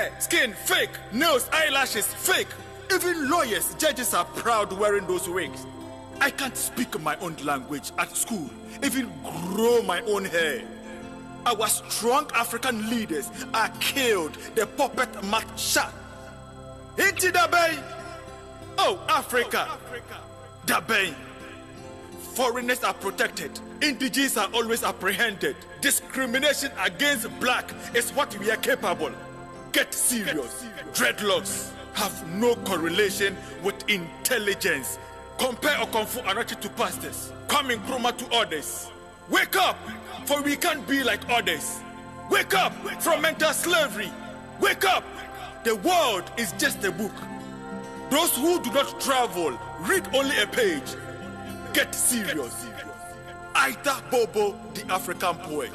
Hair, skin, fake. Nails, eyelashes, fake. Even lawyers, judges are proud wearing those wigs. I can't speak my own language at school, even grow my own hair. Our strong African leaders are killed. The puppet mouth shut. Into the bay. Oh, Africa. The bay. Foreigners are protected. Indigenous are always apprehended. Discrimination against black is what we are capable. Get serious. Dreadlocks have no correlation with intelligence. Compare Okonfo Anachi to pastors. Coming chroma to others. Wake up, for we can't be like others. Wake up from mental slavery. Wake up. The world is just a book. Those who do not travel, read only a page. Get serious. Aita Bobo, the African poet.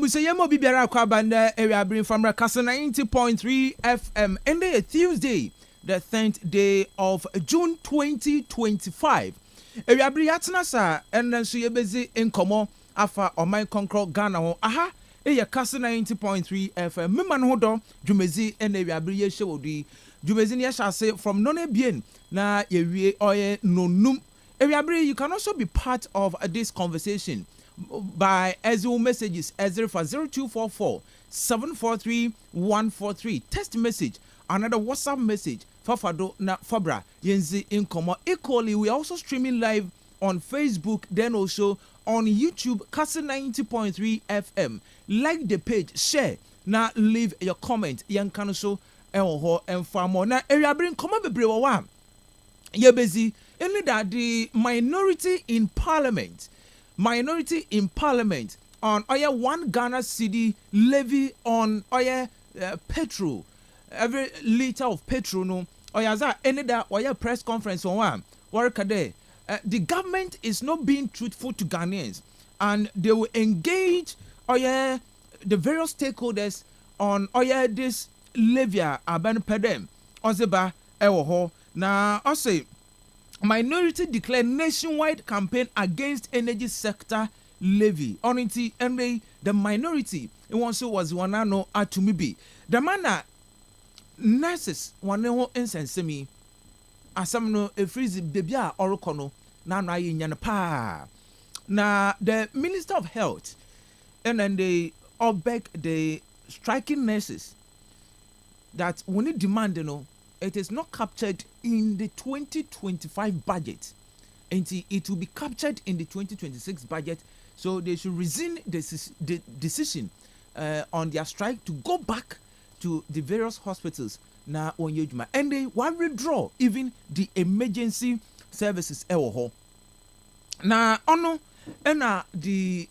So yemo bibiara kwa banda area bring from Kastle 90.3 FM and day Tuesday the 10th day of June 2025 area bring atna sa and then so yebezi enkomo afa oman konkro Ghana ho aha eya Kastle 90.3 FM mema no do dwumezi and area bring ye shewodi dwumezi ne sha say from none bien na yewie oye nonum area bring you can also be part of this conversation by Ezio messages Ezra for 0244 743 143 text message another WhatsApp message Fafado na Fabra Yenzi Inkomo. Equally, we are also streaming live on Facebook, then also on YouTube, Kastle 90.3 FM. Like the page, share, now leave your comment. Yan Kanoso and far more. Now, area bring come up with one. You're busy. Only that the minority in parliament on 1 Ghana cedi levy on petrol. Every liter of petrol no za any that press conference on one work there. The government is not being truthful to Ghanaians, and they will engage the various stakeholders on this levy aban pedem ozeba ewo na ose minority declare nationwide campaign against energy sector levy on it, and the minority it also was one no atumibi the manna nurses one no insensemi asam no e freeze baby a orokono na no aye nyane pa na the Minister of Health and then they all beg the striking nurses that when it demand it is not captured in the 2025 budget, and it will be captured in the 2026 budget. So they should rescind the decision on their strike to go back to the various hospitals now on Yejuma, and they will withdraw even the emergency services. Now, the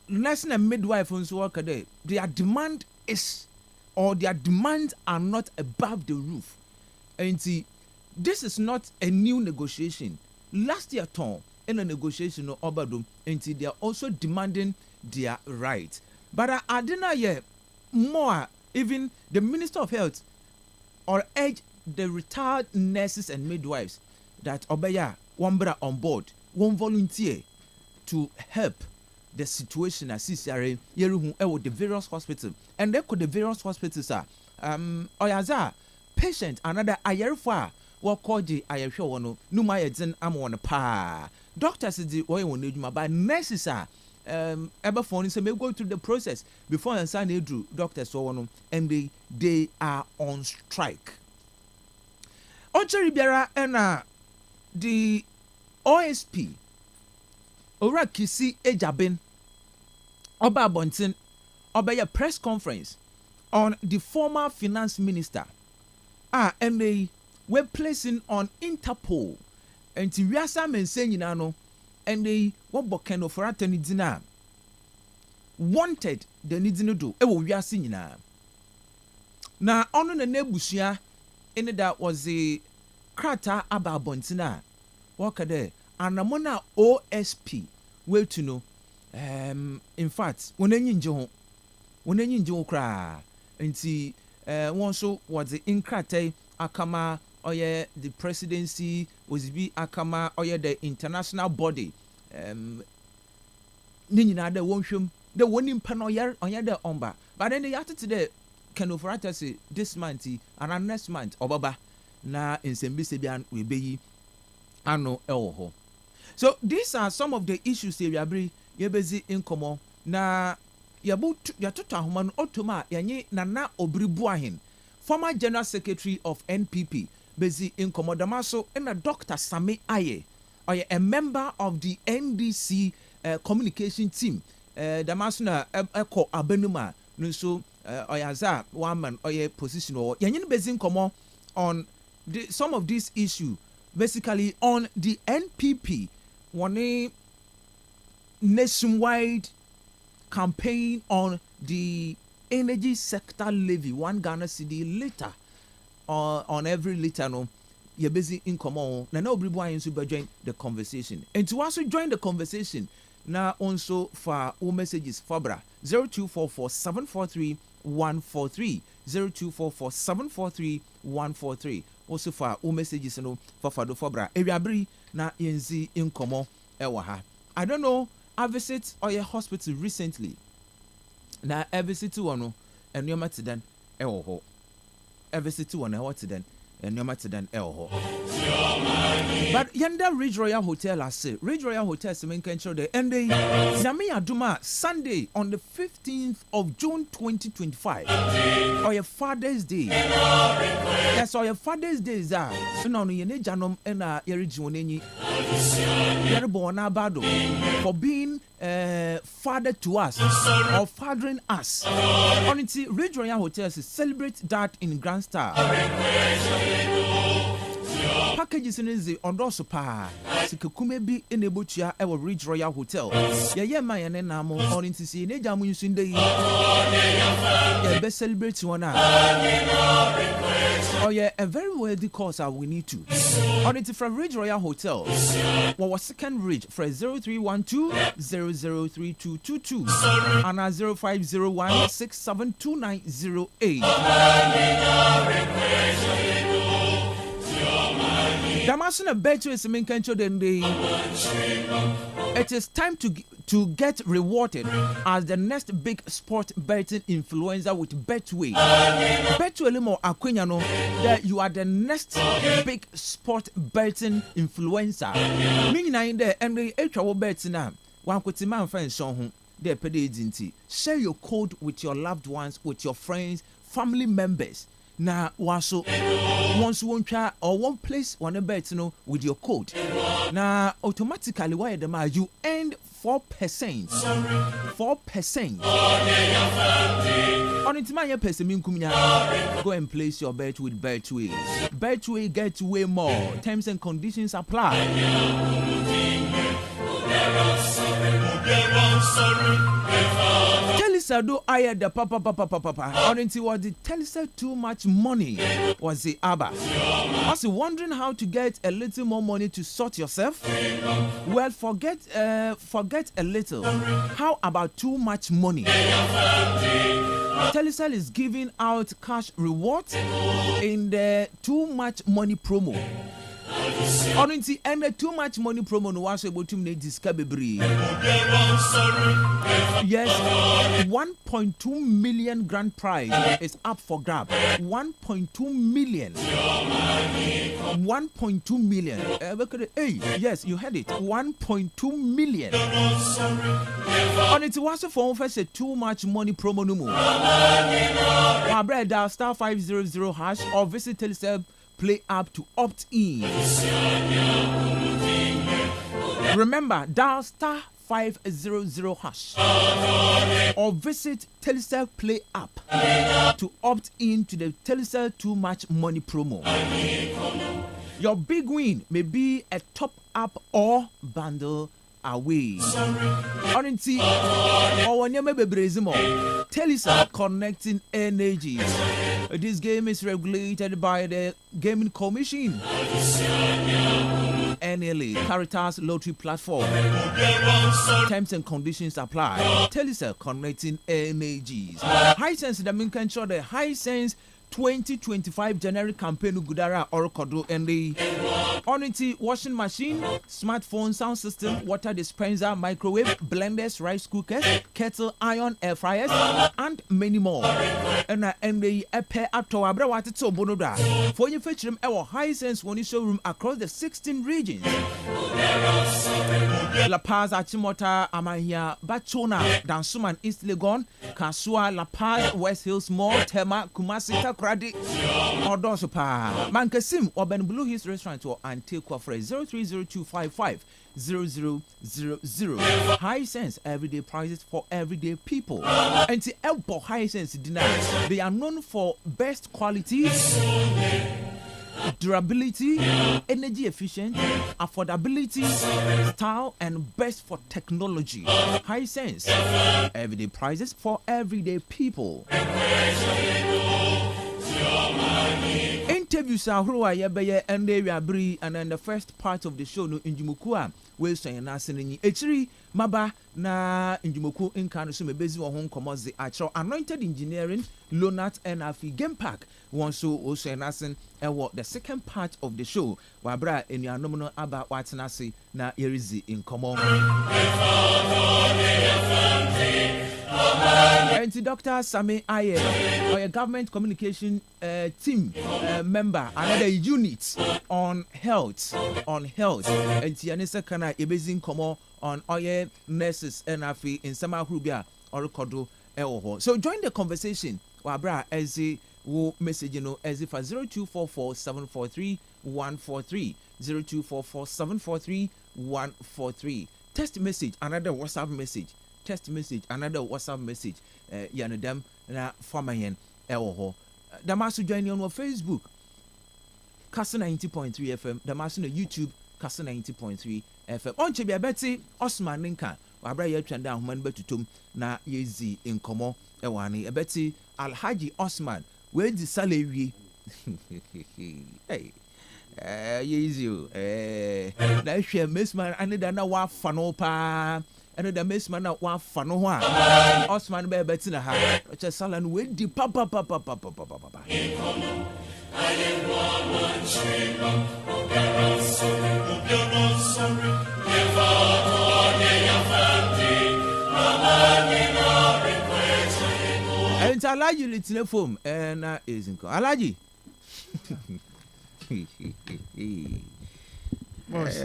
nursing and midwife work there, their demand is, or their demands are not above the roof. And see, this is not a new negotiation. Last year, in a negotiation of Obadum, and they are also demanding their rights. But I didn't hear more, even the Minister of Health, or urge the retired nurses and midwives that Obaya, one brother on board, one volunteer to help the situation as CCRA the various hospitals, and they could the various hospitals are oyaza patient another ayerfa what called the ayerhwe wono numa yedin am won pa doctors the oy won eduma but nurses are ever phone say may go through the process before and sign edru doctors so wono and they are on strike. Ocheri biara na the OSP Ora Kisi Ejabin Oba Bontin Oba press conference on the former finance minister. And they were placing on Interpol. And to Riasa Mensen Yinano, and they were Bokeno for Atenidina. Wanted the Nidino do, Ewo Riasinina. Now, on the Nebusia, in that was the Krata Aba Bontina. Walker there. And among OSP, well to know. In fact, when any kra, and see, one so was the Inkrate Akama, or the presidency was be Akama, or the international body. Nina the wonshum, the one in Panoyer, on the omba. But then they after today, can offer say this month and next month, or baba, na in Sembisebian will be ano elho. So these are some of the issues we are busy in common. Na yatuta human otoma yanyi nana obribuahin, former general secretary of NPP, busy in common. Damaso and a Dr. Sami Aye, or a member of the NDC communication team. Damaso na eko abenuma nuso oyaza one man or a position or yanyin busy in common on some of these issues. Basically on the NPP, one nationwide campaign on the energy sector levy, 1 Ghana cedi liter on every liter. No, you're busy in common. Now, nobody to join the conversation, and to also join the conversation. Now, also for all messages, Fabra 0244 743 143 0244 743 143. Also for all messages, no for Fado Fabra. Ewiabri na yenzi in common ewaha. I don't know. I visit Oye Hospital recently. Na I visit one and you're matidan ewo. I visit one and what's then and you're matidan ewo. But yanda Ridge Royal Hotel, I say Ridge Royal Hotel, Semen Kencho de and they Zami Aduma Sunday on the 15th of June 2025. Oye Father's Day. Yes, Oye Father's Day is that. So now you need Janom and Yerijoneni. For being father to us or fathering us. Honestly, Ridge Royal Hotels celebrate that in grand style. packages in the Ondoso Pa, Sikukumebi in the Butcher, our Ridge Royal Hotel. Yeah, my and Namo, on into see Nejamu in the best celebrate one. Oh, yeah, a very worthy cause we need to. On it from Ridge Royal Hotel, what was second Ridge for 0312-003222 and 0501-672908. Damascene bet you is main control then it is time to get rewarded as the next big sport betting influencer with Betway. Betway more Aquino that you are the next big sport betting influencer. Meaning in there and the actual bets now. One could see man friends show their pedagogity. Share your code with your loved ones, with your friends, family members. Now, once one try or one place one bet with your code. Now, automatically, why the man you earn 4%. 4%. On it, my person go and place your bet with Betway. Betway gets way more. Terms and conditions apply. Telisa do I the papa on into what the Telisa too much money was the Abba. Was you wondering how to get a little more money to sort yourself? Well, forget a little. How about too much money? Telisa is giving out cash rewards in the too much money promo. Honestly, and the too much money promo no was able to make this cabebri. Yes, 1.2 million grand prize is up for grab. 1.2 million. 1.2 million. Hey, yes, you heard it. 1.2 million. On it was for first a too much money promo no more. My brother, star 500 hash or visit Telisa Play App to opt in. Remember, dial star 500 hash or visit Telisa Play App to opt in to the Telisa Too Much Money promo. Your big win may be a top up or bundle away. Orinti or nyame bebrezimo. Telisa connecting energies. This game is regulated by the Gaming Commission. NLA Caritas Lottery Platform. Terms and conditions apply. Telisa connecting energies. Hisense the main control the Hisense 2025 generic campaign Gudara Orokodo and the Onity washing machine, smartphone sound system, water dispenser, microwave, blenders, rice cookers, kettle, iron, air fryers, and many more. And the pair at Toabra Watito Bonoda for you fetch them our Hisense one showroom across the 16 regions. La Paz, Achimota, Amahia, Bachona, Dansuman, East Legon, Kasua, La Paz, West Hills Mall, Tema, Kumasi, Takradi, Odosopa, Mankasim, or Ben Blue Hills Restaurant or Antiqua for 0302550000. Hisense everyday prices for everyday people. And the Elpo Hisense dinner, they are known for best quality, durability, energy efficient, affordability, style, and best for technology. Hisense everyday prices for everyday people. Interviews are who I yabaya and they are bree and then the first part of the show no injumukua will say na senini echiri maba na injumuku in kanu me bezi home commerce the actual anointed engineering Lonat and Afi Game Park one so also nasin what the second part of the show wabra in your nominal about what nasi na irizi in common. And Dr. Sami Aye, or a government communication team member, another unit on health, and Tianisa Kana Ebezin Komo on Oye nurses and Afi in Sama Rubia or Kodo Eoho. So join the conversation, Wabra, as a message, as if 0244 743 143 0244 743 143. Text message, another WhatsApp message. Text message, another WhatsApp message. Yanadam na Famayan Eoho. Damasu join you on Facebook. Kastle 90.3 FM. The master YouTube Kastle 90.3 FM. On Chebia Betty Osman Ninka. Wabra yetwanda ahoma no batutom na yezi enkomo ewane ebeti Alhaji Osman we di salawie hey yezi na hwe mesman aneda na wa fa no pa aneda mesman na wa fa no ho a Osman be beti na ha che sala no we di pa and Alaji little foam and isn't Alaji.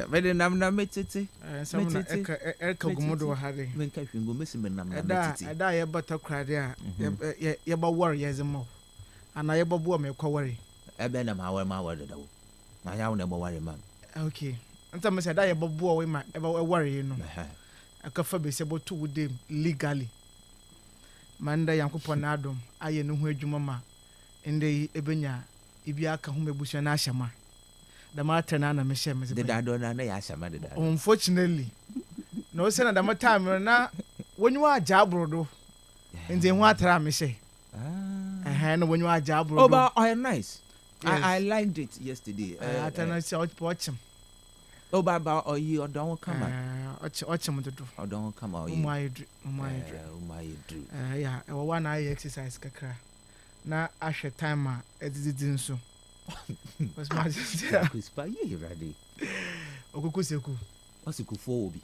Very namna metete. Some Komodo had a when catching go missing namna. I die about a cry there. Yaba warriors more. And I ever bore me worry. Ebenam how am I worded? My own never worry, man. Okay. And some said I about bore my ever worry, you know. I could be able to with them legally. Manda Yankupon Adam, I know where you mamma. In the Ebenya, Ibiaka whom a bush and Ashama. The Martinana Michelle, the Dadona Ashama. Unfortunately, no son of the time now when you are Jabrodo. In the water, Michelle. I hand when you are Jabro. Oh, but I am nice. I liked it yesterday. I don't watch him. Oh, Baba, or you don't come out. Watch him to do. Or don't come out. My do. Yeah, one eye exercise, Kakra. Now, I should time it didn't so. What's my sister? Ready. Okukuseku. What's a kufobi?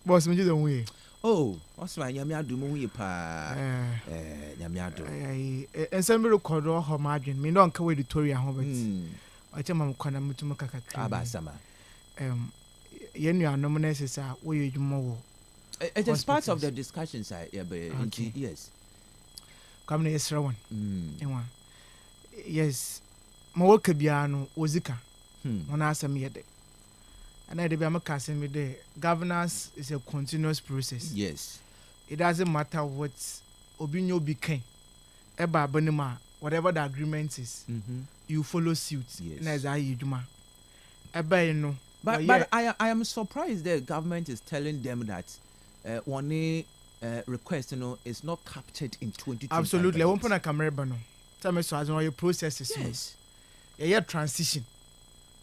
Boss, me don't way. Oh, what's my Yamiadu Muipa? Yamiadu. And some record or her margin, me don't come Victoria Hobart. I tell my Kona Mutumaka Abasama. Yenu are nominations are where you more. It is part of the discussions, yes. Come near Srawan. Yes, Mawaka Biano, Ozika. One answer me a day. And I did me there. Governance is a continuous process. Yes. It doesn't matter what Obinyo became. Eba Benima, whatever the agreement is, you follow suit. Yes. Eba, you know. But I am surprised the government is telling them that one request, is not captured in 2020. Absolutely. I won't put a camera. Tell me so as your processes. Yes. Yeah, transition.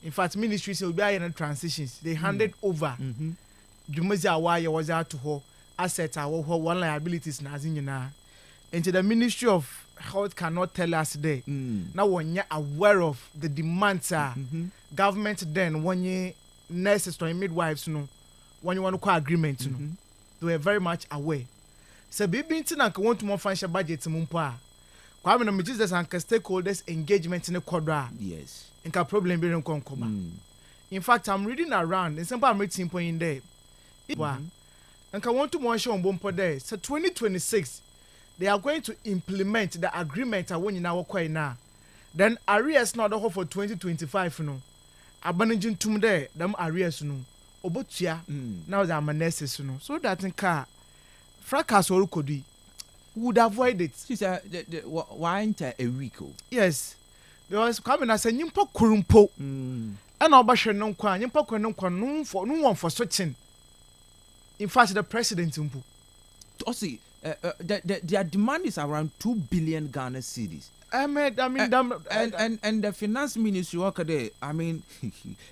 In fact, ministries will be in transitions. They handed over. Jumazia why was out to her assets, our one liabilities, Nazina. Into the Ministry of Health cannot tell us today. Now, when you're aware of the demands, government then, when you nurses or midwives, when you want to call agreement, they were very much aware. So, baby, I want to more financial budget to Mumpa. Kwame no Jesus and stakeholders engagement in a quadra. Yes. Inka problem be nkonkoba. In fact, I'm reading around. In some I'm reading point in there. Inka want to more show on bompo there. So 2026, they are going to implement the agreement I want in our quay now. Then arrears not the whole for 2025 no. Abanijin tum there, them arrears no. Obotia now they are manesses no. So that inka fracas or kodi would avoid it. She said, why ain't a week? Yes. Because coming as a nimpo kurumpo. And our basher non quan, nimpo non for no one for switching. In fact, the president umpu. See, their demand is around 2 billion Ghana cedis. And the finance ministry worker there, I mean,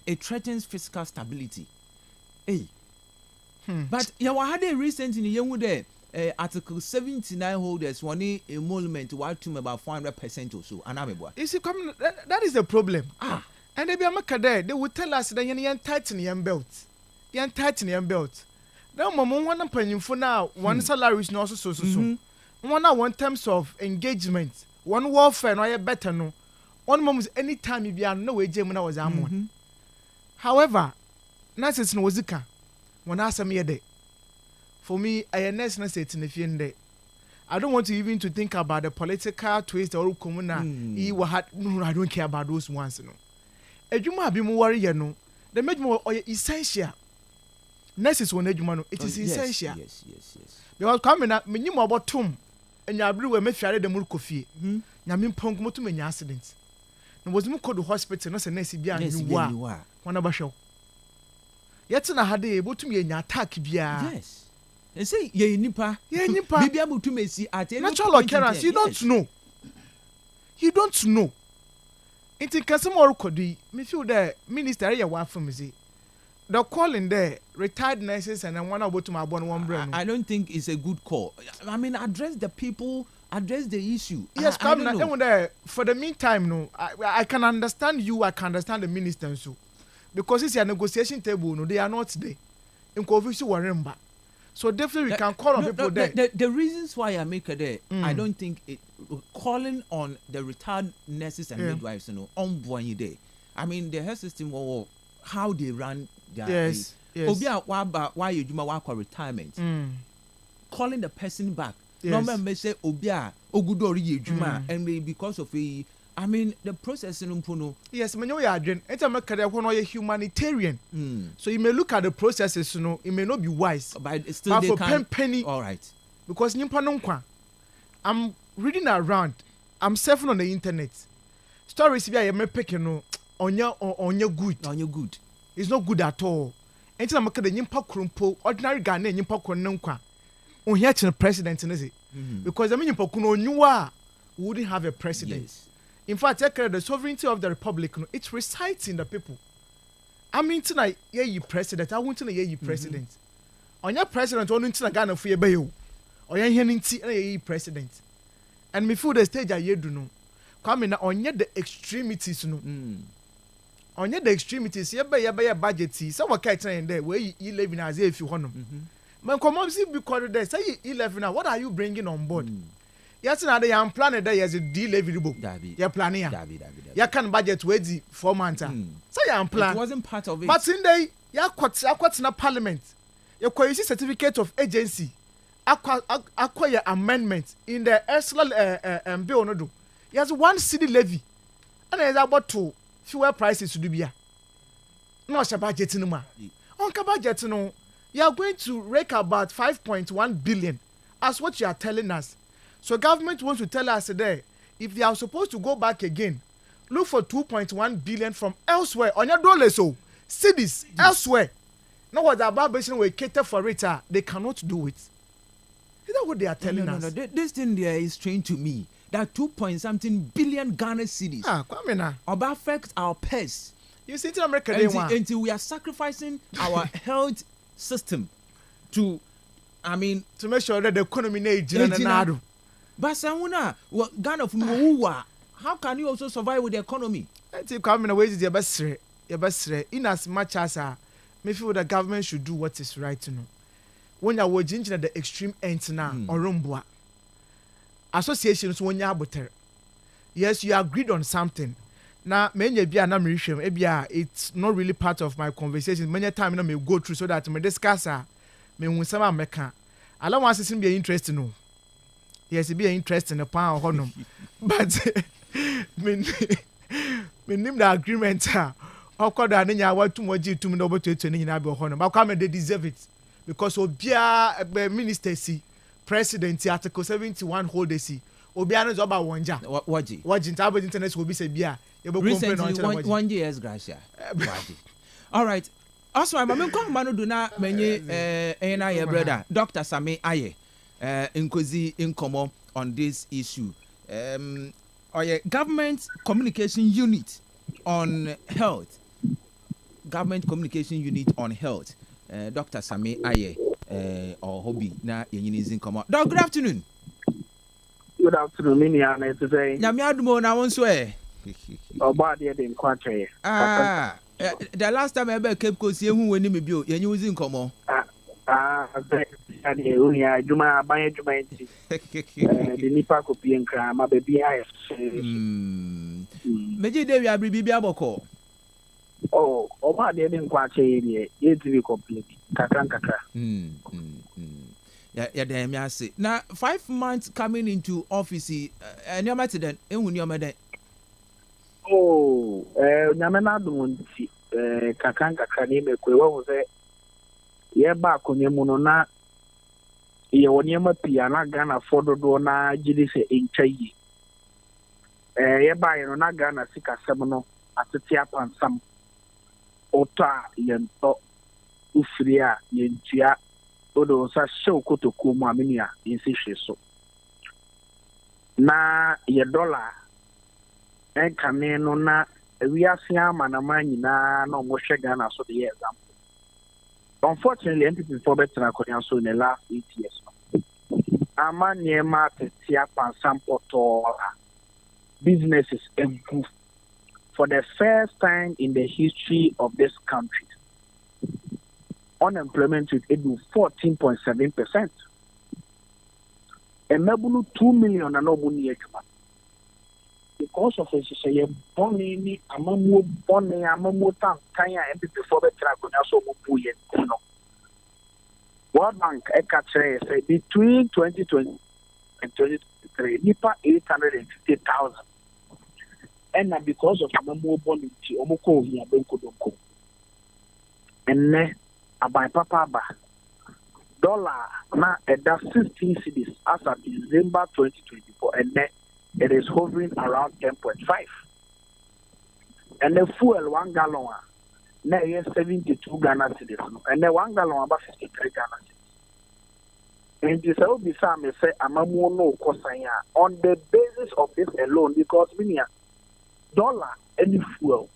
it threatens fiscal stability. Hey. But you had a recent in the there. Article 79 holders one emolument while to about 400% or so. You see, that is the problem. And they be a there. They would tell us that you're tightening your belt. You're tightening your belt. Now, Mama, one penny for now. One salary is not so. One terms of engagement. One warfare, no, better no. One moment, anytime you be no way, Jim, when I was amon. However, Nassis no Zika. One answer me a day. For me, I am not saying in the field. I don't want to even to think about the political twist or comuna. I don't care about those ones. No, if you might be more worried, no, they make more essential. Nurses when it is essential. Yes. Because coming up, minimum about tomb, and you are blue and make the Murkofi. nyame mpɔnko moto menya accident na was mu kɔ do hospital no sɛ nurse bia nyu wa wana ba hwɛ yɛte na hade botum yenya attack bia yes and say ye nipa bibia botum esi at any natural occurrence you don't know inti kasem or kodi me feel that minister ya wa from say the calling there retired nurses and then one abotum abon one brain I don't think it's a good call. I mean, address the people, address the issue. Yes, I don't know. For the meantime, no, I can understand you. I can understand the minister so, because it's a negotiation table. No, they are not there. In confusion, remember. So definitely we can call on people there. The reasons why I make it there, I don't think calling on the retired nurses and midwives, you know, on one day. I mean, the health system or how they run. Yes. Obia why you do my retirement. Calling the person back. No man may say Obia Ogudori Juma and because of the process in Umpuno. Yes, man, you are doing it's a humanitarian. So you may look at the processes, you know, it may not be wise. But still they for penny. All right. Because I'm reading around, I'm surfing on the internet. Stories I may pick on your good. It's not good at all. And I'm the nyimpa krumpo ordinary Ghana nyimpa kono nkwa. On here to the president is it? Because I mean nyimpa kuno nyua wouldn't have a president. Yes. In fact, the sovereignty of the republic it resides in the people. I mean tonight ye president, I want to ye president. On your president on into Ghana for ye bayo. Or ye nti na ye president. And me feel the stage I do no. Come in on yet the extremities no. On the extremities, you buy a budget. So what kind of there where you live in as if you want them. Man, come on, see because there say 11 now. What are you bringing on board? Yes, now they are planning there as a deliverable. You're planning. You can budget wait 4 months. So you are planning. It wasn't part of it. But in the you quite in a parliament. You acquire certificate of agency. Acquire amendment in the Ursula bill no do. He has 1 city levy, and there's about 2. Fuel prices to do beer. No, budget no ma. On budget no, you are going to rake about 5.1 billion as what you are telling us. So government wants to tell us today, if they are supposed to go back again, look for 2.1 billion from elsewhere on your dollars so cities elsewhere. No what the barbarian will cater for it, they cannot do it. Is that what they are telling us? No. This thing there is strange to me. That 2-something billion Ghana cities affect our pets. You see, in America, until we are sacrificing our health system to make sure that the economy is but Ghana from how can you also survive with the economy? I think ways your best in as much as me feel the government should do what is right to know. When you are watching at the extreme ends now or rumbwa. Associations when you are better. Yes, you agreed on something. Now, many it's not really part of my conversation. Many times I may go through so that I may discuss me when some meka. I don't want to be interested no. Yes, it be interesting a pound honor. But me name the agreement. How could I want too much to me over to any honor? But come they deserve it because Obia minister see. President Article 71 hold the see. Obiano Zoba Wanja. Wajin Tabo Internet will be said, yeah. Recently, 1 years, Gracia. All right. Also, I'm going to do not many brother, Dr. Sami Aye, Nkozi Inkomo on this issue. Government communication unit on health. Government communication unit on health. Dr. Sami Aye. Or hobby na yenizin come out. Good afternoon. Good afternoon, Miniana today. Nyamiadumo na wonso Obadi dem kwache. The last time I ever kept kosi ehun weni me bio yenyi uzin komo. Unia juma abanye juma enti. The nipa kopi enkra ma baby aye. Meji de wi abri bibia boko. Oh, Obadi dem kwache ye TV complete. Kakra. Yeah, damn, I say. Now, 5 months coming into office, and you're met then, and when you're met. Oh, Yamana don't see Kakra name a quill was a year back on your monona. You were near my piano, Ghana, for the Dona, Jidis in Chay. yɛba yɛ no na Ghana sika sɛm no atete apansam ɔtɔ a yɛntɔ ufiri a yɛntua odo nsa hyɛ kotokuo mu a menua yɛnsi hwɛ so na yɛ dollar ɛnkane no na wiase amanama nyinaa na ɔmohwɛ Ghana so de yɛ example. Unfortunately, entities for better so in the last 8 years. Ama nneɛma atete apansam pɔtɔɔ businesses improve for the first time in the history of this country. Unemployment rate is 14.7%. And maybe 2 million and no money because of a bonnie, amamu bonnie, amamu tank, kaya, and before the track on also no. World Bank say between 2020 and 2023, NIPA 850,000. And because of amamu bonnie, omoko here, benko donko. And ne abai papa ba dollar na at 16 cities as of December 2024, and ne it is hovering around 10.5. And the fuel 1 gallon now is 72 Ghana cedis, and the 1 gallon about 53 Ghana cedis. And this will be some say amamu kosanya on the basis of this alone, because dollar and fuel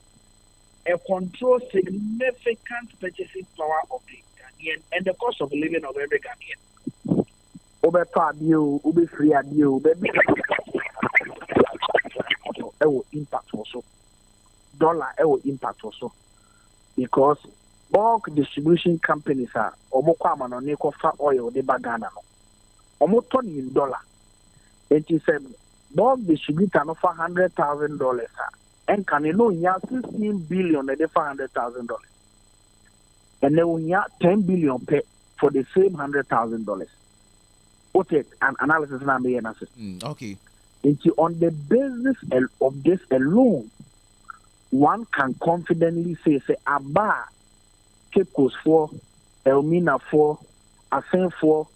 control significant purchasing power of the Ghanaian and the cost of living of every Ghanaian. Ube free impact also. Dollar impact also. Because bulk distribution companies are omokwama no neko fa oil de bagana no. Omotoni in dollar. It is a bulk distributor no for $100,000 and can you know 16 billion de $500,000. And they will 10 billion pay for the same $100,000. Okay, an analysis now be analysis. Okay. On the basis of this alone, one can confidently say Abba, Cape for Elmina for Asen for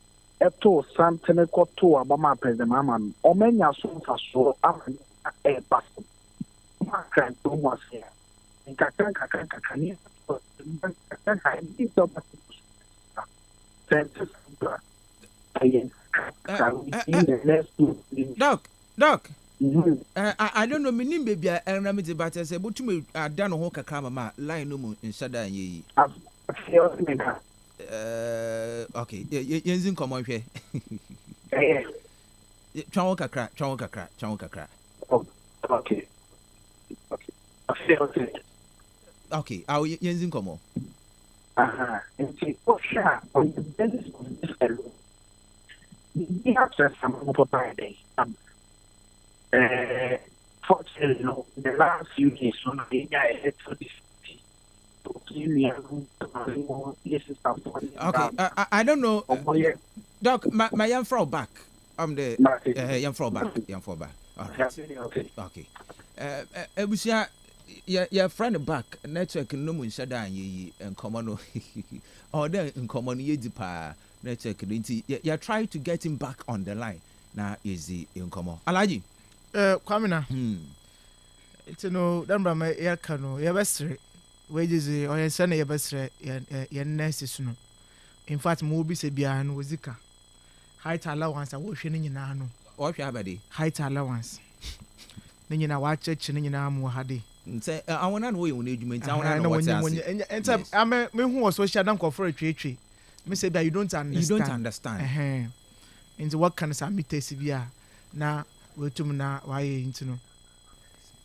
Eto Santeneco to Abama President Maman, or many are so fast so a pastor. Can do more here. In Kakan, Doc. I don't know meaning baby and remedy but I say but to me I don't know kakra mama line no mu nshada yi. Okay. Yenzin come on hwe. Twawo kakra. Okay. Okay, our yenzin come on. And see, on the basis of this alone, we have some propriety. Fortunately, the last few days, we got okay, I don't know. Doc, my young frau back. I'm the young frau back. All right. Okay. Ebusia, your friend back network no mun shada yi en common or then in common ye dipa network nti you try to get him back on the line na easy in common Alaji Kwamina it's no dambra me ya kanu ya besre wages o ya sene ya besre ya nurses no in fact mo bi se bia no wozika height allowance a wo hwe nyina no o hwe abade height allowance nyina wa cheche nyina mo hade nse awona no wo edwuma nti awona no what ase ame me hu social dan for twetwe me say you don't understand nti what can some meters bia na wetum na waye nti no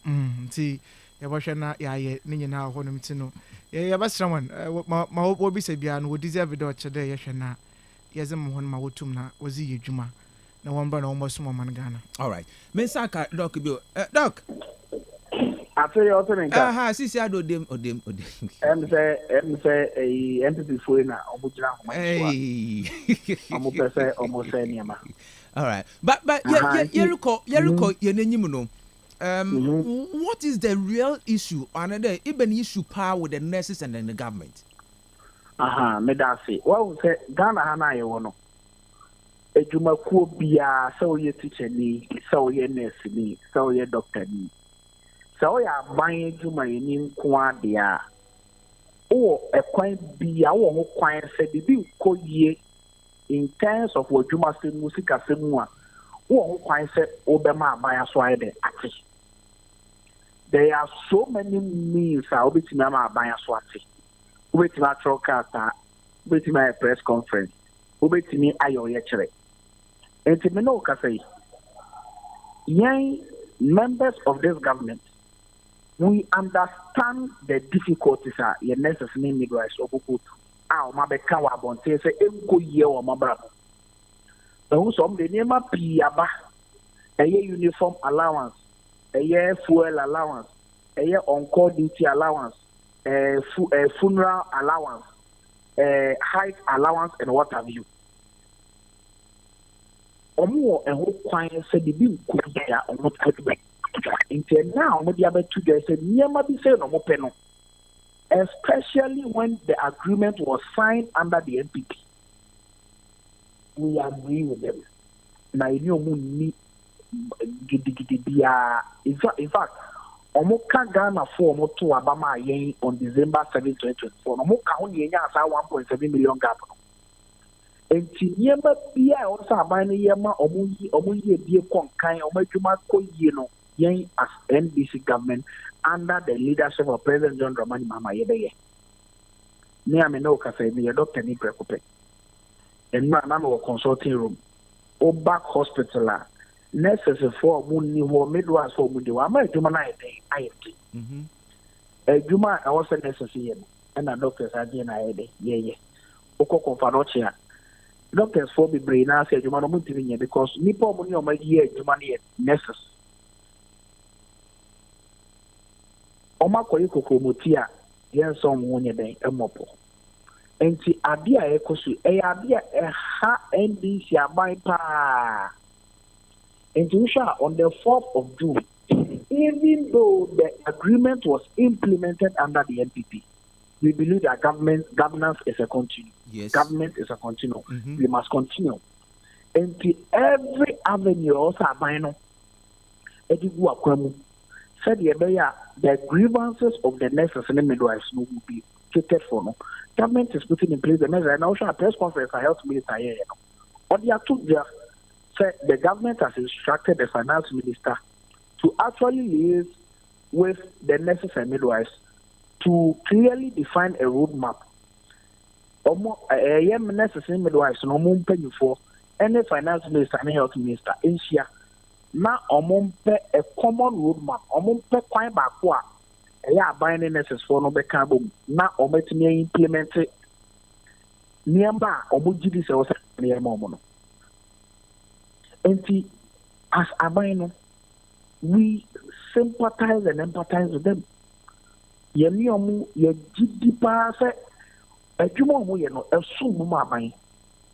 nti ya boshe na yaye nyina ho no nti no ya basra wan ma obi se bia no deserve do che de ye hwe na yezem ho no ma wotum na wozi yedwuma na won na won so man Ghana. All right, me saka doc bio doc after your opening sisi ado odem say a entity for na obujira ho omo pese omo say niama. All right, but yeruko yenanyim no what is the real issue another even issue power with the nurses and then the government? Me da say what we say Ghana ha na ye wo no adwumakuo biara sɛ woyɛ teacher ni sɛ woyɛ nurse ni sɛ woyɛ doctor ni sɛ woyɛ aban adwumayɛni nko ade a wowɔ ɛkwan bia wowɔ ho kwan sɛ biribi nkɔ yie in terms of w'adwumasɛm mu sikasɛm mu a wowɔ ho kwan sɛ wobɛma aban aso ayɛ dɛ ate. There are so many means a wobɛtumi ama aban aso ate. Wobɛtumi atwerɛ krataa, wobɛtumi ayɛ press conference, wobɛtumi ayɛ ɔyɛ kyerɛ. Enti me ne wo kasa yi, yɛn members of this government, we understand the difficulties a yɛn nurses ne midwives ɔbɛkɔ tu a ɔma bɛka wɔ abɔnten sɛ ɛnkɔ yie wɔ ɔma bra mu. Ɛho sɛ ɔmde nneɛma pii aba, ɛyɛ uniform allowance, ɛyɛ fuel allowance, ɛyɛ on-call duty allowance, funeral allowance, height allowance, and what have you. Omo ɛho kwan sɛ bibi nkɔ yia ɔmo tɛbɛ. Nti now ɔmo de abɛtu dɛ sɛ nneɛma bi sɛ ɔmo pɛ no, especially when the agreement was signed under the NPP. We agree with them. Na ɛni ɔmo ni gidigidi biara. In fact, ɔmo ka Ghana for ɔmo to abama yɛn on December 7, 2024. Ɔmo ka ho ne yɛnya asa 1.7 million gap no. Enti nneɛma biara a ɔsɛ aban no yɛ ma ɔmo yie bie kɔnkan ɔmo adwuma kɔ yie no yɛn as NDC government under the leadership of President John Dramani Mahama yɛbɛyɛ. Me a me ne wo kasa yi yɛ doctor ni prɛko pɛ. Ɛnna na me wɔ consulting room. O back hospital a nurses for ɔmo ni hɔ midwives for ɔmo di hɔ ama adwuma no ayɛ dɛn ayɛ di. Adwuma a ɛwɔ sɛ nurses yɛ no ɛna doctors agye na ayɛ dɛ yɛyɛ. Okɔ kɔfa dɔkye a doctors for be brain na say adwuma no mutimi nya because nipa ɔmo ni ɔmo yɛ adwuma no yɛ nurses. Ɔmo akɔyɛ kokromoti a yɛn nso ɔmo nyɛ dɛn ɛmɔpɔ. Enti ade a ɛkɔ so ɛyɛ ade a ɛha NDC aban paa. Enti nhwɛ on the 4th of June, even though the agreement was implemented under the NPP, we believe that governance is a continue. Yes. Government is a continuum. We must continue. And every avenue also abino edigu akwamu said the grievances of the nurses and the midwives will be catered for. No, government is putting in place the measure. And also a press conference I health minister here. Or they are said the government has instructed the finance minister to actually liaise with the nurses and midwives to clearly define a roadmap. Nurses and midwives no more paying for any finance minister and health minister in Shia. Now, a common roadmap, quite backward. Buying nurses for no becabum. Now, me implement it. Nearby, GDC was near Momono. And as Abino, we sympathize and empathize with them. Yemi ye gidi pa se adwuma omo ye no eso mu aban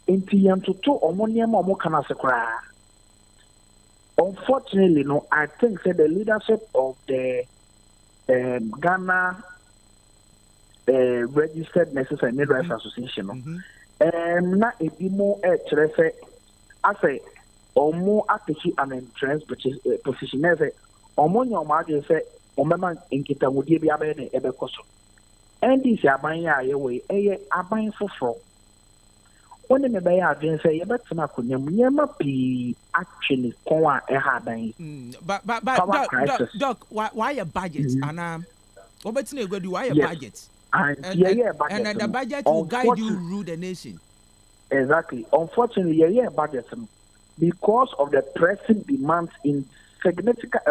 enti yantoto omo niam omo kana se kra. Unfortunately no, I think that the leadership of the Ghana registered nurses and midwives association na ebimo kire se ase omo ateki an entrance position as omo nyoma ade se omema nkitamudie bi abaye ne ebekoso NDC aban ya yewe eye aban foforo woni me be ya adwen se ye betima konyam nyema pi actually kon a ha dan but doc why your budget and obetina egwadu why your budget and the budget will guide you rule the nation. Exactly. Unfortunately budget because of the pressing demands in significant,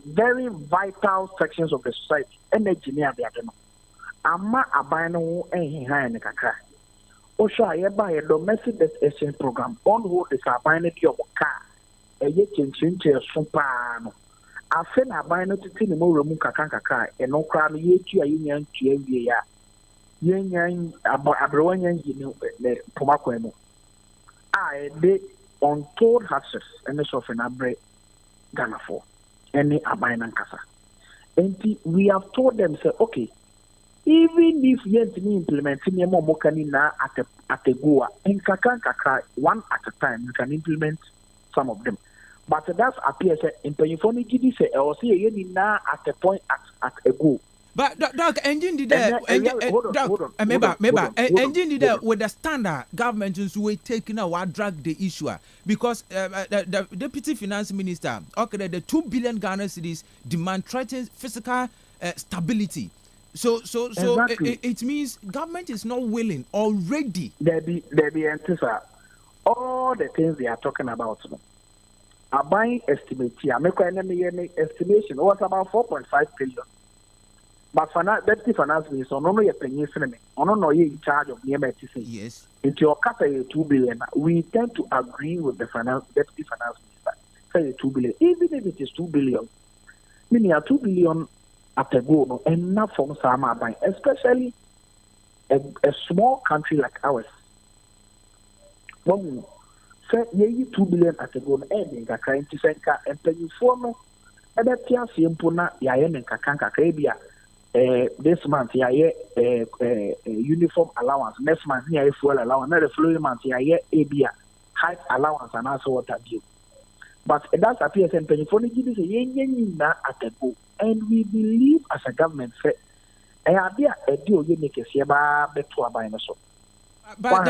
very vital sections of the society. Energy near the other. Ama abano and high kakra. Osha yeba a domestic exchange program on hold is abino your car. A ye chin supano. I send abino to tin more room kakaka and no crowd ye to a union to ya. Yen abrowan you Pomaquemo. I did untold houses and the soften abre. Ghana for any Abayan Kasa. And we have told them, say, okay, even if yet me implementing them more now at a go and kakra one at a time, you can implement some of them. But that appears in Penifoni Gidi say or see a now at a point at a go. But Doc, engine did that. Engine did that with the standard government who taking a drag the issue because the deputy finance minister, okay, the 2 billion Ghana cedis demand threatens physical stability. So exactly. It means government is not willing already. There be all the things they are talking about. A buying estimate here, estimation was about 4.5 billion. But deputy finance minister, no you're paying no you're in charge of the MTC. Yes. Into your capital 2 billion, we tend to agree with the deputy finance minister. Say 2 billion, even if it is 2 billion, meaning 2 billion at a go, no, enough from some buying, especially a small country like ours. When say 2 billion at a go, and trying to send and pay you for no, and that tia simple na yayen and kakanka krabia. This month, uniform allowance. Next month, fuel allowance. Another following month, ABA height allowance and also water bill. But that's appears in Penifoni Gidi at the go. And we believe as a government, a deal you make a siaba betua by so. But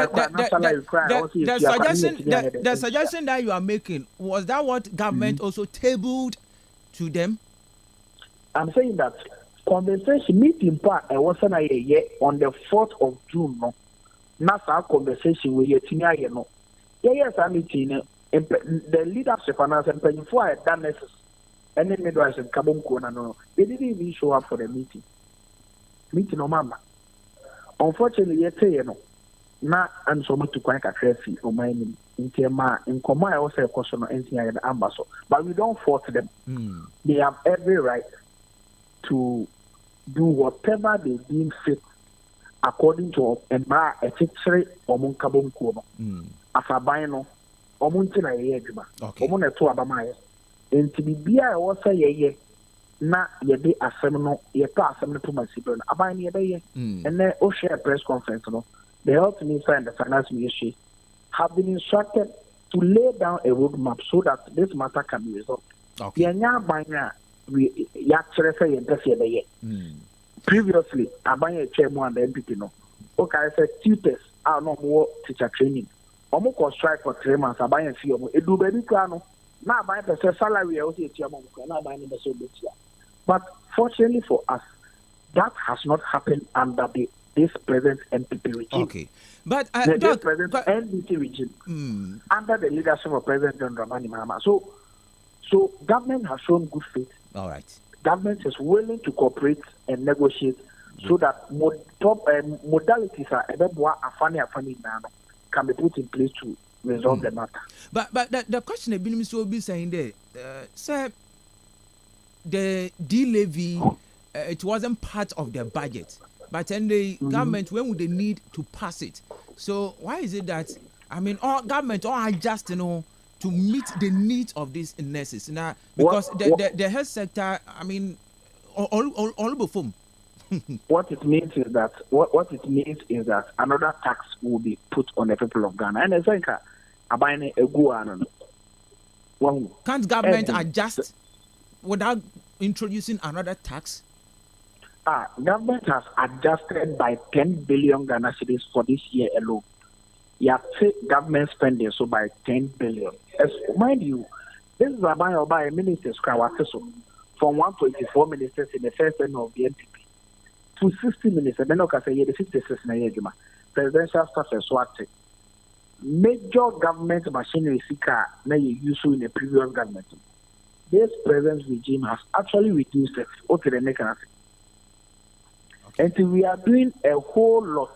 the suggestion that you are making, was that what government also tabled to them? I'm saying that conversation meeting part wasn't a year on the 4th of June. No, that's our conversation with your senior. No, yes, I'm meeting the leadership and as a penny for a done this. And then midwives and Kabunko, no, they didn't even show up for the meeting. Meeting, no, mama. Unfortunately, you know, not and so much to quite a trophy or my in Tema in Koma, I also a question of anything I ambassador, but we don't force them. They have every right to do whatever they deem fit according to Emma Ethics or Munkabunko. Afabino, or Muntina Yedma, or Moneto Abamaya. And to be beer or say ye, na ye be a seminal, ye pass some to my sibling, Abani a day, and then share a press conference. The health minister and the finance ministry have been instructed to lay down a roadmap so that this matter can be resolved. Okay. Previously, Abanye chairman and the MPP no. Okay, I said tutors are no more teacher training. Omo strike for 3 months. Abanye fee omo. Edu baby krano. Na abanye person salary also chairman. Na abanye person betia. But fortunately for us, that has not happened under this present MPP regime. Okay, but this present NDC regime under the leadership of President John Dramani Mahama. So government has shown good faith. All right. Government is willing to cooperate and negotiate so that modalities are can be put in place to resolve the matter. But the question has been saying there, sir, the D-levy, it wasn't part of the budget, but then the government, when would they need to pass it? So why is it that, I mean, all government all adjust, to meet the needs of these nurses now, because the health sector, I mean, all before. What it means is that another tax will be put on the people of Ghana, and it's like can't government adjust without introducing another tax? Government has adjusted by 10 billion Ghana cedis for this year alone. You have government spending so by 10 billion. As mind you, this is about a minister's from 124 ministers in the first term of the NPP to 60 ministers. Then okay, say the 56 na yejuma. Presidential staff is swatted. Major government machinery sika na you use in the previous government. This present regime has actually reduced it. Okay, the next. And so we are doing a whole lot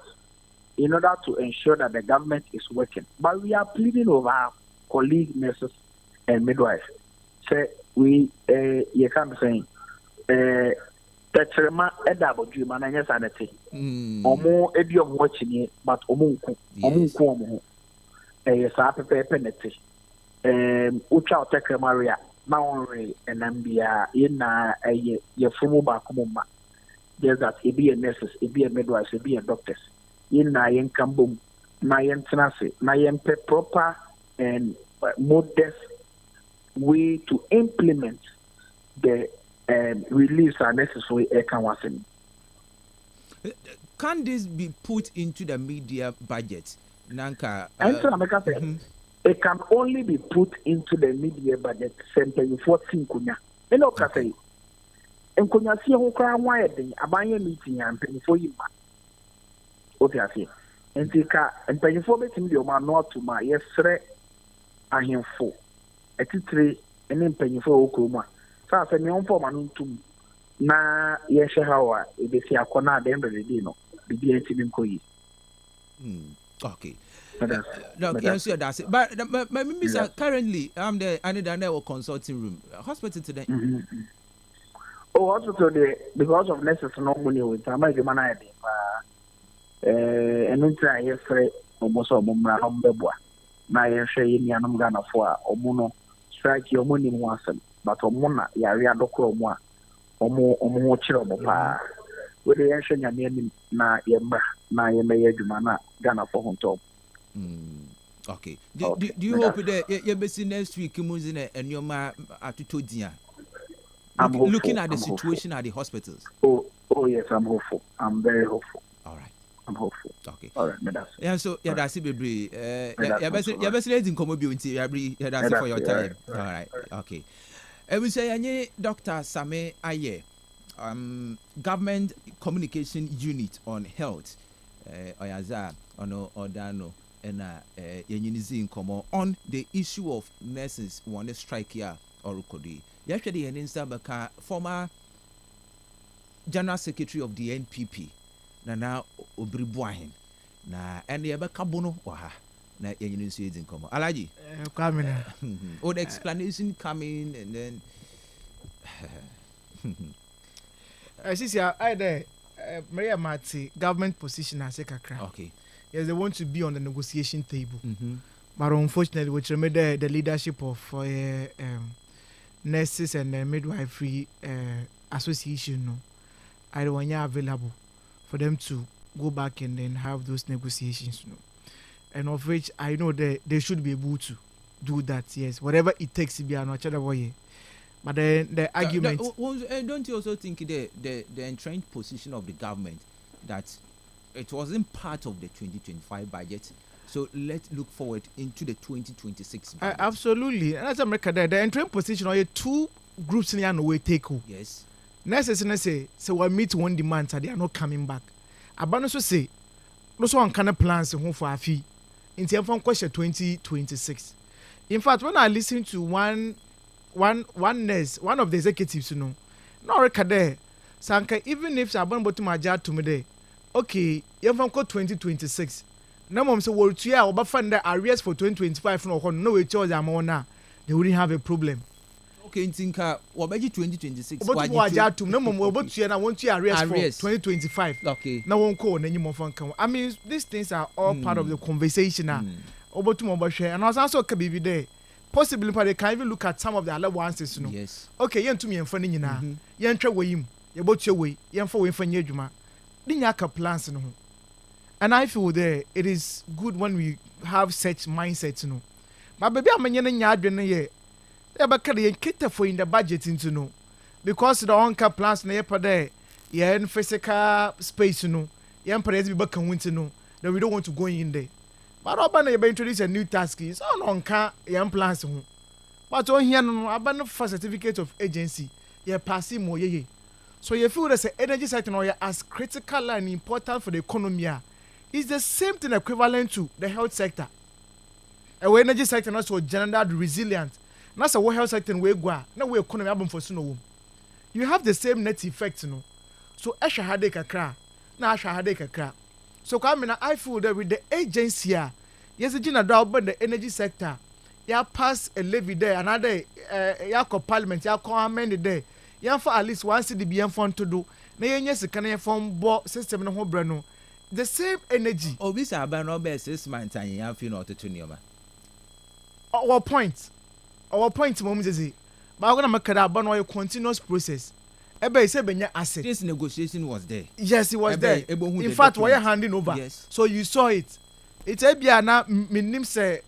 in order to ensure that the government is working. But we are pleading over our colleague nurses and midwives. So you can't be saying, Tetrema Edabo Juma and yes, and Omo Edium watching it, but Omunku, a Sape Penalty, Ucha Tekra Maria, Maori, and Nambia, in a Yafumuba Kumuma. just that it be a nurses, it be a midwives, it be a doctors. In na yen kambum, na yen tenase, na yen proper and modest way to implement the release are necessary. Can this be put into the media budget? Nanka. It can only be put into the media budget. Simply 14 kunya. You say. And kunya see who cry wired abanye meeting and pay for you. What I say. And pay for meeting the man not to my yesterday. I am 4. At 3 and then pay for Okuma. So I said, me on for manuntum. Na yeshe hawa ebesi akona at the end of the day no bibi enti nkoyi. Okay. No, yes, that's it. But maybe currently I'm the another consulting room hospital today. Oh, hospital today because of nurses no money with am the man I enu try yefre almost omumra no mbeboa na yehwe yi nianom Ghana fo a omuno strike your money mu asem but omuna yare adokro omu a omu chiro mo pa we dey yehwe nyame anim na yemba na yemeye adwuma na Ghana fo honto. Okay. Do you hope that you be see next week muzine enyoma atuto dia? Looking at the situation at the hospitals. Oh yes, I'm hopeful. I'm very hopeful. All right. I'm hopeful. Okay. All right, that's it. Yeah, so yeah, that's it, baby. Yeah, best in come be yeah, that's it for your time. All right. Okay. We say any Dr. Same Aye, government communication unit on health. Oyaza ono odano and yeninizi nkomo on the issue of nurses one strike here or kodi. Yesterday an Instabaka former General Secretary of the NPP Nana Obribuahin na and the Kabono waha na yeninizi nkomo. Alaji coming. The explanation coming and then I see I there Maria Mati government position as a kakra. Okay. Yes, they want to be on the negotiation table. But unfortunately, which made the leadership of nurses and midwifery association, no, I don't want you available for them to go back and then have those negotiations. No. And of which I know they should be able to do that. Yes, whatever it takes to be an way. But the argument. Don't you also think the entrenched position of the government that it wasn't part of the 2025 budget? So let's look forward into the 2026 budget. Absolutely. And as America, the entrenched position are two groups in the way take. Yes. Necessarily say, so we meet one demand and they are not coming back. Abano say, no one can plans home for a fee. In terms of question 2026. In fact, when I listen to one nurse, one of the executives, no record there. Sanka, even if Sabon bottom my jar to me there, okay, you have 2026. No mom say world to ya or find the arrears for 2025 no it chose amona. They wouldn't have a problem. Okay, think what about 2026? But what jar to no mom about to and I want to arrears for 2025. Okay. No one call any more fun. I mean, these things are all part of the conversation now. About to mobile share and I was also can be there. Possibly, but they can even look at some of the other ones. No? Yes. Okay, yen to me and funny na. Yen try way him. You bought your way. Yen for way for juma. Dinyaka plans no. And I feel there it is good when we have such mindsets. No. But baby, I'm yen nyadwe na ye. They ba kare yen cater for in the budget into no. Because the onka plans na ye pa there. Yen physical space no. Yen parents be back winter no. Then we don't want to go in there. But Robana you introduce a new task is on can young plans. But on here no abandon for certificate of agency, you pass him more ye. So you feel that the energy sector no as critical and important for the economy is the same thing equivalent to the health sector. A energy sector not so gendered resilient. Not so health sector we go na we economy abom for suno. You have the same net effect no. So asha hade kakra na asha hade kakra. So I feel that with the agency yes the energy sector ya pass a levy there another ya parliament ya amend there ya for at least one CDB fund to do na yes can form bo system no ho bre no the same energy obi say aba no be 6 months and ya feel not to nioma our point mom say but I'm going to make that a continuous process Ebe say benya asset. This negotiation was there. Yes, it was there. In fact, we are handing over. Yes. So you saw it. It's ebia na minim say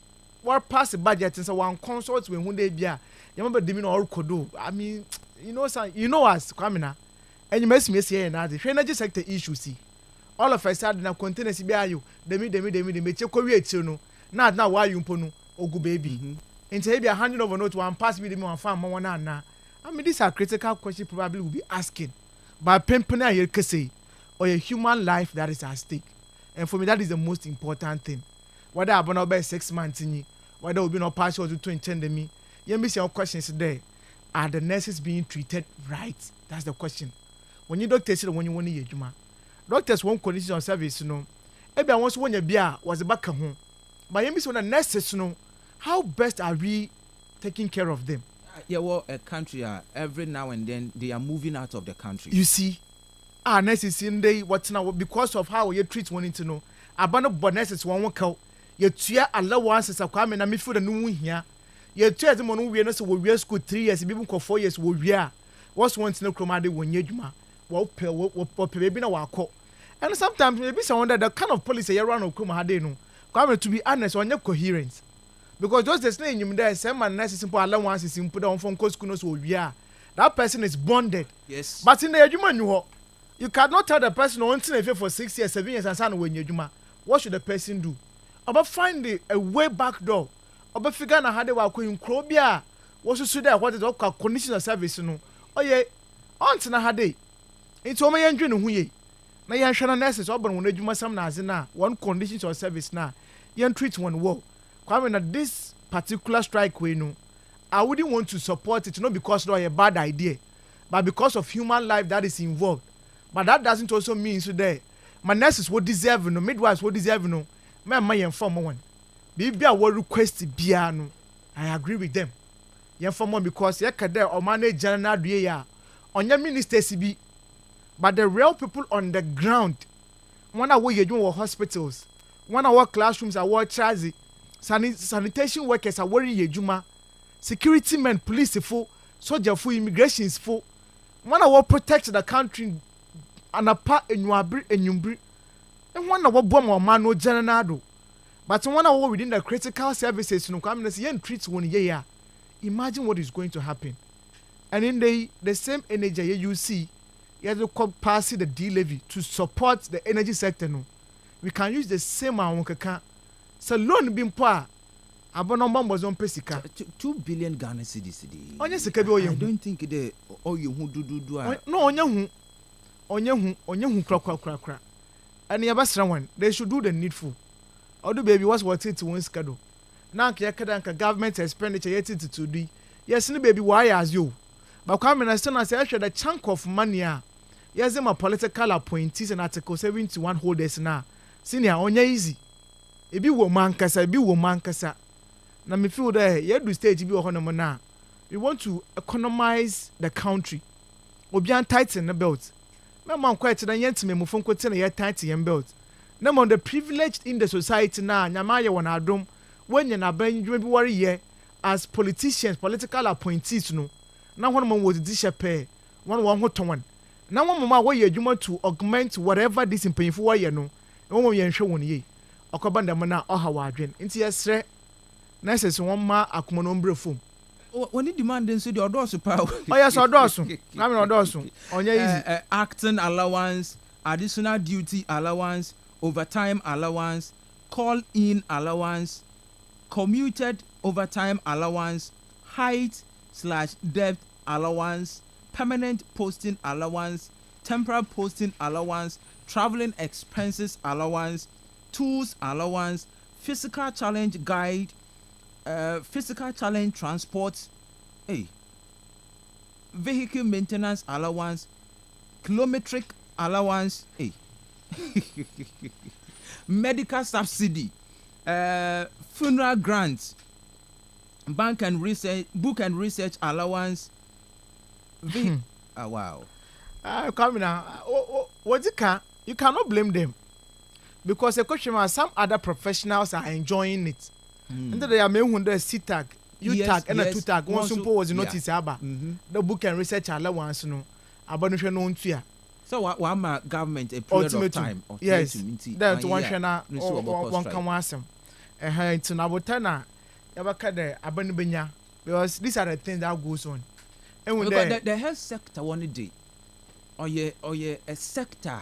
what pass the budget and so one consult when they bia. You remember the all kodo. I mean, you know us, Kwamina. And you must miss here na the energy sector issue see. All of us had na containers bia you. Demi check kowe no. Now why you mpo no ogu baby. Into ebia handing over note one pass be the one farm one na. I mean, these are critical questions probably will be asking. But pimping here can say, or a human life that is at stake. And for me, that is the most important thing. Whether I've been about 6 months in you, whether we'll be no partial to intend me, you miss your questions today. Are the nurses being treated right? That's the question. When you doctors say when you want to juma, doctors won't condition on service, you know. Maybe I once when your beer was a back home. But you miss when the nurses know how best are we taking care of them. Yeah, well, a country every now and then they are moving out of the country. You see, our nurses in day what's now because of how you treat one to know. Abano bonesses one call. You tear allowances of coming and me for the new here. You tear them on we so we school 3 years, people call 4 years we are. What's once no chromade when you juma. Well, baby na wako. And sometimes maybe someone that the kind of policy you run of chromade no. Come to be honest on your coherence. Because just the same you there, some man nurses simple allowances simple down from school so we are. That person is bonded. Yes. But in the juma you cannot tell the person once in for 6 years, 7 years and son when you juma. What should the person do? About find a way back door. About figure out how they were going crobia. What should there? What is all condition of service? No. Oh yeah. Aunts na hade. It's all my engine who ye. Na yan shana nurses open when you must some na one conditions of service na. Yan treat one war. Coming at this particular strike we know. I wouldn't want to support it not because it's a bad idea, but because of human life that is involved. But that doesn't also mean today. My nurses would deserve no, midwives would deserve no. My inform one. Baby, I will request piano. I agree with them. You inform one because you can there or manage general ya on your minister CB. But the real people on the ground, one hour you do hospitals, 1 hour classrooms are what chazi, sanitation workers are worried yejuma, security men, police full, soldier full, immigrations full. 1 hour protect the country and a part in your bri and yumbri. And 1 hour bomb or man no general. But 1 hour within the critical services no come and see and treats 1 year. Imagine what is going to happen. And in the same energy you see, you have to pass the D-levy to support the energy sector. No, we can use the same amount. So loan being poor, abono was on pesika. 2 billion Ghana cedis. I don't think the all you who do. No, onye hu kra. And the abasra one, they should do the needful. Or do baby what's it to one schedule. Now kadanka government expenditure yet to do. Yes, no baby why as you. But come and say the chunk of money. Yes, them a political appointees and article 71 holders now. Senior onye easy. It be woman kasa. Na me feel there, you do stage be honour na. We want to economize the country. Obian tighten the belt. My man quite na yent me mufon kwete na tighten belt. Na on the privileged in the society na nyamaya wana adom when you na ban you be worry here as politicians, political appointees no. Na one man was this pair, one hoton. Na one mama where you want to augment whatever this in painful way no. No one yen show one ye. Okobanda mana oha wadwen. Inti yesre nurses one ma akuma no mbre fom. When it demanding so the odosu power. Oh yes, odosu. I mean odosu. Onye easy. Acting allowance, additional duty allowance, overtime allowance, call-in allowance, commuted overtime allowance, height/depth allowance, permanent posting allowance, temporary posting allowance, traveling expenses allowance, tools allowance, physical challenge guide, physical challenge transport, vehicle maintenance allowance, kilometric allowance, medical subsidy, funeral grants, book and research allowance. Wow. Come now. What you cannot blame them. Because the question is some other professionals are enjoying it. And they are making the C-tag, U-tag, and a 2-tag. One simple was notice about the book and research allowance. No, abanuhwe no ntua. So what ma government a period of time of yes that one hwe na one kan asem nti na botana yabaka de abanu benya because these are the things that goes on. And when the health sector one day or a sector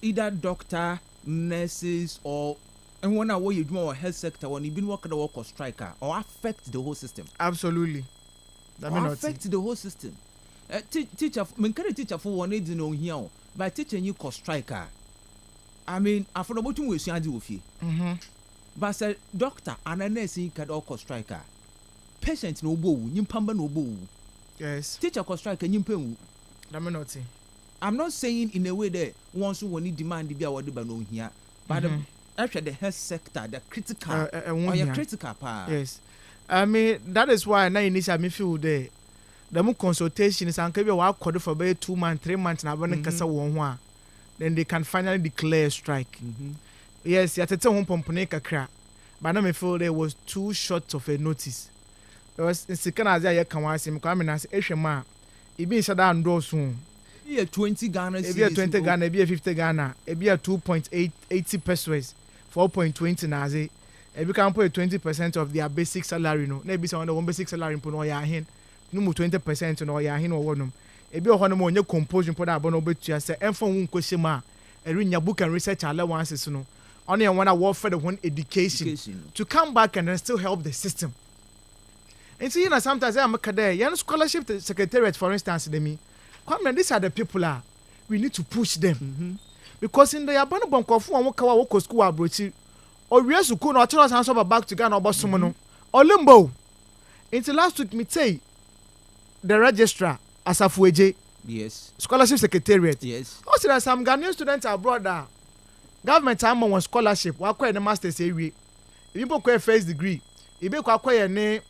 either doctor, nurses or and one away you do more health sector when you been working the work of striker or affect the whole system. Absolutely. That may not affect the whole system. Teacher, teacher for one need to know here by teaching you cost striker. I mean, I for about 2 weeks you do with you. But say doctor and a nurse can all cost striker. Patient no boo, you pamba no boo. Yes. Teacher cost striker you pay. That may not see. I'm not saying in a way that once you need demand to be awarded by no here, but actually the health sector, the critical, or your critical part. Yes. I mean, that is why now initially me feel there. The more consultation is and we work for about 2 months, 3 months now. Then they can finally declare a strike. Yes, you have to tell home pompone kakra, but now me feel there was too short of a notice. Because in second as I can watch him come and say, "Eshema, it be shut down door soon." Be 20 Ghana, be 20 Ghana, be 50 Ghana, be 2.80 pesos, 4.20 nazi. If you can put 20% of their basic salary, no, maybe some of the one basic salary in Puno Yahin. No more 20% no ya hin or one. Ebi o hono mo nye composition for that abono betua say enfo hu nkweshima eri book and research allowances no. Only one award for the one education to come back and then still help the system. And see, sometimes I am a young scholarship secretariat, for instance, these are the people we need to push them. Because in the Abano Bonkofu and Waka school abrochi, or we also could not tell us answer back to Ghana or Bosumono or Limbo. Until last week, me say the registrar Asafueje, yes, scholarship secretariat, yes. Also, there are some Ghanaian students abroad that government time on scholarship, what quite the master's area, if you go first degree, if you acquire a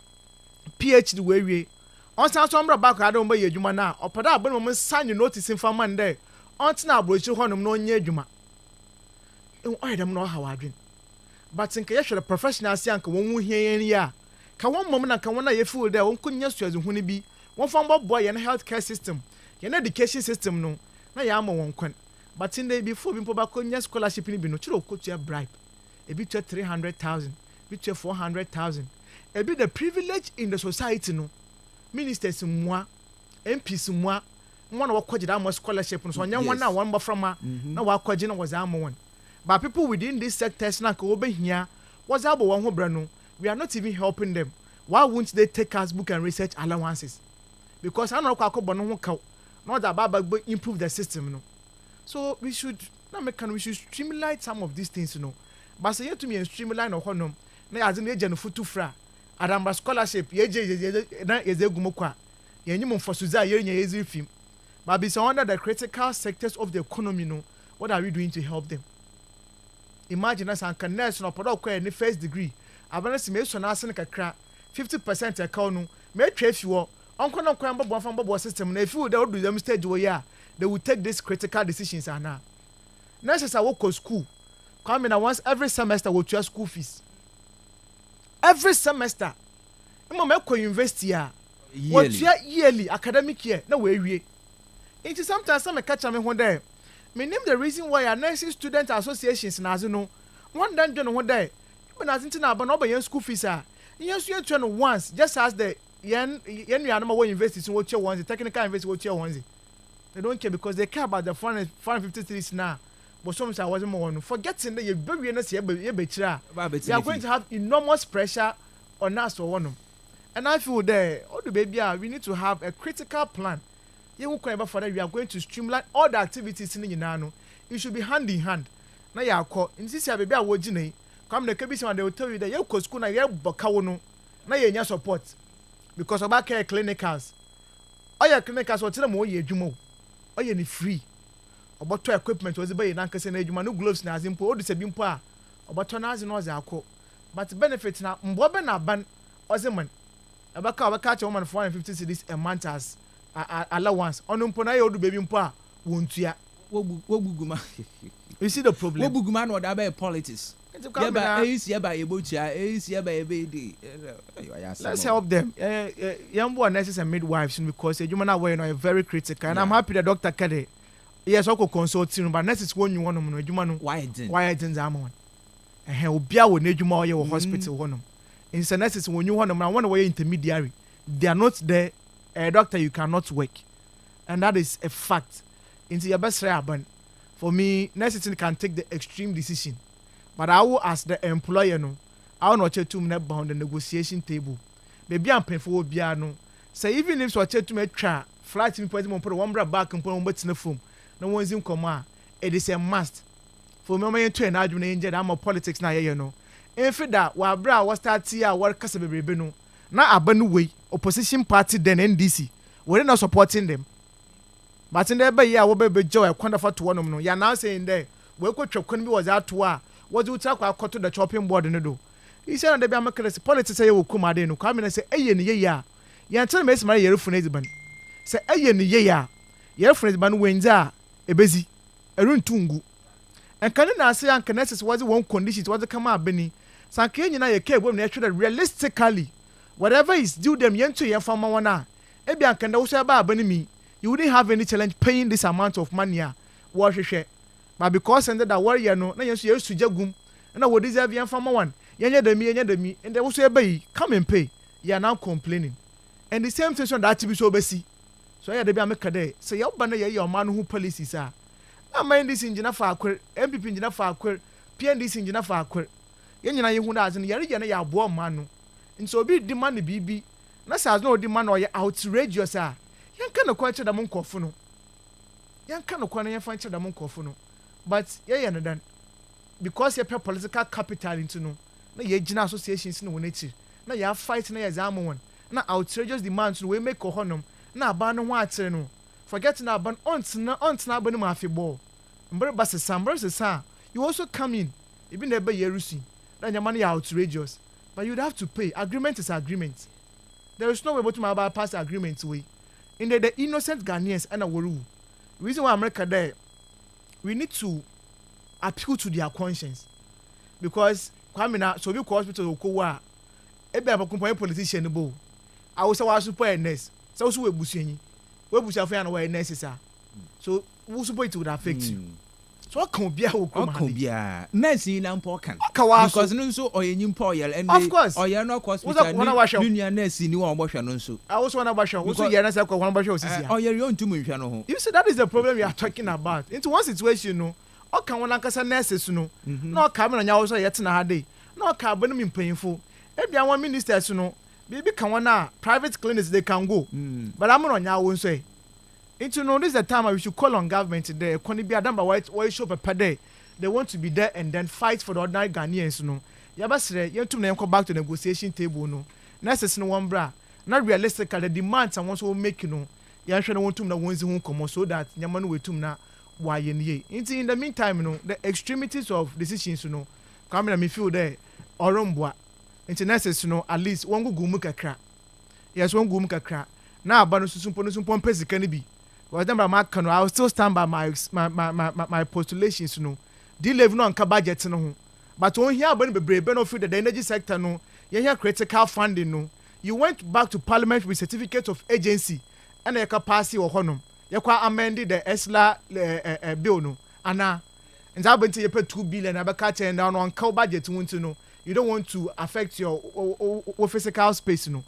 PhD way, on some back, I don't buy a Juma now, or put up when sign you notice in for Monday, on now, but you want no near Juma. I don't know how I drink. But in case you're a professional, Sianka won't hear any year. Can one moment and can one I fool there, one couldn't just as when be one from boy and healthcare system, your education system, no, na yama one quan. But in the before being probably scholarship in Bino, could you bribe a bit 300,000, bit 400,000, a bit the privilege in the society, no ministers moi, MPs moi, one of what you scholarship, and so one now one from now what Quajina was arm one. But people within this sector, snack over here, was able one who brano. We are not even helping them. Why won't they take us book and research allowances? Because I know not that Baba improve the system, no. So we should streamline some of these things, you know. But say to me and streamline or honum, na as in agent futu fra. Adamba scholarship, na ezegumokwa. Yenyum for Suza yenye film. But be so under the critical sectors of the economy, no. What are we doing to help them? Imagine us and can nurse no podo any first degree. Abanasi me so na asen kakra 50% account no. Me twa fiwo. Onko no kwan bobo fan bobo system na if you do them stage where ya they will take these critical decisions ana. Nurses are work school. Come in once every semester with your school fees. Every semester. Mo me ko university ya. Yearly academic year na we wie. It is sometimes some catch me one day. Me name the reason why our nursing student associations na no. One dan join one day. But as into na no be school fees ah. Yes you train once just as the yen nuanoma wo university wo che once technical university wo che once. They don't care because they care about the 453 now. But some say wasn't more forgetting that you baby na say we are going to have enormous pressure on us for one. And I feel there all the baby we need to have a critical plan. We are going to streamline all the activities in the it should be hand in hand. Now you are called in this baby are watching come the KBC and they will tell you that you go school na you bakawono na you support because of our care clinicals. All your clinicals will tell them what you do. All you need free. About to equipment was by na nkase na adwuma no gloves na azimpo o de se bimpo a obato na azi no ze akọ but benefit na mbo be na ban ozeman abaka cha woman 450 cedis a month as allowance onu mpo na ye odu baby mpo a wontua woguguma you see the problem woguguma no da be politics Let's help them. Young boy nurses and midwives because the human aware are very critical, and I'm happy that Dr. Kade. Yes, I could consult him, but nurses won't you want to why didn't Zaman? And he will be our Nejuma or hospital one. In nurses, when you want them, I want to way intermediary. They are not there. A doctor, you cannot work, and that is a fact. Into your best happen. For me, nurses can take the extreme decision, but I will ask the employer no. I will not to me bound the negotiation table. Maybe I'm paying for piano. Say even if so to me try flight me put one back and put on in the phone. No one's in command. It is a must. For me to an argument I'm a politics now you know. If that while bra was start here what Kastle no. Now a way opposition party then NDC. We're not supporting them. But in there by ya will be joy a quantified to one of no. You're now saying there we could chop was out to what do you talk about to the chopping board in the do? He said the American politics say will come no come and say a ya. You tell me my year for Nazban. Say a ya. Your friend ban wins a busy a run tungu. And can I say and connects was one condition was to come up Benny. Sankin and I care when they should realistically whatever is due them yen to your farmer one. Ebian can also about me. You wouldn't have any challenge paying this amount of money. Wash a share. But because ended that warrior no, na you used to jagum. And I would deserve young farmer one. Yanya de me, and there was a bay. Come and pay. You are now complaining. And the same thing that to be so busy. So I had to be a make a day. So your banner, your man who policies are. I mind this engine of our queer, MPP engine of our queer, PNDC engine of our queer. Yanya who does and Yarigana ya born manu. And so be demand the BB. Nasa has no demand or outrageous. Yan kana kwacha da mun kofuno. Yan kana kwana yan fancha da mun kofuno. But yeah dan because you pay political capital into no. Na ye gina associations no woneti. Na ya fight na ya zamu one. Na outrageous demands no we make honum. Na aba no ho atere no. Forget na aba ont na aba no ma afibɔ. Mbre basa you also come in. Even the be yerusi. Na nyama na outrageous. But you'd have to pay. Agreement is agreement. There is no way but to bypass agreement way. In the innocent Ghanaians and a world. Reason why America there, we need to appeal to their conscience. Because Kwamina, so we hospital will go a company politician bo. I was a super nurse. So we bushing. We bush a fan away nurses are. So who support it would affect you. So what can be a Nancy in Ampokan. Because no so or in Poyel and of course or you're not cost Junior Nancy new on wash and so. I was one of our also Yanas one of or your own 2 million. You see that is the problem we are talking about. Into one situation no. Or can one like nurses no. No coming on also yet in a day. No carbon painful. Maybe I want ministers to know. Baby can one private clinics they can go. But I'm on your own say. Into know this is the time we should call on government today. Can it be a number white shop per day? They want to be there and then fight for the ordinary Ghanaians. No, Yabasre, you to them come back to the negotiation table. No, necessary one bra. Not realistically, the demands and wants to make you know. You actually want to know ones who come so that Yaman will to na why ye. In the meantime, you know, the extremities of decisions, you know, come and me feel there or rumboa. Into necessary, you know, at least one go muka crack. Yes, one go muka crack. Now, but no sumpon pesi can be. I will still stand by my postulations, you know. Deal live no on budget no. But on here when be benefit the energy sector no, you hear critical funding no. You went back to parliament with certificate of agency and a capacity or honum. You quite amended the ESLA bill no. And that when you pay 2 billion about and down on cow budget to know. You don't want to affect your physical space no.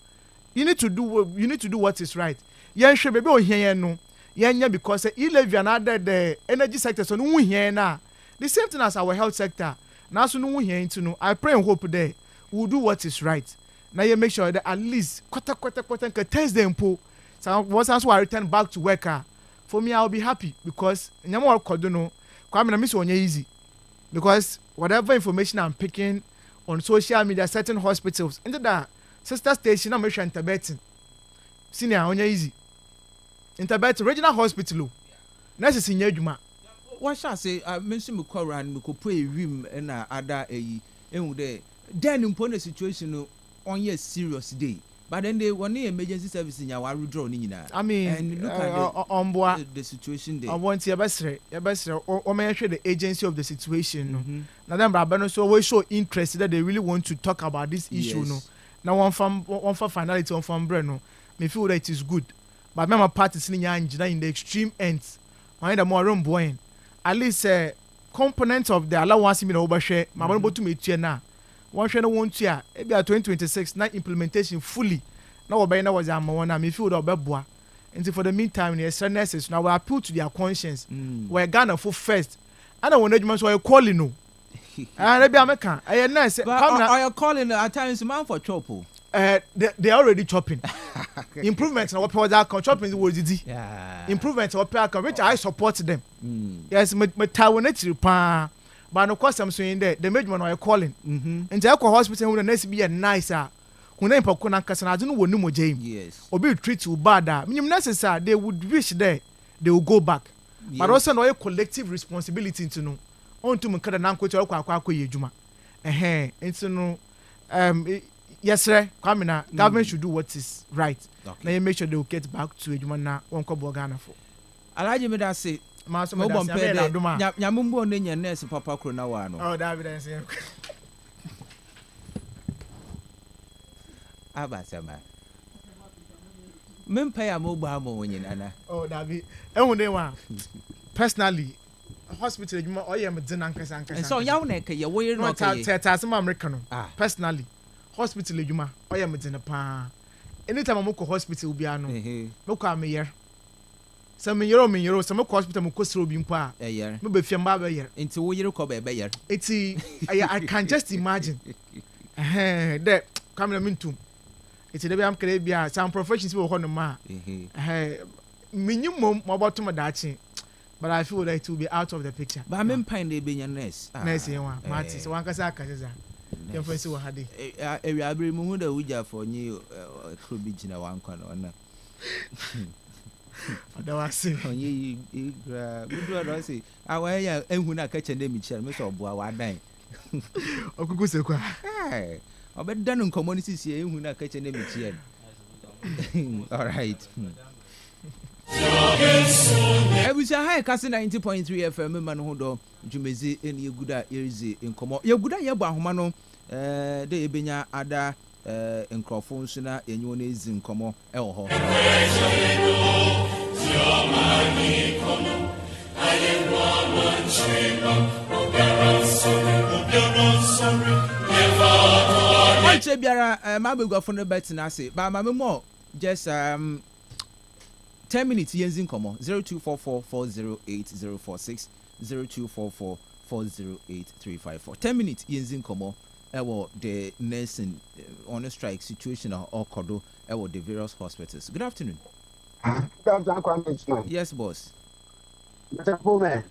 You need to do what is right. Yeah, sure baby oh here no. Yeah, because e-levy and other the energy sector so no here na. The same thing as our health sector. Now so no here into no. I pray and hope there we'll do what is right. Now you make sure that at least quarter can test them po. So once I return back to work, for me I'll be happy because nyamo kodono kwame na miss onye easy. Because whatever information I'm picking on social media, certain hospitals, into that sister station I'm interbeting. Senior onye easy. Interbet regional hospital. Nurses in Yeduma. What shall I say? I mentioned Mukora and Mukope Rim and other a there. Then in point situation on your serious day. But then they want the emergency service in your withdraw. I mean, and look at the situation there. I want your best, or may I share the agency of the situation. Now, then, Brabano so always show interest that they really want to talk about this issue. No, now one for finality on from Breno. Me feel that it is good, but my part is in the extreme ends. I need more room boy. At least component of the allowance me overshare. My one to me now. One share no one year. Maybe 2026 na implementation fully. Now obey na was am me feel that obeboa. And for the meantime, the SNSs now will appeal to their conscience. We're Ghana for first. I don't want to so I call no. And maybe I'm a can. I nice. Are you calling at times man for trouble? They are already chopping. Improvements in what people are chopping was the improvements in what people which I support them. Yes, my Taiwanese pa. But of course I'm saying that the major one are calling. And the hospital would next be a nicer. When I put on Kastle, I don't know what James. Yes. Or be treated to bad. Minimum necessary. They would wish there they will go back. But also no collective responsibility to know. On to Mukada Nanko to Aqua Juma. And so no yes, sir. Government should do what is right. Now you make sure they will get back to Ejumana one kobo Ghana for. Alaji me that say. Maso mo me that nyamumbo ne nya nurse papa kro na wa no. Oh, that evidence. Abasama. Mempa ya mo gba mo wonye nana. Oh, that be. Ehun dey one. Personally, hospital Ejuma oye me din ankasa. And so yawo na ke ye wo yire no ke. Tata some American no. Personally, hospital Ejuma oye me din pa. Anytime I go hospital bi ano. Me ko ameyer. Some year, some hospital mo kosro bi mpa. Eyer. Me be fie mba be yer. Nti wo yire ko be yer. Eti I can just imagine. That come na mintum. Eti dey am kere bia some professions we ho no ma. Minimum mo bottom dachi. But I feel that it will be out of the picture. But I'm pine dey be nurse. Nurse one. Marty so one kasa akaza. Dem fancy wo hade. Ewi abere mu hu da wuja for nyi kro bi gina wan kwa na. That was it. Onye igra. We do not say. Awa ya ehun na ka chende mi chia me so boa wa dan. Okuku se kwa. Eh. Obeda no community sie ehun na ka chende mi chia. All right. Ebusia high Kastle 90.3 FM man ho do dwumezi eni eguda erizi nkomo. Yeguda ye bo ahoma no de ebenya ada nkrofo nso na enyo na ezi nkomo e wo ho. Onche biara mabegwafo no betina ase ba ma mo just 10 minutes yenzin komo 0244408046 0244408354 10 minutes yenzin komo ewo the nursing on a strike situation or kodo ewo the various hospitals. Good afternoon. Yes, boss. Mr. Pullman.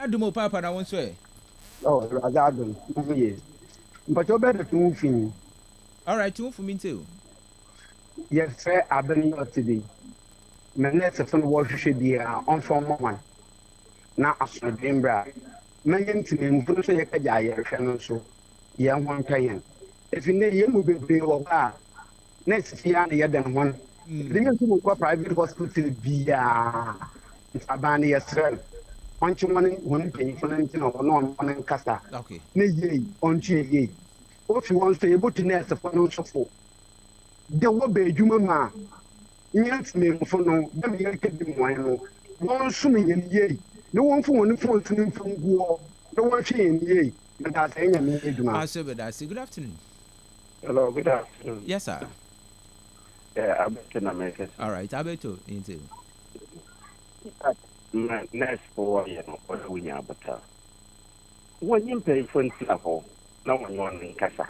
Adumo papa na won so e. Oh, Azadun. Yes. But you better to fin. All right, you for me too. Yes, sir, I've been here today. My next phone was should be on for one. Now I saw the embra. Megan to me, put a kajaya, so young one paying. If you need you will be over. Next year, the other one. Then you go private hospital be Abani yourself. Want you money, one pay for anything or no one casta. Okay. Nay, on ye. If you want to be able to nest a phone so for. There will be Juma. Yes, me for no, them young kid wine. One swimming in ye. No one for one phone from war. No one saying ye. But that's any need. I said, good afternoon. Hello, good afternoon. Yes, sir. Yeah, I'm in America. All right, I bet you. Next for or we are better. When you pay for level, no one in Casa.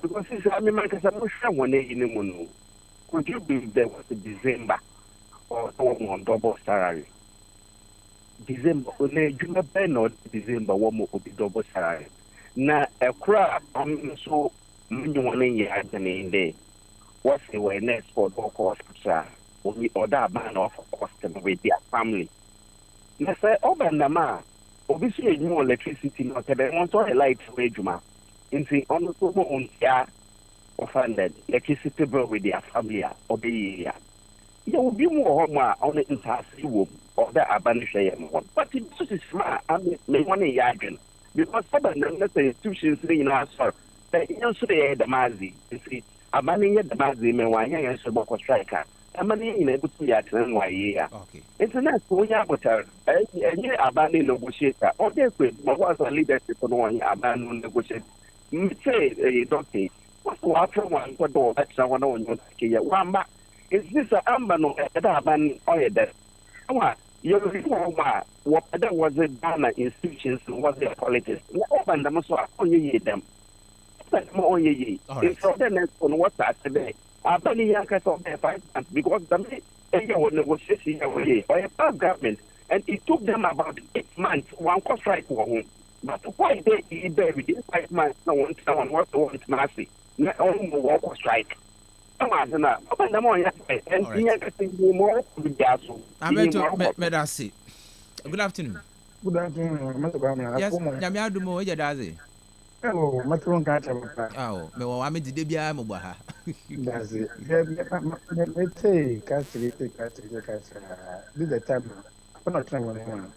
Because it's I mean, Casa, no sure one day in the moon. Could you be there was a December or on double salary? December, only Juma Ben or December, one more could be double salary. Now, a crowd, so many one in your day. What's the way next for the hospital? Only other man of custom with their family. Now, say, oh, Bandama, obviously, no electricity, not a want to light away, Juma. In the on the on ya, offended, like you sit with their family or the area. You will be more on the entire or the abandoned one. But it is smart, I mean, one a because some of the institutions in our sort, they answer the Mazi, you see, abandoning the Mazi, and why I answer Boko striker. I'm in a good year and why year. Okay. Internet, we have with her, and you abandon negotiator, or there's with was a leadership on one abandon negotiator. Say, a doctor, what's one for door that someone on your one back. Is this a amber at Aban or that? You're what that was a banner institutions was their politics. Open them so only them. But more ye. In front of on what I today. After the youngest of their 5 months, because the would negotiate away by a past government, and it took them about 8 months, one cost strike for home. But why they eat there within 5 months, no one was the one mercy, not only walk or strike. I'm going to Medasi. Good afternoon. Good afternoon, Mr. Bamla. Yes, Yamiadumo, Yadazi. Oh, Matron Catcher. Oh, no, I'm in the Debia Mobaha. That's it. Let's say, Castle, this the time. I'm not trying one.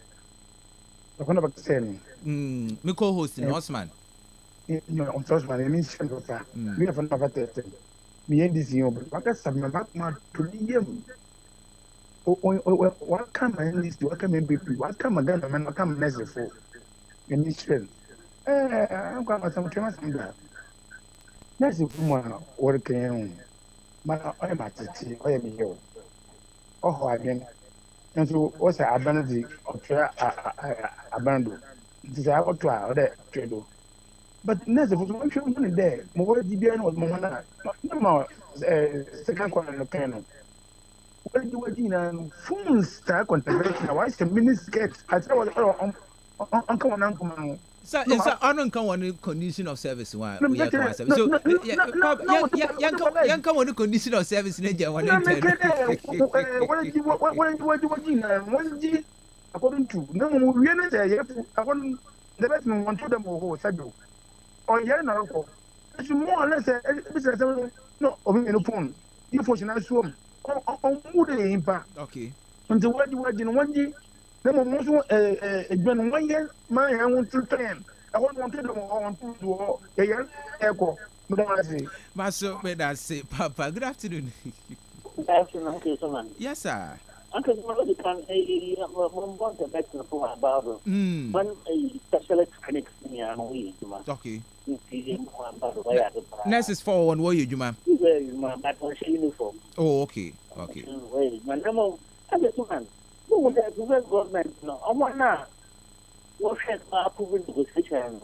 I'm going to say, me co-host in Osman. On Osman, I mean, we have another testing. Me and this young, but I said, my back to him. What come and list, what come and be, what come and then, and come measure for in this field. I'm going to some famous and that. That's if you want working. But I am at it, I am here. Oh, again. And so, what's a abandoned or abandoned? It is our trial or trade. But next, if you want to there, more DBN was Mona, no more second one in the panel. What do you do in full star contemplation? Why is the miniskirt? I tell you, Uncle and Uncle. So, it's an uncommon condition of service. Why we are service. So, young come on the condition of service in India. What do you according to no, we are not there. The best one to them or Sabu. Or Yana, it's more or less no, in the phone. You fortunate swim. On mood impact. Okay. Until what you were in 1 year. Then most when 1 year, my I want to train. I want to them on to a year echo. Maso, may I say, Papa, good afternoon. Good afternoon, Uncle Soman. Yes, sir. Uncle Soman, can want to bet about when a specialist clinic near me. Okay. Nurse is for one way, you man. But on uniform. Oh, okay. Okay. My number, man. Who would have the government? No, I want now. What should I prove the situation?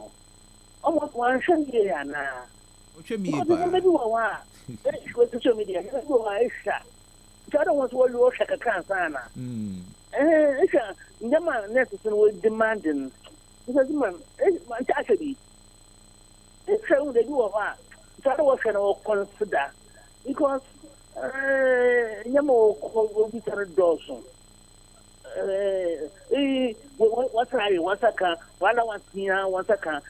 Almost 1 year now. What you mean? Maybe one. That is what social media. I don't want to work a cancer. The man necessarily demanding because man, actually, it's showing the do of that. So I don't want to consider because will be Dawson. What's right? Once I can, once I can,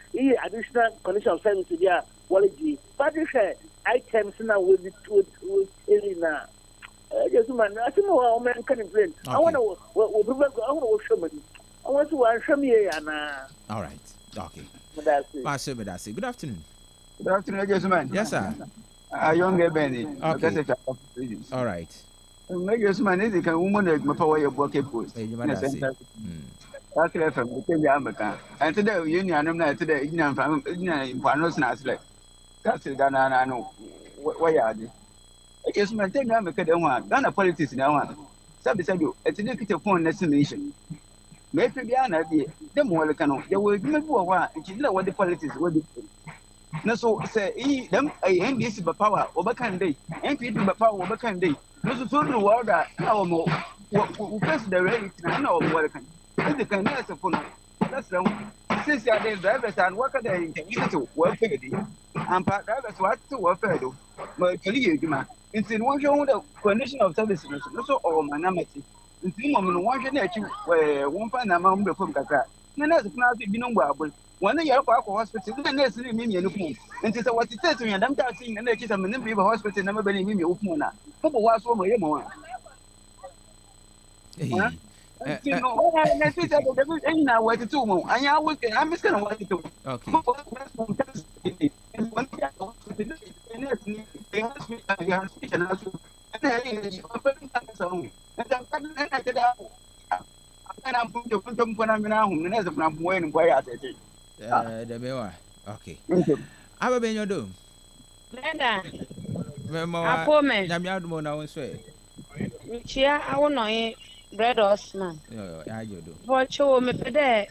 additional condition of service there, quality. But if items now with Elena, just man, I think our man can explain. I want to show me. I want to show me. All right. Okay. That's it. Good afternoon. Good afternoon, gentlemen. Yes, sir. Young Benny. Okay. All right. Yes, man, is a woman that my power your work post. That's left from the Yamaka. And today, Union, I'm not today, in Panos Nasle. That's it, I know. Why are they? Yes, man, take Yamaka, don't want. Ghana politics now. Sabi said you, it's a negative phone destination. Maybe the idea, the more can there will be more one, and you know what the politics will be. No, so say, them a NDC power over can day, and people power over can day. No, so the world that now more. We press the rate and now welcome. The can answer for now. That's wrong. Since you are the drivers and work at the interview, work and part drivers what to work for. But colleague, it's in one show the condition of service, also or manamity. In 3 moments, one can actually where one find a member from Kaka. None of the class be no wobble. wɔne yɛrekɔ akɔ hospital na nurse ne mi mmienu kum nti sɛ wɔte test yɛn dɛm taa sin na akyi sɛ mene bi ba hospital na mɛbɛ ne mi mmienu kum na mobɔ wɔ aso ma yɛ ma wa nti no na ti sɛ de bi na wɔte tu mu anya wo ke am sɛ na wɔte tu Okay. The mewa. Okay. Aba benyo do. Nenda. Mema. Apome. Nyame adumo na wonso. Michia awo no ye bread Osman. Yo, ya jodo. Bocho me pede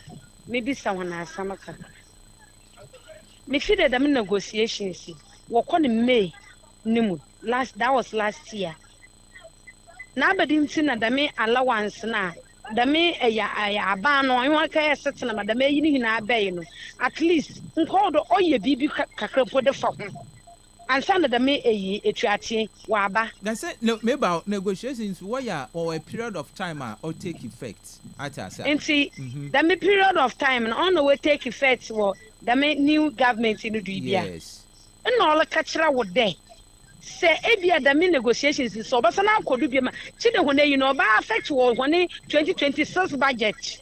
me bisa wana asamaka. Me fide them negotiations. Woko ne May nimu. That was last year. Na abedi nti na dame allowance na dame ya aba no enwa ka set na dame yi ni hina abai no at least nko do oye bibi kakrapo de fa ho ansa na dame etuatie wa aba. That's it. No, maybe about negotiations or a period of time or take effect at us. Nti dame period of time and on the way take effect wo dame new government in do bia. Yes. And all ka kira wo dey. Say ebia the negotiations so but na akodu bi ma chi de hone you know ba affect wo hone 2026 budget.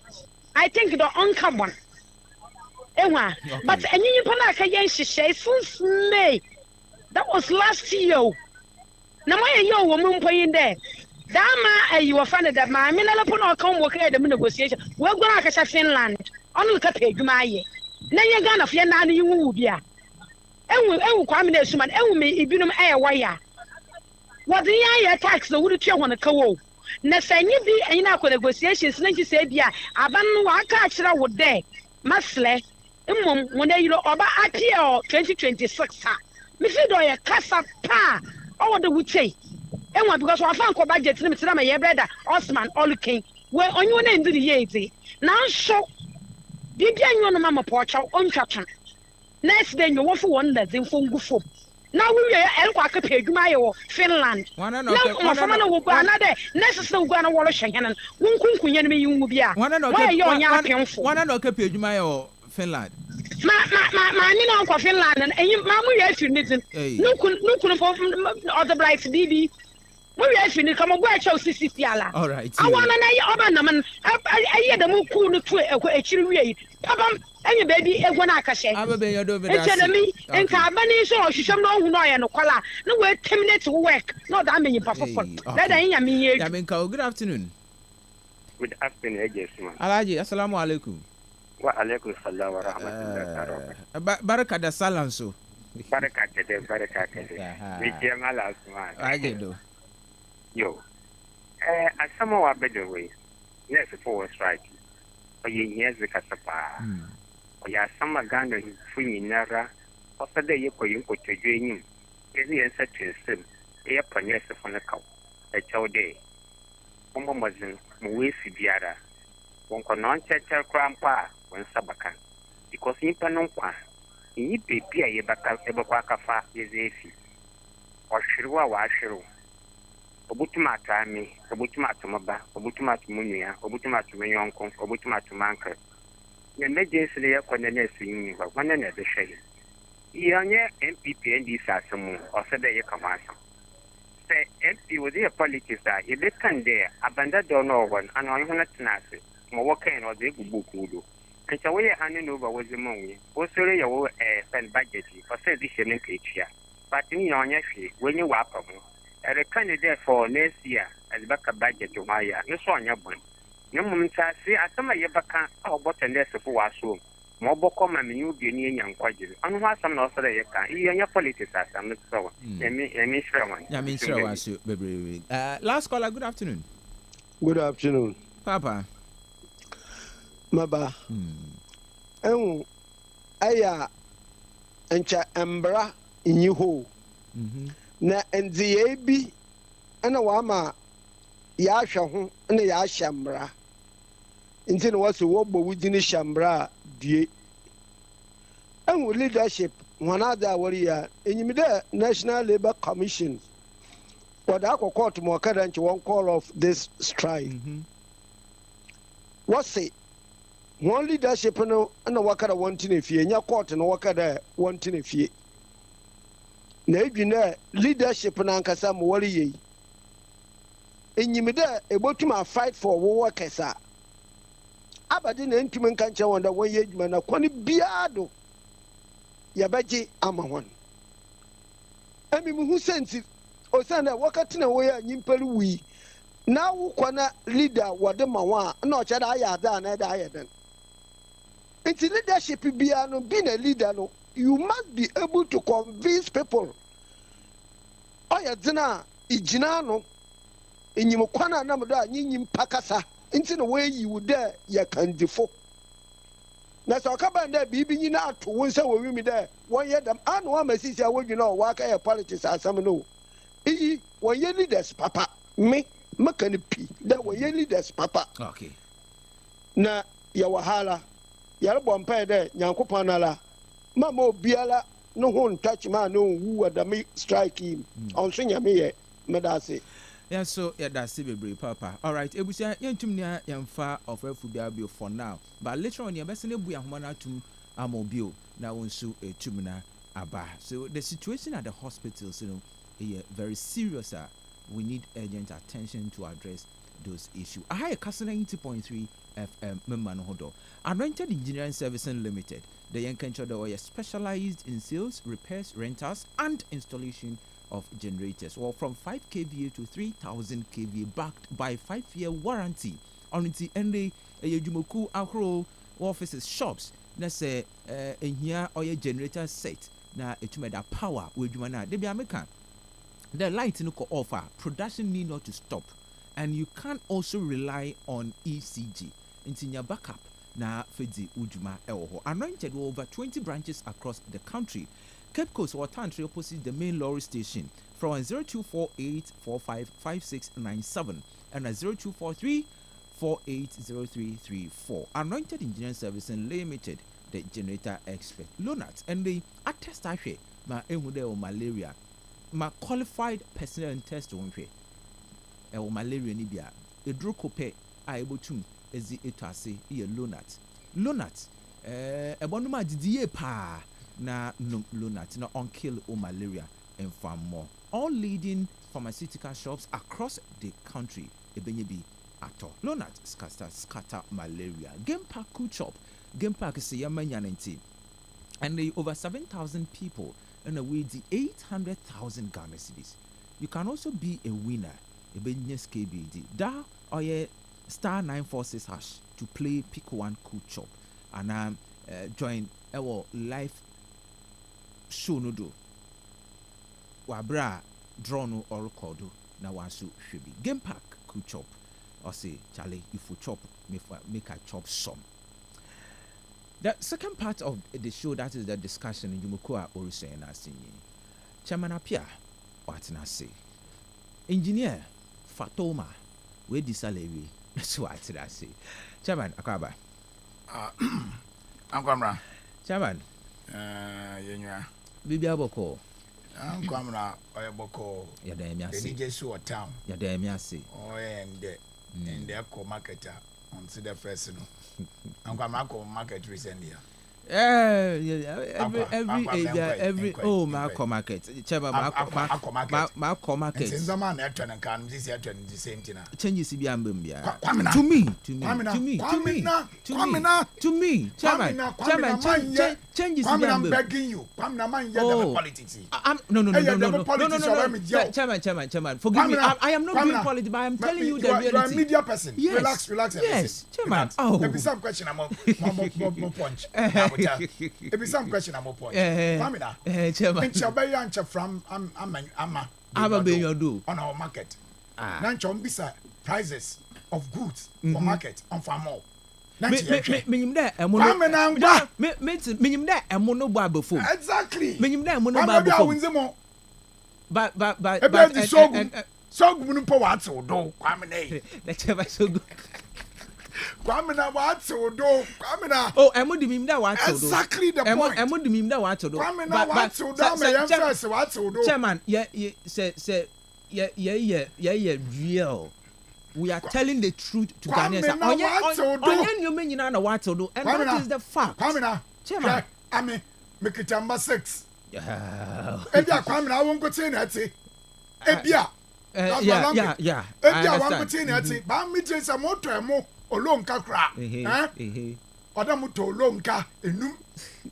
I think the uncommon one. Enwa but enyi pa na ka yen hihye since May. That was last year. Na my year wo mu mpoyin there. Dama you were fan that ma me na lepo na come work at the negotiation. We go na ka Finland. Onu ka pe adwuma aye. Na ye Ghana fie na anu wu bia. Ewu kwame na suman ewu me ibinum wire. What ya tax the would twa hon ka wo. Na sanyi bi enyi na akọ negotiations na nchi se bia aban no wa aka akira wo de. Masle mmom wona yiro oba apia 2026 ha. Me fi do ye kasa pa. Owo de wuchei. Enwa because wa fan ko budget ni me my brother Osman Olukin. We onyu na ndi ye ezi. Na nso bibia nyo no mama pocha ontwatwa. Next day you want for one that in Fungufo. Now we are Elqua Peduma Finland. One another will go another necessary go on a wall of Shannon. One kunyan me you will be one another Peduma Finland. My Nina Finland and Mamma, yes, you need no other bright DB. We are finished. Come on, go show Siciala. All right. I want an I hear the moon to a chili. Papa, and your baby, a one akashe. I will be your dover. Me and Carbani, so she shall know who I am. No way, 10 minutes work. Not that many papa. That I mean, Yaminka, good afternoon. Good afternoon, yes, Alaji, assalamu alaikum. Wa alaikum salam wa rahmatullahi. Baraka da salanso. Baraka kede. We came last month. I do. Yo, as some of our better ways, yes, for strike. Or years the Casapa. Or ya summer gun and free Nara, or the day you could to join him. Is the answer to him? A ponyes upon a cow. A chow day. One was in Muisi Biara. One conon checker crampa when Sabakan. Because in Panonqua, in Yipi, a Yabaka Ebakafa is a fee. Or Shirwa Washiru. Obutuma Tami, Obutuma Tumaba, Obutuma Munia, Obutuma Tumayonko, Obutuma Tumanka. The emergency condemned swinging, but one another shade. Young MPP and these are some or said they come out. Say, MP was their politics that if they can there, abandon don't know one, and I'm not nasty. Mowakan or the book would do. And so we are handing over was the money. Also, you will spend budget for say this year. But in your nephew, when you wap a candidate for next year as back a budget to my year. You saw your one. No moment I see at some of your back or bottom less of who are so. Mobile common you be near young quadrille. And why some also you can. You and your politics as I'm not so. I mean, sure one. I mean, sure, baby. Last caller, good afternoon. Good afternoon. Papa. Maba. Aya. Encha embra in you ho. Na NZA bi ana wama ya hwe ho na ya hyamra nti na waso wo bo wudini hyamra die en leadership wana da wariya enyimide National Labour Commission wada ko court mo kada nti one call of this strike what's it One leadership no na waka da wanti na fie nya court no waka da wanti na fie na edwina leadership na nkasa mo wari yi enyimida ebotum a fight for wo kesa abade na ntumi nka nche wonda won ye edwuma na kwani biado ya baje ama hon emi mu hu senti osana wakati na wo ya nyimpari wi na wo kwana leader wode ma wa na ocha da ya da na da ya den. It's leadership being a leader, no, you must be able to convince people. Oh, yeah, Zina, Ijinano, in Yimokwana Namada, Yim Pakasa, into the way you would dare, you can default. Now, so come and there, be out to one so we there. 1 year, them, and one message, I would, work a politics as some know. 1 year leaders, Papa, me, Makanipi, that 1 year leaders, Papa. Okay. Na, Yawahala. Yara bompa de nyankopon ala mama obiala no ho touch man no wu da me strike him on so nyame ye medase. Yeah, so yeah, that's it, Papa. All right, ebusia yentum nia yemfa of afubia bio for now, but later on your best ne bu ahoma tum amobio na wonsu etum na aba. So the situation at the hospitals, you know, is very serious. We need urgent attention to address those issues. I have Kastle 90.3 FM Memano Hodo. Anointed Engineering Services Limited. The young country are specialized in sales, repairs, rentals, and installation of generators. Well, from 5 kVA to 3,000 kVA, backed by 5-year warranty. On the end, Jumoku Akro offices, shops. Na say in here or your generator set. Na etumeda power with Jumana. They be American. The light no ko offer. Production need not to stop. And you can also rely on ECG. In your backup, na Fedi Ujuma Eoho. Anointed with over 20 branches across the country. Cape Coast or Tantri opposite the main lorry station from 0248455697 and 0243480334. Anointed Engineering Services Limited, the generator expert. Lonat and the attest ma ehude o malaria. Ma qualified personnel and test on or malaria nibia. A drocope are able to ezi etase ye lonat ebonuma didiye pa na no lonat na on kill o malaria and far more. All leading pharmaceutical shops across the country ebenyebi ato lonat scatter malaria. Game Park Cool Shop Game Park is yamanyanenti and the over 7,000 people and away the 800,000 Ghana cedis. You can also be a winner ebenyes KBD da oye star 946 hash to play pick one cool chop and join our live show no do wabra draw no or record na wansu should Game Park cool chop or say Charlie if you chop make a chop some. The second part of the show, that is the discussion in Jumukua Orise and Asinyi. Chairman Apia, what na say? Engineer Fatoma, where the salary? That's what I say. Chairman Akaba. Ankwamra. Chairman. Yenya. Bibi Aboko. Ankwamra oyeboko. Ya da emi ase. Eni jesu o town. Ya da emi ase. Oh ende. Ende ko marketer. On the first no. Ankwamra ko market recently. Every oh Marco market. Cheba Marco market. Since the man at and can this year the same thing. Changes to be ambia. To me. Chairman, changes to be I'm begging you. Come na man politics. No. Chairman. Forgive me. I am not doing politics, but I am telling you the reality. You are a media person. Yes. Relax. Yes, Chairman. There be some question I'm more punch. There be some question I'm more punch. Famina. Chairman. In Chabayancha from Ama on our market. Nancho bisa prices of goods for market on farm more. Exactly. But so good for what so do Kwamina. That's ever so good. Kwamina what so do Kwamina. Oh, I'm not doing that what exactly the point. I'm not doing that what to do. Kwamina what so do what so do. Chairman, yeah, real. we are telling the truth to Kwame Ghanaians. na wate do. Onye nyome nyina na wate do, and Kwame that na. is the fact. Kwame na. Chairman. Ami Mikitamba 6. Yeah. Ebia Kwame na wonko tie na ati. Ebia. Yeah. Ebia wonko tie na ati. Ba mi tie sa moto emo olonka kra. Oda moto olonka enum.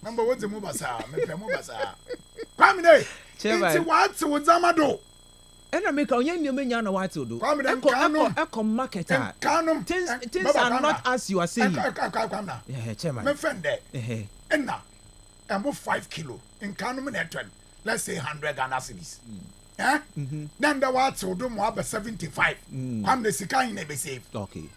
Number what the mo basa, me pe mo basa. Kwame na. Chairman. Inti wate wo zamado. And I make a young man what to do. Echo market. Things are not as you are saying. Yeah, Chairman. My friend there. And now, I'm 5 kilo in Canum and let's say 100 Ghana cedis. Then the what to do more about 75. I'm the Sika in a safe. Okay.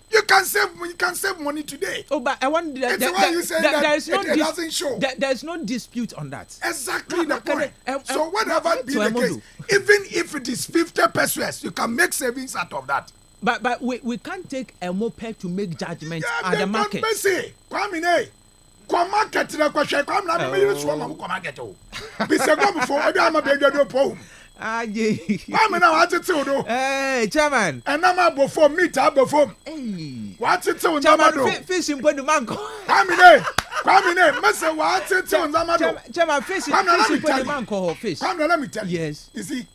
You can save money today. Oh, but I want that you say that it doesn't show. There's no dispute on that. Exactly the point. So whatever be the case, even if it is 50 pesos, you can make savings out of that. But we can't take a moped to make judgments at the market. Come market the question. Come now, me use one come market. Be say go before I am a beg do po. Come now, what it do? Hey, Chairman. And I'm before meet up before. Hey. What it do? Chairman, fishing put the man. Come in, Mister. What it do? Chairman, fishing put the man call fish. Come now, let me tell you. Yes. You see,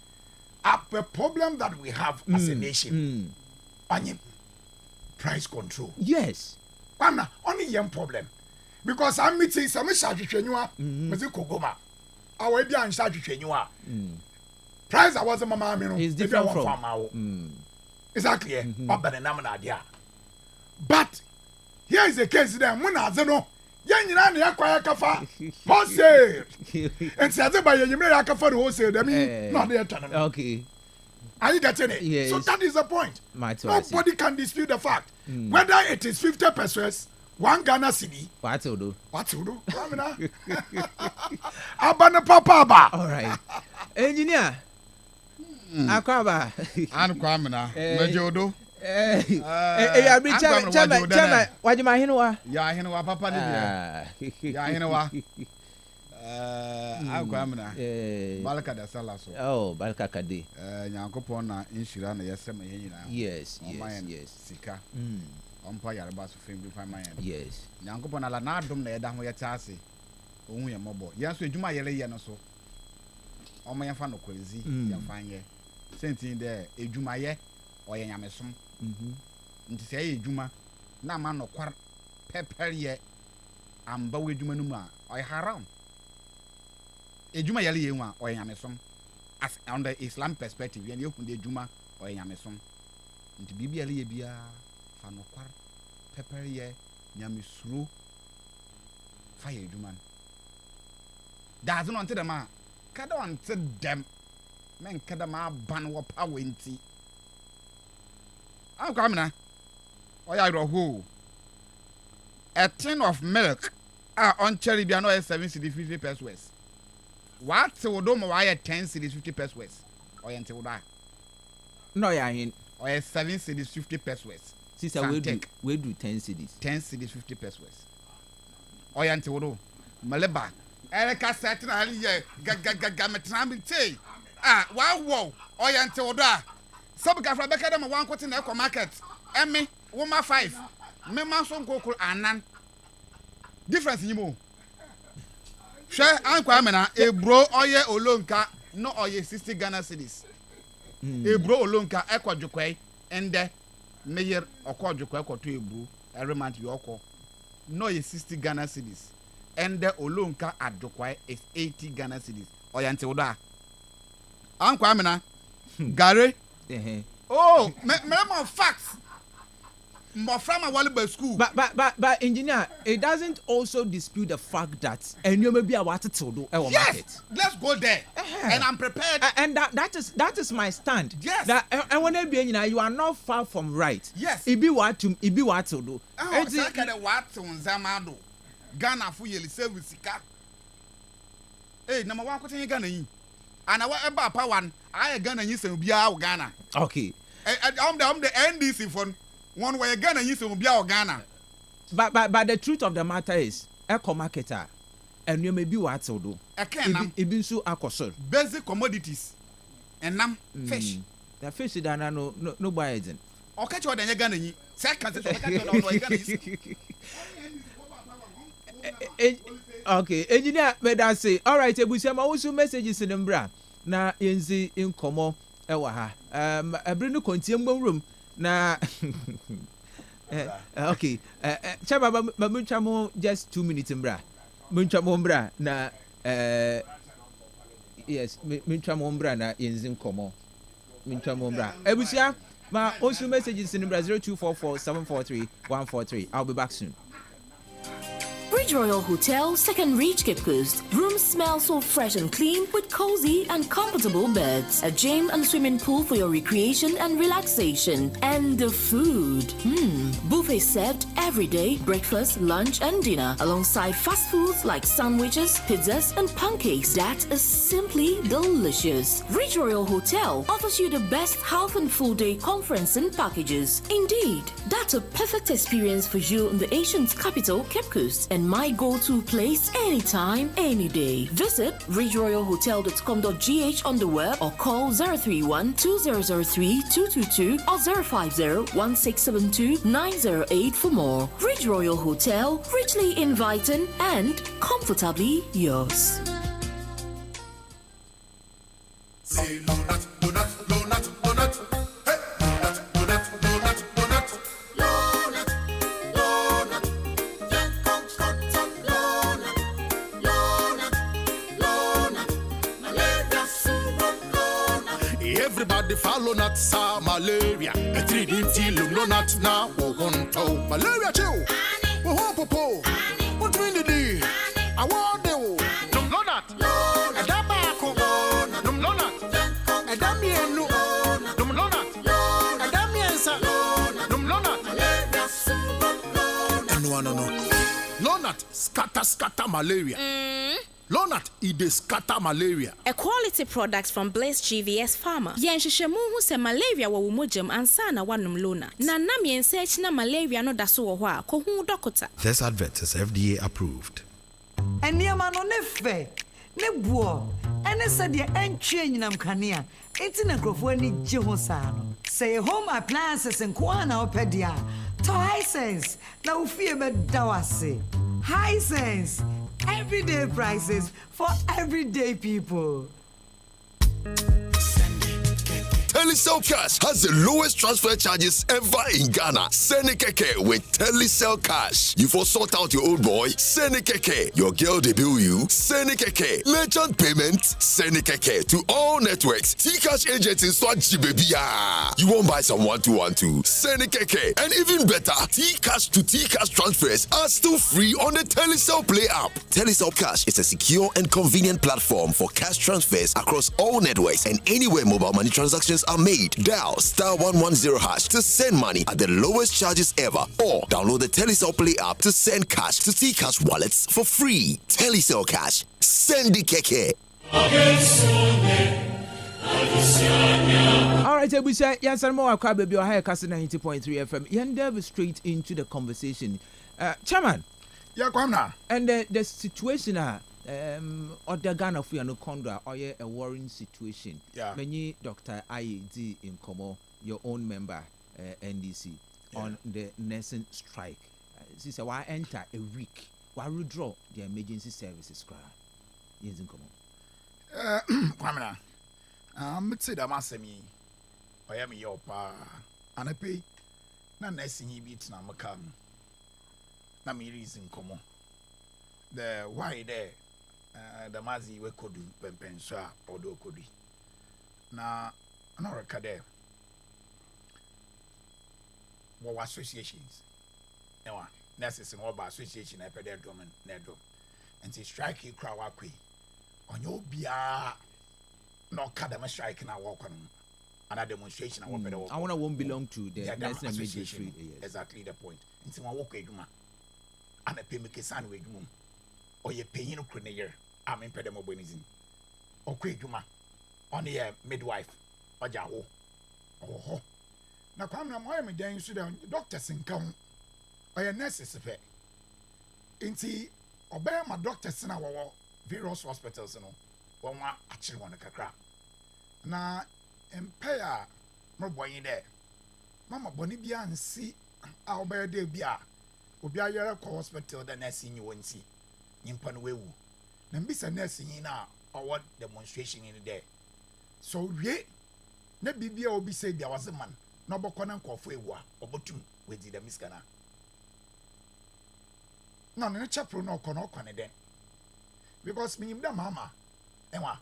a problem that we have as a nation, price control. Yes. Come now, only young problem. Because I'm meeting some Shajinua, Mr. Kogoma. Our Indian Shajinua. Price I was a mamma, is different from exactly, but here is the case then when I don't know. Yan acquire kafa wholesale. And said by you may akafa wholesale. I mean, not there. Okay. Are you getting it? Yes. So that is the point. Nobody can dispute the fact. Whether it is 50 pesos, 1 Ghana cedi. What to do? Abana papa. All right. Engineer. Akwaba. Kwamina. Mejodo. Chairman, wajima hinwa? Ya hinwa papa ni ya hinwa. Kwamina. Balaka da sala so. Oh, balaka kade. Nyankopon na inshira na yesema yenyina. Yes. Sika. Ompa yareba so fem bi fama yan. Yes. Nyankopon ala na adom na yeda ho yete ase. Ohun ye mobo. Yanso edwuma yele ye no so. Omo yemfa no kwezi, yemfa ye. Sentin de edwuma ye oye nyamesom. Nti se ye edwuma na ma no kwar pepper ye amba we edwuma no mu a oye haram. Edwuma yele ye hu a oye nyamesom. As on the Islam perspective, ye hu de edwuma oye nyamesom. Nti bibia le ye bia fa no kwar pepper ye nyamesuro fa ye edwuma. That's not until the man. Kada until them. Men kada ma ban wo power nti. I'm coming now. Oh yeah, who? A tin of milk on cherry be no 7 cedi 50 pesos. What so do mo why 10 cedi 50 pesos? Or until that. No ya hin. Or 7 cedi 50 pesos. Sister we do 10 cedis. 10 cedi 50 pesos. Or until do. Maleba. Ereka set na ali ye gaga metrambi tay. Wow. Or until da. Sabika fra beka dem wan kwete na eco market. Emi woma 5. Me man so nkokoro anan. Difference nyimo. Hwe ankwa amena ebro oye olonka no oye 60 Ghana cedis. Ebro olonka eco dwokwai ende meyer okọ dwokwai ekoto ebro every month you okọ no oye 60 Ghana cedis. Ende olonka adwokwai is 80 Ghana cedis. Oyante oda. Ankwa amena gare. Oh, me facts. From a Waliba school. But engineer, it doesn't also dispute the fact that and you may be a water to do our market. Let's go there. And I'm prepared. And that is my stand. Yes. That and when you are not far from right. Yes. It be what to do. Oh, second what to Zamado. Ghana for yeli service. Hey, number 1 question Ghana. And I about power I Ghana you say be Ghana. Okay. I'm the NDC phone. One way Ghana you say be Ghana. But the truth of the matter is, eco marketer, and you may be what to do. It been so akosor. Basic commodities and fish, The fish dana no buy it. Okay, what then you gonna eat? Second, okay, engineer, may I say, all right, Ebusia, ma also messages in Mbra. Na yenzi in komo ewa ha. I bring no continuum room. Na okay. Chaba munchamo just 2 minutes Mbra. Munchamo Mbra na yes, munchamo Mbra na yenzi komo. Munchamo Mbra. Ebusia, ma also messages in Mbra 0244-743-143. I'll be back soon. Ridge Royal Hotel, Second Reach Cape Coast. Rooms smell so fresh and clean with cozy and comfortable beds. A gym and swimming pool for your recreation and relaxation. And the food. Buffet served every day, breakfast, lunch and dinner. Alongside fast foods like sandwiches, pizzas and pancakes. That is simply delicious. Ridge Royal Hotel offers you the best half and full day conferencing packages. Indeed, that's a perfect experience for you in the Asian's capital, Cape Coast. And my go-to place anytime, any day. Visit ridgeroyalhotel.com.gh on the web or call 031-2003-222 or 050-1672-908 for more. Ridge Royal Hotel, richly inviting and comfortably yours. Everybody follow not sa malaria. A 3D no not now. Malaria too. Popo. What mean the day? I want the no not. A dabako. No not. A damiano. No not. A damiansa. No not. No not. Scatter malaria. Lonat, it is scatter malaria. A quality product from Blaze GVS Pharma. Yenshishemu who se malaria wa umojam ansana wanum Lonat. Na nam yensearch na malaria no daso wa ko hu dokota. This advert is FDA approved. Eniama no nefe. Ne buo. Ene said ye entry nyinam kanea. Enti na grofo ani gye ho saa no. Say home appliances and kwana opedia. To Hisense na ufie be dawase. Hisense. Everyday prices for everyday people. Telecel Cash has the lowest transfer charges ever in Ghana. Send a keke with Telecel Cash. You for sort out your old boy, send a keke. Your girl debut you, send a keke. Merchant payment, send a keke to all networks. T-Cash agents in Swatchi baby. You won't buy some 1212. Send a keke. And even better, T-Cash to T-Cash transfers are still free on the Telecel Play app. Telecel Cash is a secure and convenient platform for cash transfers across all networks and anywhere mobile money transactions are made. Dial *110# to send money at the lowest charges ever, or download the Telecel Play app to send cash to T-Cash wallets for free. Telecel Cash. Send the keke. All right, we say yes, and more. Baby, or higher Kastle 90.3 FM. You delve straight into the conversation, Chairman. Yeah, come now. And the situation other Ghana for no condor or a worrying situation. Yeah. Many Dr. IED in Como, your own member, NDC, on the nursing strike. Since I enter a week, why withdraw the emergency services crowd? Yes, in Como. Kwamina. Say that masemi. I am your pa. And I pay. Na nursing he beats na makam. Na me reason Como. The why there. The mazi we could do pensua or do could be. Na another there. What associations? No, nurses and all by association I pay their domain, Nedro. And say strike you crowd on your bia no cadama strike and I walk on another demonstration. I won't belong to the nursing association. Exactly the point. And so I walk a duma and I pay me a sandwich room. Or ye pay no cranier, I'm in pedamobonism. Or quick juma on the midwife or jaho. Oh, now come now, I am a dang sudan, doctors in count or your nurses affair. Inti, obey my doctors in our various hospitals, you know, one actually want a crack. Now, empire mo boy there mama boni bia nsi a obey dey bia obi ayere ko hospital the nurse yin wonsi nyimpa no wewu na mbisa nurse yin na award demonstration in there so we na bibia obi say bia was man na obokọ na nkofo ewu a obotum wedi the miskana no no chapel no kono kone den because me da mama enwa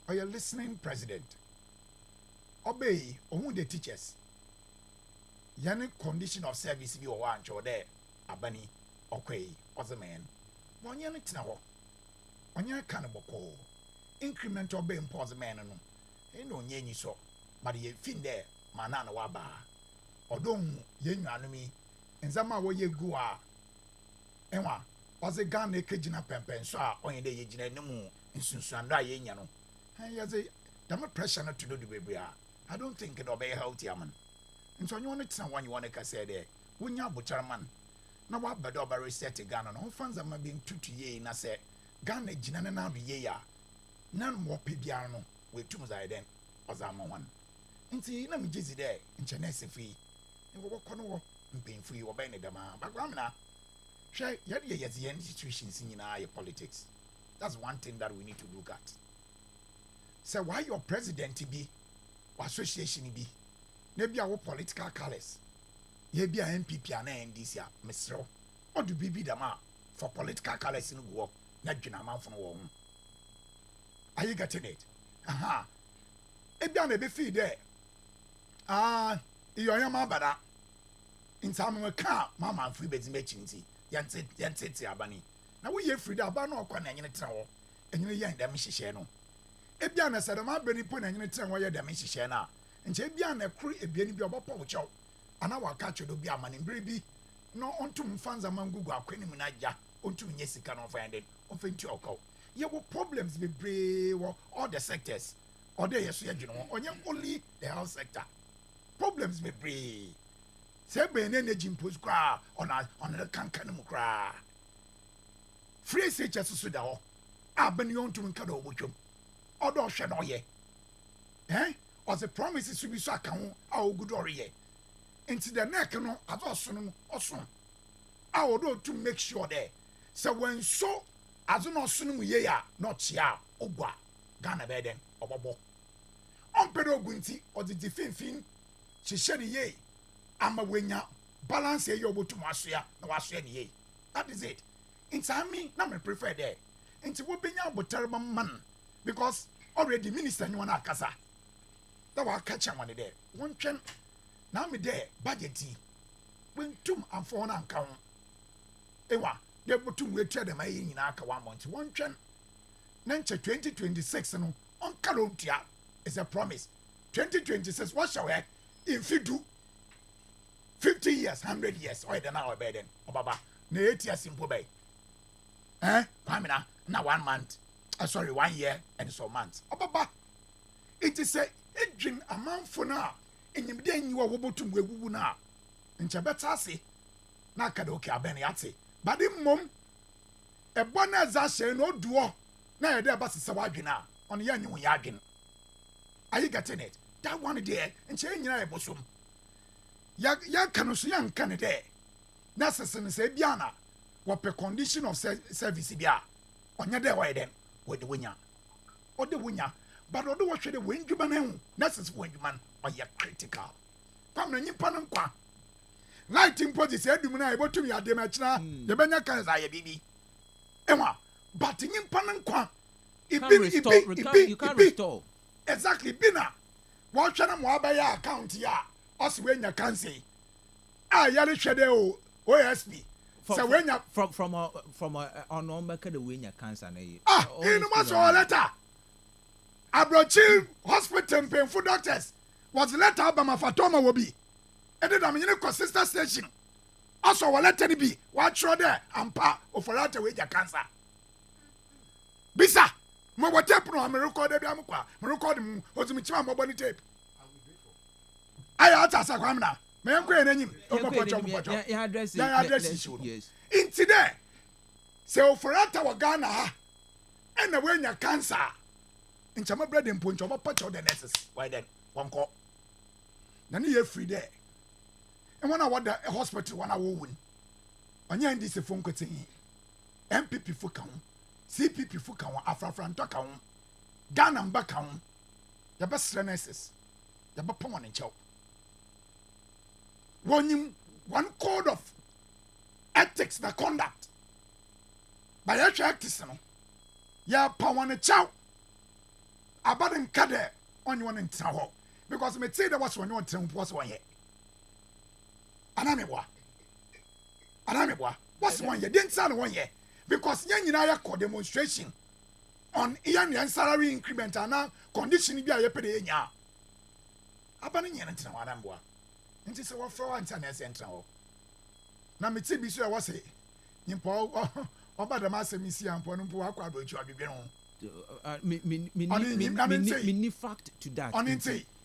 are you listening president obey ohun the teachers yani condition of service bi o wa ancho there abani okay was a man wonye no tina ho onye kan boko increment obey impose man no e no onye nyi so but ye fin there mana na wa ba odon ye nnuanu mi nzama wo ye gu a enwa was a gun e kejina pempen so a onye de ye gina nemu nsunsuando a ye nya no ya say the pressure not to do the baby I don't think it will be healthy man and so you want to one you want to say there when you butcher man na wa bedo ba reset Ghana no fans am being tutu ye na say Ghana gina na do ye ya nan mo pe bia no we tum za den ozama wan nti na me jizi there nchene sefi ngo ko no wo mpemfu yi wo be ne dama ba na hwe ye de ye ye institutions nyina ye politics. That's one thing that we need to look at. So why your president be or association be maybe our political colors ye be a MPP and NDC Mr. Or do be dama for political colors in go na dwena man for no. Are you getting it? Aha. E bia na be feed there. Iyo yama bada. In some ka mama free bezi mechinti. Yanti abani. Na we ye free da ba na okwa na nyene tra wo. Enyene ye ndam hihye no. Ebia na sɛ ma bani po na nyene tra wo ye dam hihye na. Nche ebia na kru ebia ni bi obopo wo chew. Ana wa ka chedo bi amane mbere bi no ontum fanza mangugu akwani mu na ja. Ontum nye sika no fa yande. Ofenti okɔ. Ye wo problems be brave all the sectors. Or there yeso ye dwene wo. Onye only the health sector. Problems be brave. Say be na energy impose kra on the kankan mu kra. Free search so da ho. Abani ontum nka da obotwom. Odo hwe no ye. Or the promises to be so aka ho a ogudu ore ye. Into the neck no azoso no oso. A odo to make sure there. So when so azono oso no ye ya no chia ogwa Ghana be den obobo. Onpedo ogunti or the defin hyehyɛ ne ye ama wenya balance ye obotum asoa na wasoa ne ye. That is it. It's me na me prefer there. Into wo benya botarba man because already minister ni wana akasa. That wa catch am one there. One twen na me there budgeti. When tum amfo na nka ho. Ewa, de botum we twa dem ayi nyina aka 1 month. One twen na nche 2026 no on kalontua is a promise. 2026 what shall we if you do 50 years 100 years or the now be then obaba na 8 years simple bay kwamina na 1 month sorry 1 year and so months obaba it is a edwin amanfo na enyimde enyiwa wobotum wegugu na nche beta ase na kada oke aben yate but mom e bona za hye no duo na ye de ba sese wadwena on ye nyu ya adwen. Are you getting it? That one there and che nyina e bosom ya kanu so ya nka ne there na sese se bia na wo pe condition of service bia onye there why then we de wonya o de wonya but o de wo hwede wendwuma na hu na sese wendwuma o ye critical pam na nyipa no nkwa lighting project e dum na e botum ya de ma kina ye benya kan za ye bibi enwa but nyipa no nkwa you can't restore exactly bina what chana mo abaya account ya us wenya cancer yale hwede o OSP so wenya from on number ka the wenya cancer na ye no much all letter Abrochi hospital paying for doctors was letter Obama Fatoma will be and then I'm in a sister station also wa letter be what show there ampa oforata wenya cancer bisa mo what tape no am record e am kwa me record mu ozumi chima mo boni tape aya atasa kwam na me enko enanyim o mo pocho ya address yes into there say oforata wa Ghana ha e na wenya cancer nchama bread mponcho mo pocho the nurses why then wonko na ne yɛ free there and when I want the hospital when I will win ɔnyɛ ndi se phone kotin MPP fo ka ho CPP fo ka ho afrafrantɔ ka ho Ghana mba ka ho yɛbɛsrɛ nurses yɛbɛpɔ wɔn nkyɛw wɔnyim one code of ethics na conduct by yɛhwɛ ethics no yɛpa wɔn nkyɛw abade nka dɛ ɔnyɛ wɔn ntena hɔ because me say that was when you want to what's one yet anameboa what's one yet didn't sound one yet because yan yina call demonstration on yan salary increment and now condition be a pay nya abane nya ntina anamboa nti se wo fro anta na central ho na me ti bi so e wo se nyimpo obada ma se mi si ampo no mpo akwa do echu adwedwe no me fact to that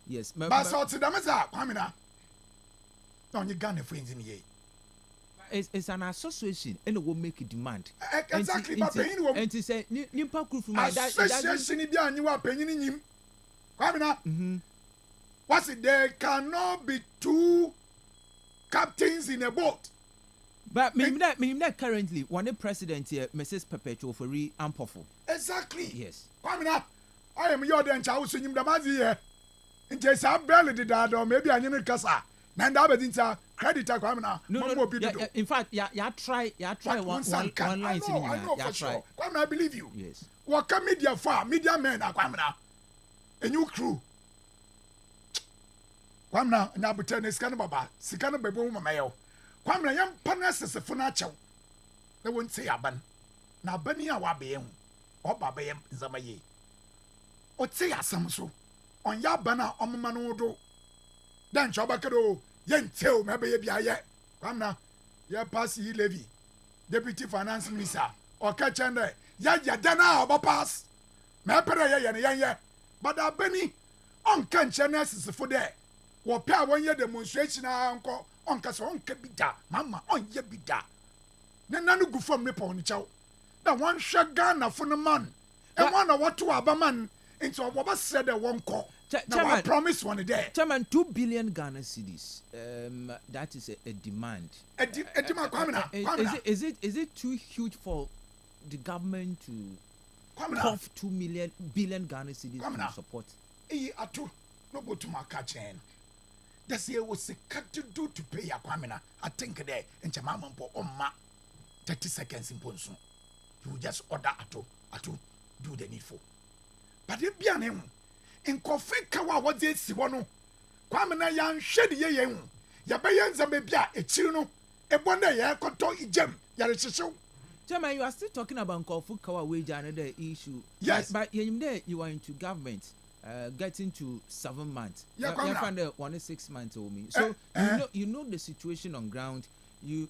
yes but so to them kwamina no you Ghana friends in here it's an association and it will make a demand exactly but penyin wo and to say nimpa group from my dad association bi anyi wa penyin nyim kwamina what's it there cannot be two captains in a boat but me that currently one the president here Mrs. Perpetual for Ampofo exactly yes kwamina I am your den chawo so nyim da mazi here nti sa bele de da do maybe anyim kasa na nda abedinta creditor kwamina no in fact ya try one line in ya try kwamina I believe you yes what can media for media men kwamina a new crew kwamina na butene scan baba sika no bebo mama yo kwamina yam panesese fo na chew na won say aban na abani a wa be hu oba be yam zamaye o say asam so on ya bana omma no do dan choba kedo yenteo me be ye biaye kwamna ye pass yi levy deputy finance minister o ka chende ya dana oba pass me pere ye ne ye but abani on kan chene sisifo de wo pe a won ye demonstration anko on ka so on ka bida mama on ye bida na nanu gu fam ne pon chaw na wan hwe Ghana fo no man e wan na what to abaman into what said the one call. Now I promise one day. Chairman, 2 billion Ghana cedis. That is a demand. A demand. Is it too huge for the government to cough 2 billion Ghana cedis to support? Atu no go to my kitchen. That's here was a cut to do to pay a kwamina. I think there in Chamaman po ma 30 seconds in Ponson. You just order Atu do the needful. But it be an him in coffee kawa what they see one. Kwamina yan shed ye yen. Yabayan Zambia, a chino, a wonder ya koto ijem, yarisho. Chairman, you are still talking about Kofu Kawa wage another issue. Yes. But you are into government, getting to 7 months. Yeah, you find 1 6 months old me. So you know the situation on ground. You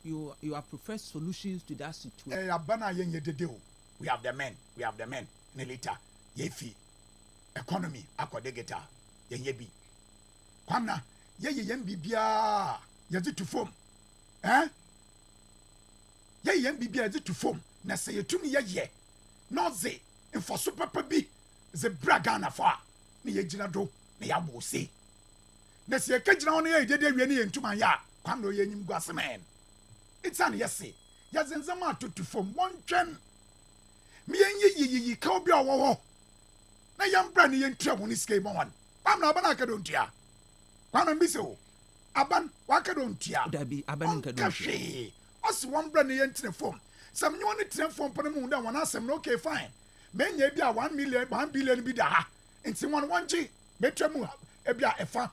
have professed solutions to that situation. We have the men. Nelita, yefi. Economy akwadegeta yenyebi kwamna yeyem bibia yezi to form yeyem bibia yezi to form na se yetumi ye no ze info super bi ze braga na fa ne yegina do ne yabo se na se yekagina won ye dede wie ne yentuma ya kwamna yenyim guasemen it's an yesi yazenzama to form one twen me yenyi ka obi owo na yambra ni yentua woni skema wan kwamna aban akadontua kwamna mbiso aban wakadontua dabi aban nkadontua osi wambra ni yentine form sam nyo ni tine form pone mu da wan asem no okay fine menya bi a 1 billion bi da ha enti won wonji betua mu e bi a efa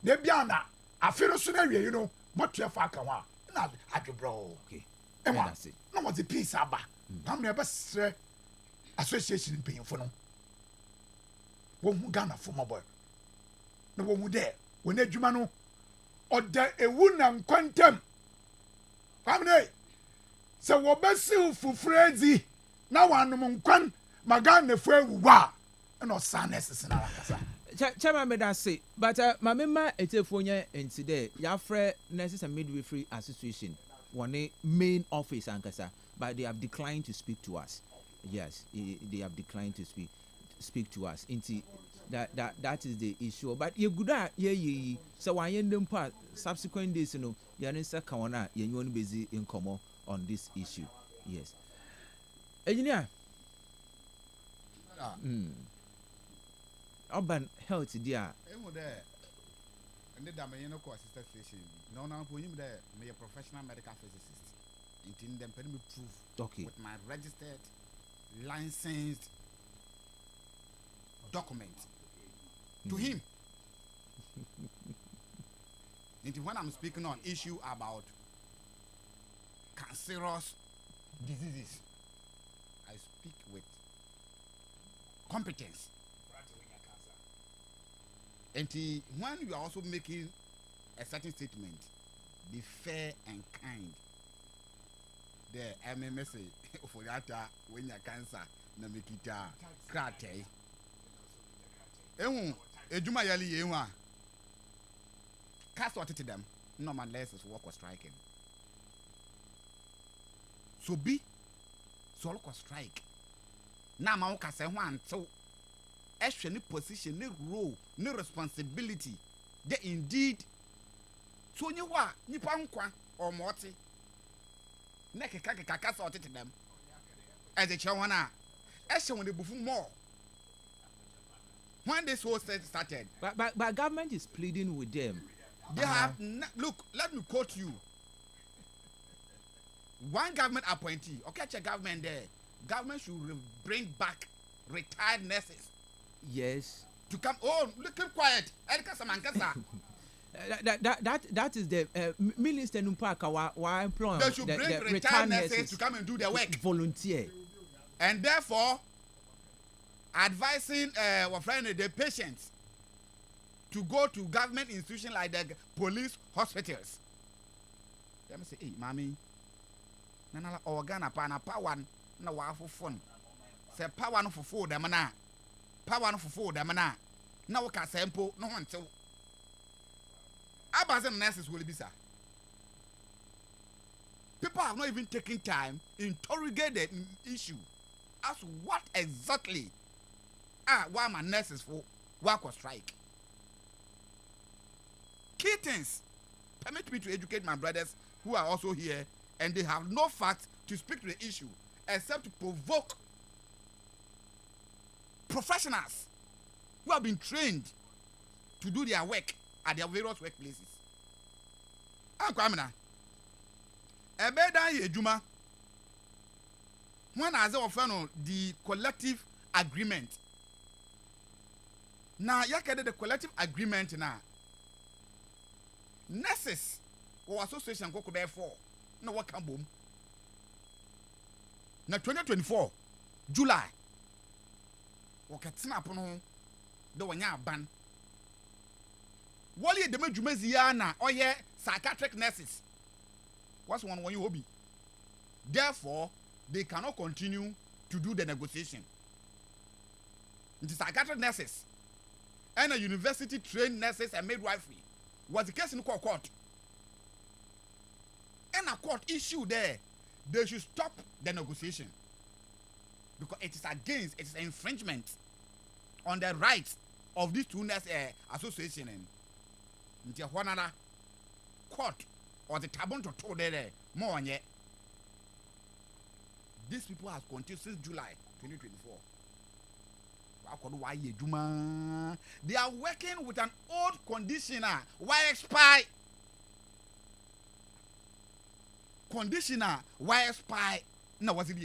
na bi a na afiro so na wie you know motua fa aka wa na adwebro okay enwa no mo the peace aba kwamna be sre association mpanyimfo no won Ghana for my boy na won there when adwuma no oda ewu na nkwantem famne se wo besiw fufrezi na wanom nkwan magana fu ewuwa na osanes na rakasa Chairman made that say but my member etefonya enti ya frɛ Nurses and Midwifery Association one main office ankasa but they have declined to speak to us. Yes, they have declined to speak to us. Inti that is the issue. But you good at ye so why end them part subsequent days you know you are second one you want busy in common on this issue. Yes. Engineer. Urban health there. And the Damien assistant station. No, for him there, me a professional medical physicist. Intending them me proof with my registered, licensed document to him. Into when I'm speaking on issue about cancerous diseases, I speak with competence. And when you are also making a certain statement, be fair and kind. The MMS for that when you cancer, na make it krate. Ejuma yali yewa. Kastle to them. No man less is work was striking. So be so work was strike. Now ma uka say one so. Any position, any role, no responsibility. They indeed. So you wa nipa nkwa or moti. Neke kaka sort it to them. As a chawana, when they bufu more. When this whole set started, but government is pleading with them. They have look. Let me quote you. One government appointee. Okay, check government there. Government should bring back retired nurses. Yes. To come. Oh, look, keep quiet. That is the Minister Numpaka why employing they should bring retired nurses to come and do their work. Volunteer. And therefore, advising the patients to go to government institutions like the police hospitals. Let me say, hey, mommy, nana organa pa na one na wa for fun. Say power no for food them na. Power no for food them na. Na we ka sample no one so. Abazan nurses will be sir. People have not even taken time to interrogate the issue as what exactly why my nurses for work or strike. Key things permit me to educate my brothers who are also here and they have no facts to speak to the issue except to provoke professionals who have been trained to do their work at their various workplaces. Ankwamina, ebeda yejuma. When I say offer the collective agreement. Now, yakede the collective agreement now. Nurses or association go therefore no what can boom. Now 2024 July. Wakatina upon the one ban. Wally the Majumeziana or ye psychiatric nurses. What's one when you hobby? Therefore, they cannot continue to do the negotiation. The psychiatric nurses and a university trained nurses and midwifery was the case in court. And a court issue there, they should stop the negotiation because it is against, it is an infringement on the rights of these two nurse association and the court or the tabon to told there more on yet. These people have continued since July 2024. They are working with an old conditioner. Why expire? Conditioner. Why expire? No, what's it?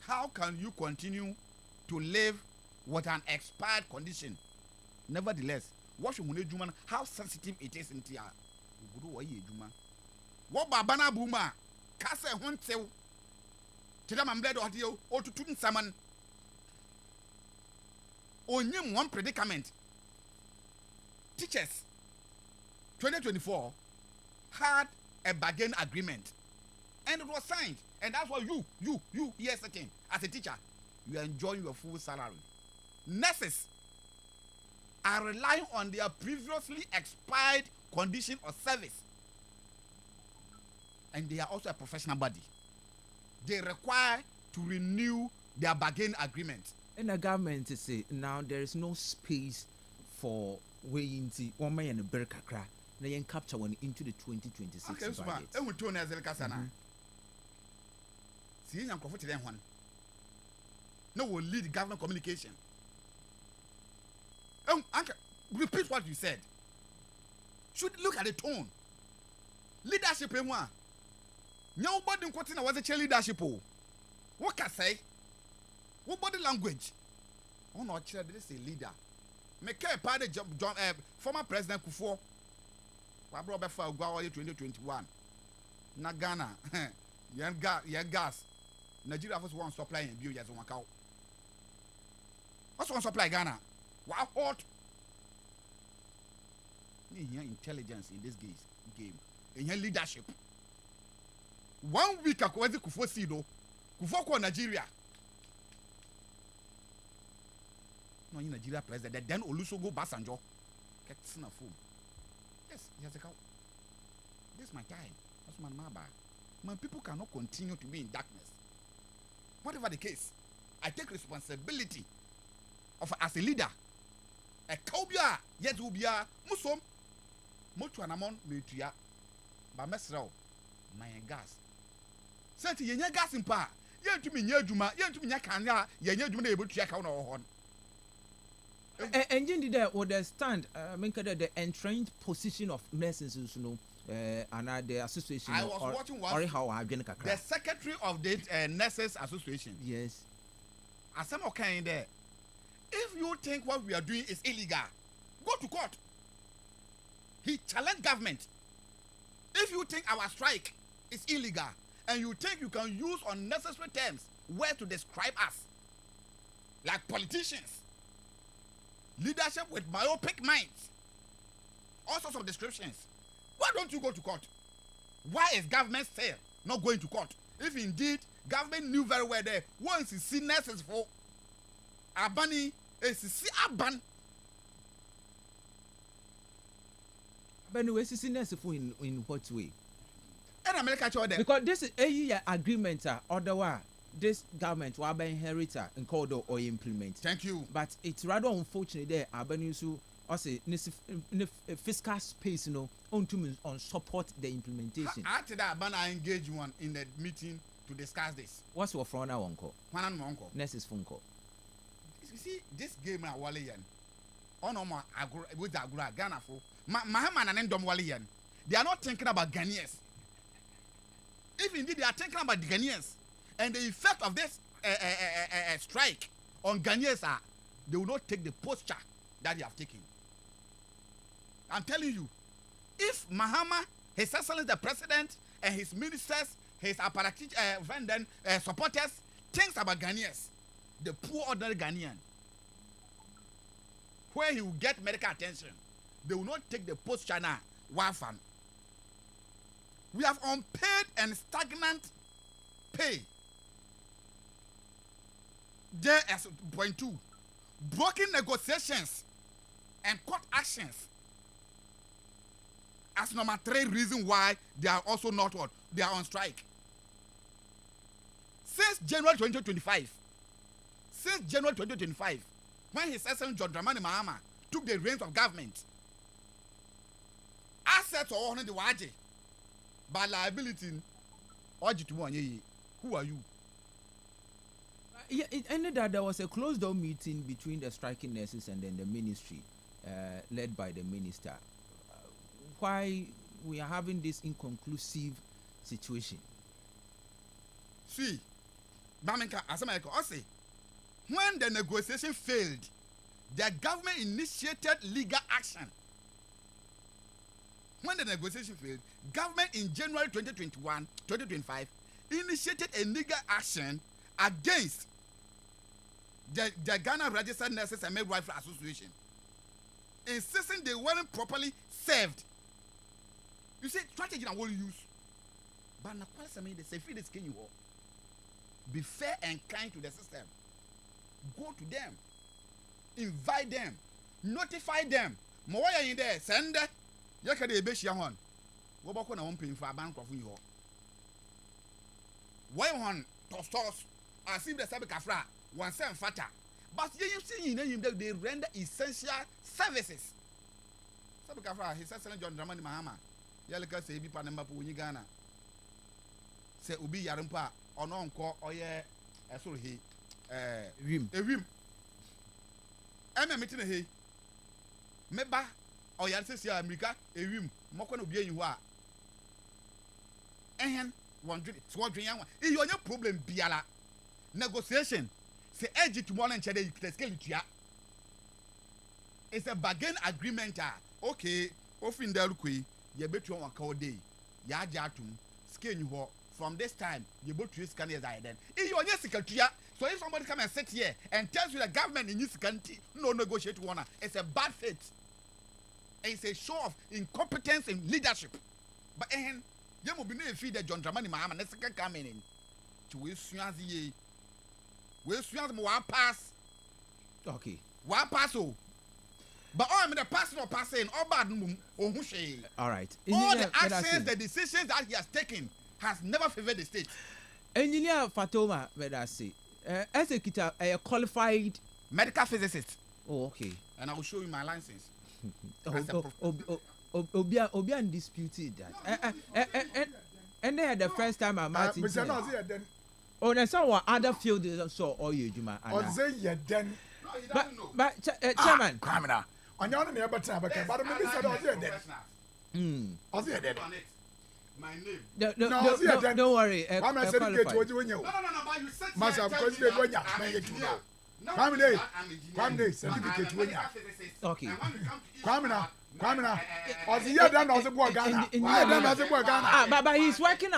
How can you continue to live with an expired condition? Nevertheless, what should we do? How sensitive it is in here? What babana boomer? Kase hunte. Tell them bled or to tune summon. Only one predicament. Teachers 2024 had a bargain agreement and it was signed, and that's why you yes again as a teacher you are enjoying your full salary. Nurses are relying on their previously expired condition of service, and they are also a professional body. They require to renew their bargain agreement And the government say now there is no space for weighing the one man and a berkakra. They capture one into the 2026 okay, so budget. I will turn as Kasana. See, I'm comfortable one. No, will lead government communication. Uncle, repeat what you said. Should look at the tone. Leadership in one. Nobody was a chair leadership. What can I say? What body language? Oh no, chair, this is a leader. Make a party John, former President Kufuor. Wabro Befa Ugawa 2021. Na Ghana, yan gas. Nigeria first one supply and view as one cow. What's one supply Ghana? Wow, hot. You hear intelligence in this game. In your leadership. 1 week ago, Kufuor Sido, Kufuor ko Nigeria. No, in Nigeria president, then Olusogo Basanjo. Get a fool. Yes, a cow. This is my time. That's my mama. My people cannot continue to be in darkness. Whatever the case, I take responsibility of as a leader. A cowbia, yet will be a Muslim. Motu anamon metria. Ba mesrao. My gas. Senti yenye gas in pa. Yen to me nyejuma, yen to me nyakanya, yenye juma able to check out our horn. Engine did understand the entrenched position of nurses, you know, and the association. I was watching one. The secretary of the nurses association. Yes. As some okay in there. If you think what we are doing is illegal, go to court. He challenged government. If you think our strike is illegal and you think you can use unnecessary terms where to describe us, like politicians, leadership with myopic minds, all sorts of descriptions, why don't you go to court? Why is government still not going to court? If indeed government knew very well that once you see nurses for Abani, see Aban. But anyway, see nurses for in what way? And America told them because this is a agreement otherwise. This government will be inheritor and called or implement. Thank you. But it's rather unfortunate that Abanisu also fiscal space, you know, on support the implementation. After that, Abana engage one in the meeting to discuss this. What's your phone now, uncle? One and uncle. Next is phone call. You see, this game now, Walian. Oh no, with the Agura Ghana for Mahaman and Endom Walian. They are not thinking about Ghanaians. If indeed they are thinking about the Ghanaians. And the effect of this strike on Ghanaians are they will not take the posture that they have taken. I'm telling you, if Mahama, His Excellency the President, and his ministers, his apparatus, supporters, thinks about Ghanaians, the poor ordinary Ghanaian, where he will get medical attention, they will not take the posture now. Wafan. We have unpaid and stagnant pay. There as point 2, broken negotiations and court actions as number 3 reason why they are also not what they are on strike. Since January 2025, when His Excellency John Dramani Mahama took the reins of government, assets are on the waje, but liability, who are you? Yeah, it ended that there was a closed door meeting between the striking nurses and then the ministry, led by the minister. Why we are having this inconclusive situation? See, Bamenka, I say, when the negotiation failed, the government initiated legal action. When the negotiation failed, government in January 2025 initiated a legal action against the Ghana Registered Nurses and Midwifery Association, insisting they weren't properly served. You see, strategy I will use. But now, they say, "Feed this skin you all. Be fair and kind to the system. Go to them, invite them, notify them. Moya in there, send that. You can be a one. What about when I want paying for a bank of you? Why one toss? I see the Sabi Kafra, one cent fatter. But you see, they render essential services. Sabika His Excellency John Dramani Mahama. Yalika say be Panama Puni Ghana. Say Ubi Yarimpa or non call or yeah, sorry he Rim. A rim. I'm meeting a he. Meba or Yansia America, a rim, Mokon of you are. And one drink, squadron young one. If you are no problem, Biala. Negotiation. Say edge to one and check the it's a bargain agreement. Okay, often there you bet you 1 call day. Yajatum, skin you from this time, you both use scan as I then. If you are yes, so if somebody come and sit here and tells you the government in this country no negotiate one, it's a bad faith. It's a show of incompetence in leadership. But you will be no feed the John Dramani Mahama and the second coming in to Wiswazi. Wiswazi more pass. Okay. What pass? But all the personal passing, all bad all right. All the actions, the decisions that he has taken has never favored the state. Engineer Fatoma, where I say, as a qualified medical physicist. Oh, okay. And I will show you my license. Obi undisputed that. And they had the first time I met him. Oh, there's someone other field so all you do, man. But chairman. On your name, but maybe said, I was dead. My name. Don't worry. I'm not saying get what you know. No, but you said Master, because you when you Come day, certificate when you. Okay. Come now. Or the year done as a boy Ghana. Why done as a boy Ghana? But he's working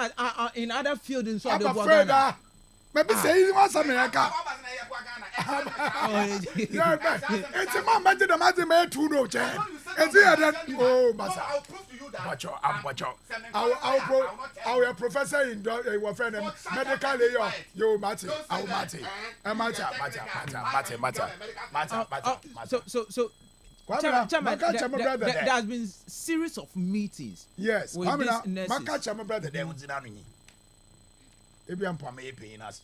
in other fields in South Africa. Maybe say he wants America. It's a man better than Matthew May to know, Chen. It's here that, oh, Massa. Our professor in your friend, medical layer, you, Matty, our Matty, and So, Chairman, there has been series of meetings. Yes, with these nurses. My brother, there was in Anuni. Maybe I'm paying us.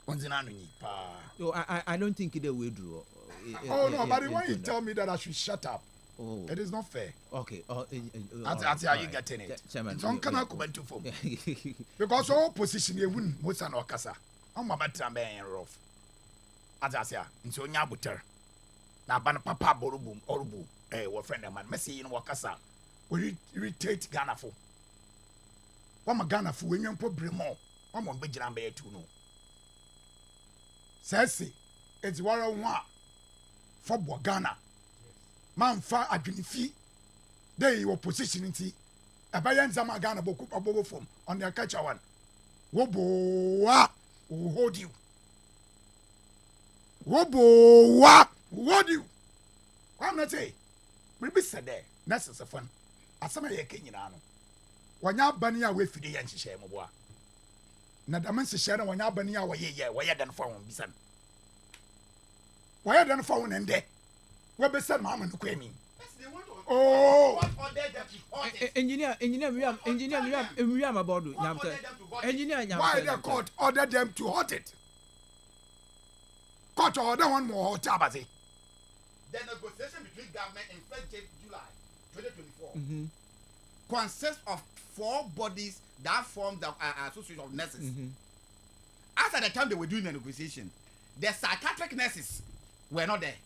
I don't think they will do. Oh no, but when you tell me that I should shut up, it is not fair. Okay. That's how you get in it. It's on canal comment to form. Because all position you win most an okasa. I'm about to be rough. As I say, it's on your butter. Now, ban papa borubum, orubu, what friend of mine, Messi in Wakasa. We irritate Ghana for. What my Ghana for when you put Brimo, I'm on Benjamin Bay to know. Says it's what I want for Ghana. Man, far at the fee. There your position in tea. A bayan Zama Ghana book up from on their catcher one. Wobo, who hold you. Wobo, what do you? I'm not saying. Maybe said there. That's a fun. As some of your Kenyan. When you're banning away for the Yancy share, Moboa. Nadaman share when you're banning away, why you done for one, son? Why you done for one and there? Where be said, Mamma, who came in? Oh, engineer, Miriam about engineer. Why the court ordered them to halt it? Court order one more Tabazi. The negotiation between government and 1st July 2024 consists of 4 bodies that form the Association of Nurses. As at the time they were doing the negotiation, the psychiatric nurses were not there.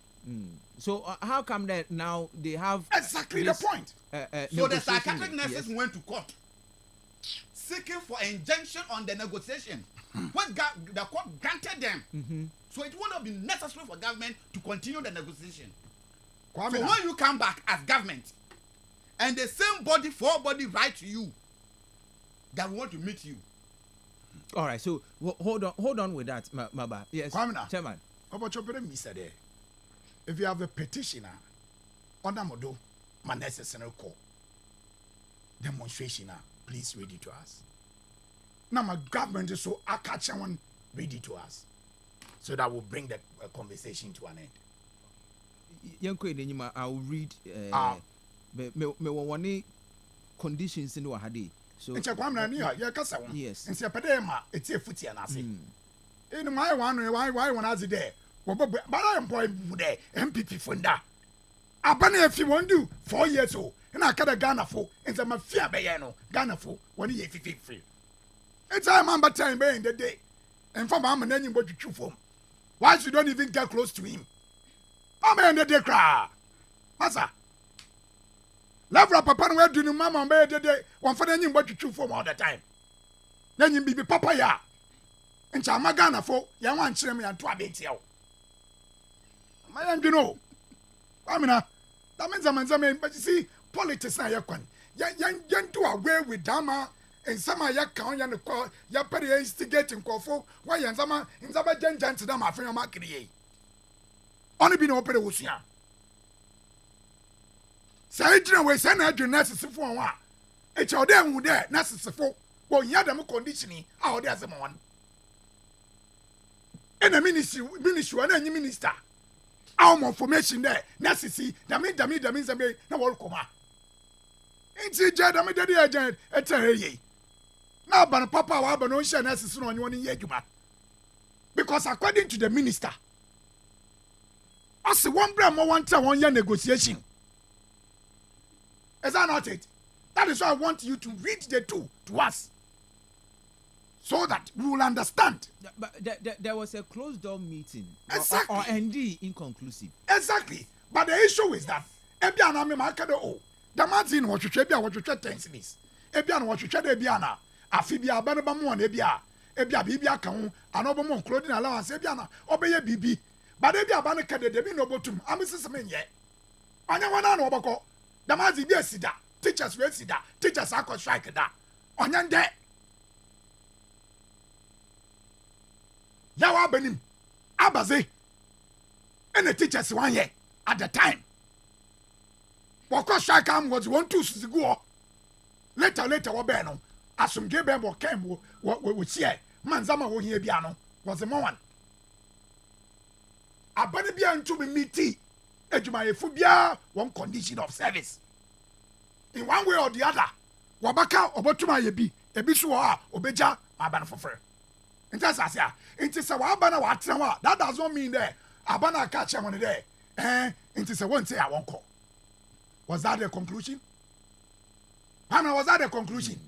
So how come that now they have exactly the point? So the psychiatric nurses went to court seeking for injunction on the negotiation. What the court granted them. So it would not be necessary for government to continue the negotiation. So when you come back as government and the same body, 4 body write to you that want to meet you. All right, so hold on with that, Maba. Yes, Chairman. If you have a petitioner, on Modo, my necessary call demonstration, please read it to us. Now my government is so I catch one, read it to us. So that will bring the conversation to an end. I will read me one conditions in Wahadi. So it's a yes. And say, it's a footy and I say, in my one, why one has it there? but I am boy there MPP funda abana if you want do 4 years old and I can Ghana for and some fear bayano Ghana for 1 year 50 it's a man but time in the day and from am and what you chew for why you don't even get close to him I'm in the day cry masa Lavra papa no do no mama be de one for anyim what you chew for all the time nyim bibi papa ya ncha amagana fo ya wan kire me anto abetia o ma yan do no amina that means I'm but you see politics na yakwan yan do away with dama and some ya kan ya no call ya pere instigating kofo why yan zama janjan to them afan ma kire oni bi no pere wosua say gyina we say na adwene asesefo won a e che ode hu de na asesefo wo nya dem conditioning a ode asem won e na ministry na nyi minister our information there na sisi dami zambe na wol koma inti je dami de agent etaheye na ban papa wa ba no hye na sisi no onye won ye adwuma because according to the minister as one bra mo want to one year negotiation. Is that not it? That is why I want you to read the two to us so that we will understand. But there was a closed door meeting. Exactly. Or indeed inconclusive. Exactly. But the issue is that Ebiana me market oh the Martin what you trebia what you tre tensinis. Ebiana what you tre Ebiana. Afibia banaba mo ebia. Ebia bibia kan anobo mo clothing allowance Ebiana obeye bibi. But Ebia banaka de bi no botum. Amisi menye. Anya wana no obako. Damazi be sida teachers we sida teachers are strike da onyande yawa benim abaze and the teachers 1 year at the time wako strike am was 1 2 sigo later wo be no asumge be mo kem wo tie manzama wo hia bia no was the one abane bia ntu me meeting ejumayefu bia one condition of service in one way or the other wabaka obotuma yebi ebi so a obeja abana fofre nti asase nti se wa abana wa atena wa that does not mean that abana ka che won there nti se won say I won call was that the conclusion was that the conclusion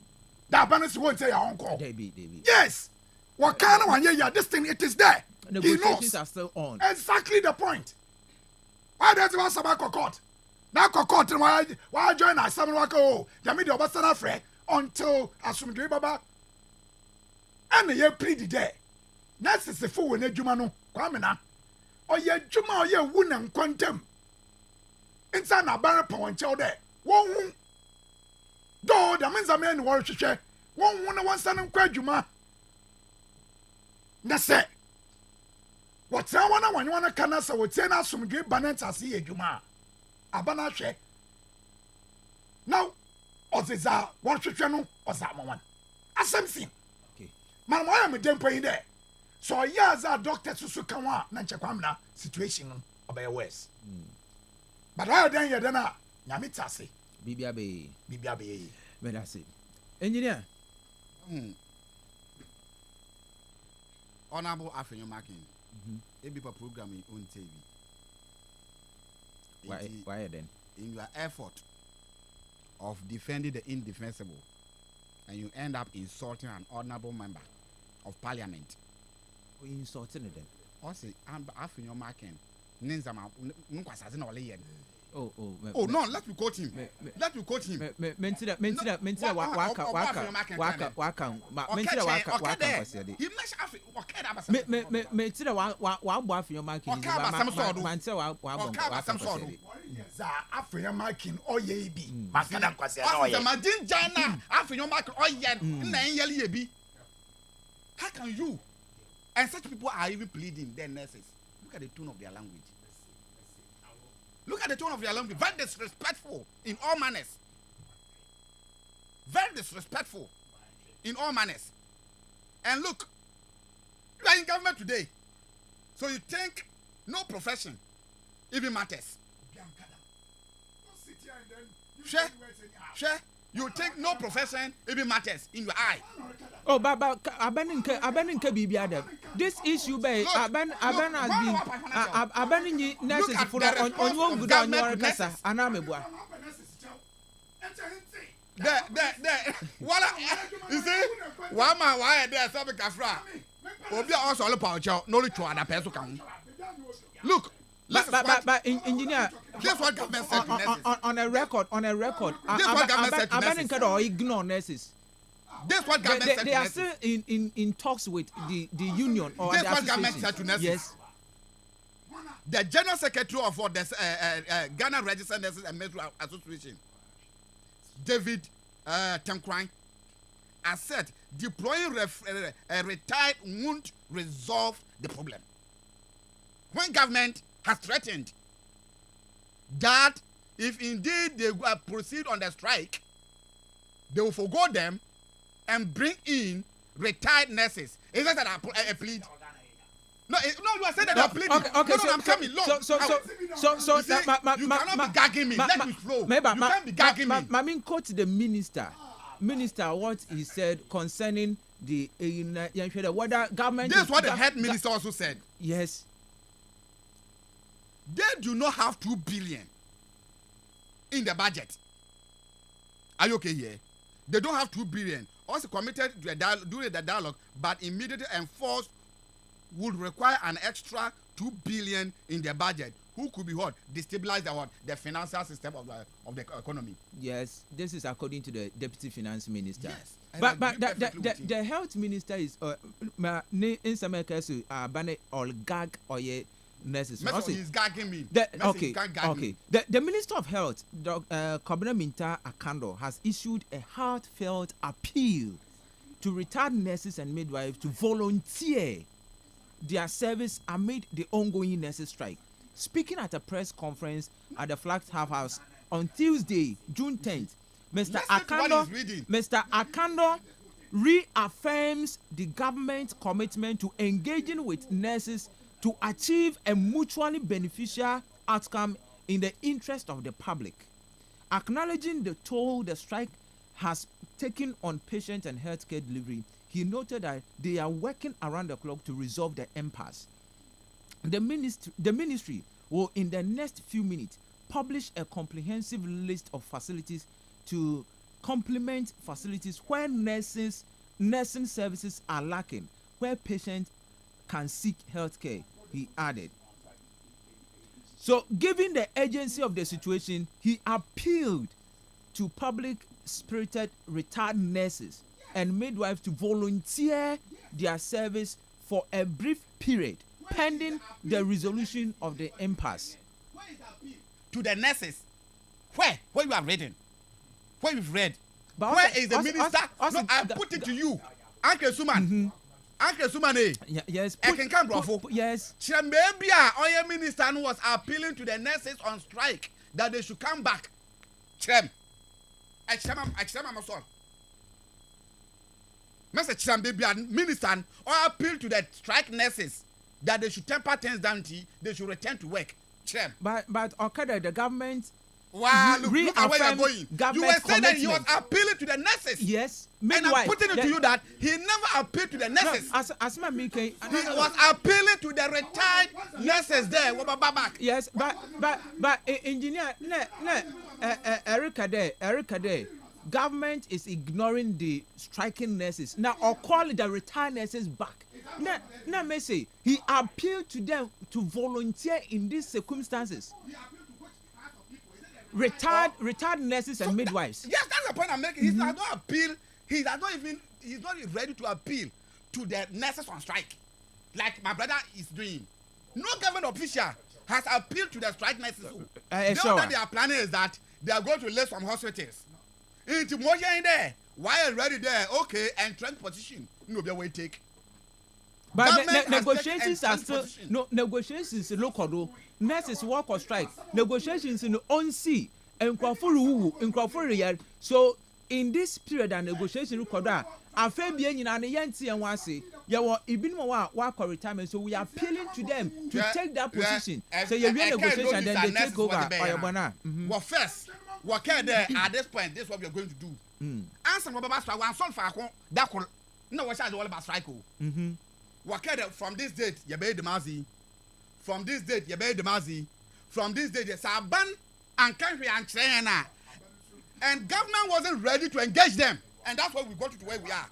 that abana se won say I won call David yes what kind of one year this thing it is there negotiations are still on exactly the point. Why does it want to court? Now court why join us some wako the media obasana frɛ until asumdwe baba and ye plead there. That's the fool when adwuma no kwamena. Oye adwuma oye wu na nkwantem. Inside na bare pon nche there. Won hu. Do the means am en wor hwehwɛ. Won hu na won san nkwa adwuma. Na se what's I wanna canasa would send us some great banners as he juma. Abana she. Now, Oziza, what should you know, or someone? As something. Okay. Mamma, I am a damn point there. So, yes, our doctor Susukawa, Nanchakwamna situation of a West. But I then you dana, Yamitasi. Bibiabe. But that's it. Engineer. Honorable African Marking. Ebipa programming on TV. Why then? In your effort of defending the indefensible, and you end up insulting an honorable member of parliament. We insulting them. Also, I'm African Marking. Ninzama, Nukwasazin or Leyen. Oh, no, let me quote him. Let me quote him. Mentira, waka. Mentira, wa boafi your marking. African marking or ye be. Makada kwase na oye. Imagine Jana African marking oye na yeli ebi. How can you? And such people are even pleading their nurses. Look at the tone of their language. Look at the tone of your language. Very disrespectful in all manners. Very disrespectful in all manners. And look, you are in government today. So you think no profession even matters. Share. You think no profession even matters in your eye. Oh, but abaninke bibi adam. This issue by aban has been abaninyi nurses for on one good on your kasa anamebua. There. You see, one man why there sabi kafra. Obi also all power chow no to other person can. Look. But engineer, this what government said to nurses. On a record. This what government said to nurses. Abaninke or ignore nurses. This what government said to nurses. They are still in talks with the union or this the what government said to nurses. Yes. The general secretary of the Ghana Registered Nurses and Medical Association, David Tankwine, has said deploying retired won't resolve the problem. When government has threatened that if indeed they proceed on the strike, they will forgo them and bring in retired nurses. Is that a plea? No, you are saying that I'm pleading. Okay, no, I'm coming. Look, so you cannot be gagging me. Let me flow. You can't be gagging me. Mamin quote the minister, what he said concerning the whether government. This is what the head minister also said. Yes. They do not have 2 billion in the budget. Are you okay here? They don't have 2 billion. Also committed to during the dialogue, but immediately enforced would require an extra 2 billion in the budget. Who could be what? Destabilize the financial system of the economy. Yes, this is according to the deputy finance minister. Yes, but the health minister is in some cases bane all gag or nurses. He's gagging me. Okay. The Minister of Health, Kobina Minta Akando, has issued a heartfelt appeal to retired nurses and midwives to volunteer their service amid the ongoing nurses strike. Speaking at a press conference at the Flagstaff House on Tuesday, June 10th, Mr. Akando reaffirms the government's commitment to engaging with nurses to achieve a mutually beneficial outcome in the interest of the public. Acknowledging the toll the strike has taken on patient and healthcare delivery, he noted that they are working around the clock to resolve the impasse. The ministry will, in the next few minutes, publish a comprehensive list of facilities to complement facilities where nursing services are lacking, where patients can seek health care, he added. So, given the urgency of the situation, he appealed to public-spirited retired nurses and midwives to volunteer their service for a brief period, pending the resolution of the impasse. To the nurses, where you are reading, where you've read, but where is the minister? No, I put it to you, Uncle Suman. Uncle Sumane. Yes. Yes. Chembebia, our minister was appealing to the nurses on strike that they should come back. Chem. I my son. Mr. Chembebia, minister, or appeal to the strike nurses that they should temper things down. They should return to work. Chem. But okay, the government. Wow, look at where you're going. You were saying that he was appealing to the nurses. Yes. And I'm putting it to you that he never appealed to the nurses. No, he was appealing to the retired nurses there. Yes, but engineer, Erica there. Government is ignoring the striking nurses. Now, or call the retired nurses back. Now, may say he appealed to them to volunteer in these circumstances. Retired nurses and midwives. Yes, that's the point I'm making. He does not appeal. He's not ready to appeal to the nurses on strike, like my brother is doing. No government official has appealed to the strike nurses. What they are planning is that they are going to list some hospitals. Into more in there, while already there, okay, entrenched position. No, they will take. But negotiations are still negotiations in local. Nurses work or strike. Negotiations in on sea and Crawford. So in this period of negotiation, I feel being in an yanti and one say, even more work or retirement. So we are appealing to them to take that position. So you negotiation, then they take over. Well, first, Work there at this point. This is what we are going to do. Answer what about strike. One son for that cool. No, what's all about strike? Work there from this date. You pay the mazi. From this date, you pay the mazi. From this date, yes, I ban and country and China. And government wasn't ready to engage them. And that's why we got to where we are.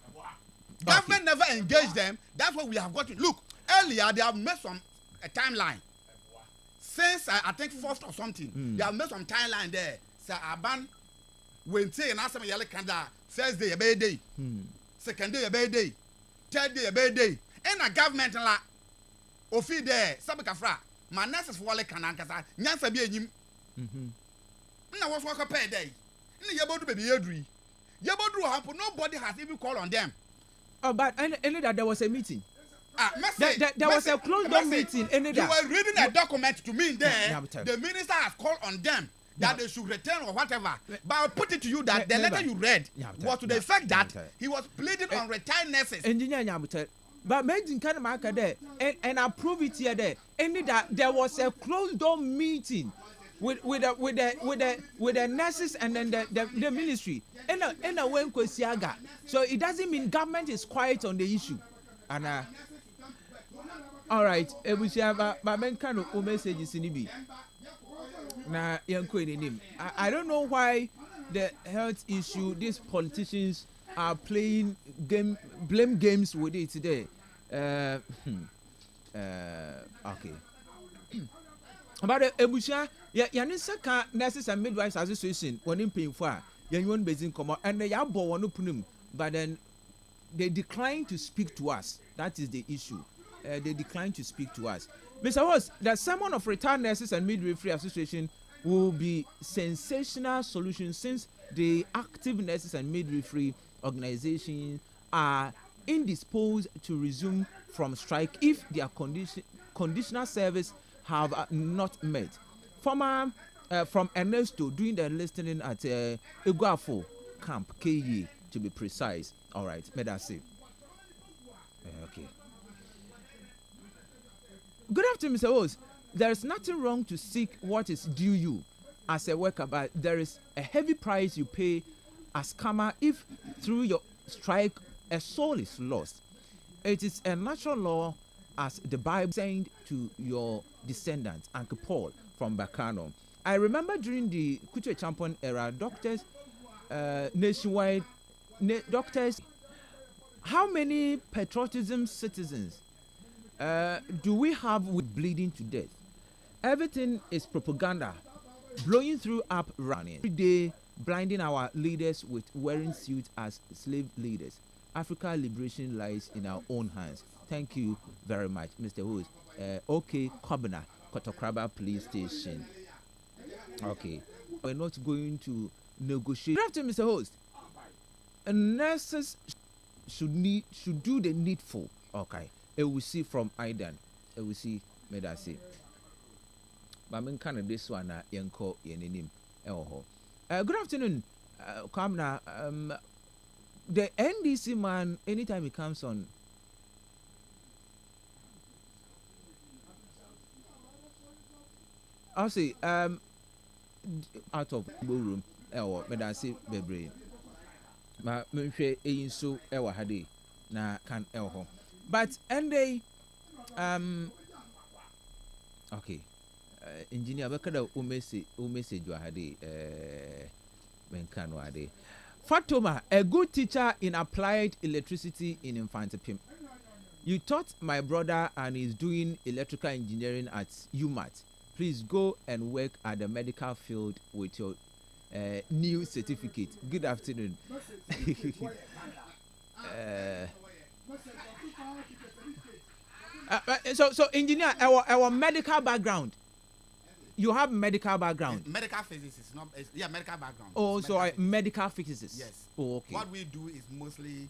Government never engaged them. That's why we have got to. Look, earlier they have made some a timeline. Since I think first or something, they have made some timeline there. So Aban, when say and ask me yellow Canada, first day a bad day, second day a bad day, third day a bad day. And a government la ofi there, Sabakafra, my nurses for Wale Kanankasa, Nyansa be him. Now what's work a pay day? In the Yabodu baby Yadri. Yabodu happen, nobody has even called on them. Oh, but any that there was a meeting. There was a closed door meeting. You were reading a document to me there. The minister has called on them that they should return or whatever. But I'll put it to you that the letter you read was to the effect that he was pleading on retired nurses. Engineer Nyamutel. But imagine kind of marker there and approve it here there. Any that there was a closed door meeting with the nurses and then the ministry. And a when Kwesiaga. So it doesn't mean government is quiet on the issue. And all right, we have but men kind of messages in the na yanko in him. I don't know why the health issue these politicians are playing blame games with it today. Okay. About the Ebusha, Yanisaka Nurses and Midwives Association, one in paying for Yan Basin Comma, and the Yabo one open but then they declined to speak to us. That is the issue. They declined to speak to us. Mr. Host, the sermon of Retired Nurses and Midwifery Association will be sensational solution since the active nurses and midwifery organizations are indisposed to resume from strike if their conditional service have not met. From Ernesto doing the listening at Iguafo Camp, KE to be precise. All right, may I say. Okay. Good afternoon, Mr. Oz. There is nothing wrong to seek what is due you as a worker, but there is a heavy price you pay as karma if through your strike a soul is lost. It is a natural law as the Bible said to your descendants, Uncle Paul from Bacano. I remember during the Kuchwe Champion era, doctors, nationwide, doctors, how many patriotism citizens do we have with bleeding to death? Everything is propaganda, blowing through up running. Every day, blinding our leaders with wearing suits as slave leaders. Africa liberation lies in our own hands. Thank you very much, Mr. Host. Okay, Kobina, Kotokraba Police Station. Okay, we're not going to negotiate. Good afternoon, Mr. Host. Nurses should do the needful. Okay, we see from Aidan. We see, may I say. But I'm kind of this one. Yanko yenim. Good afternoon, Kamna. The NDC man, anytime he comes on. I'll say, out of room, may I say, baby. Ma menhwe eyinso ewa hade na kan elho but and they okay engineer bekada o message wa hade men kan wa hade Fatoma, a good teacher in applied electricity in Infantipim. You taught my brother and is doing electrical engineering at UMAT. Please go and work at the medical field with your new certificate. Good afternoon. So engineer, our medical background. You have medical background. Medical physicist, not medical background. Oh, so medical physicist. Yes. Oh, okay. What we do is mostly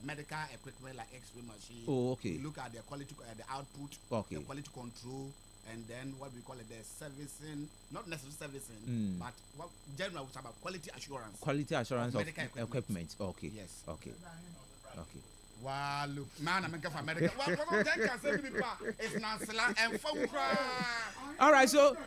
medical equipment like X-ray machine. Oh, okay. We look at the quality, the output, okay. The quality control. And then what we call it, the servicing, not necessarily servicing, but what generally we talk about quality assurance. Quality assurance of medical equipment. Okay. Yes. Okay. Okay. Wow, look, man, I'm for America. All right, so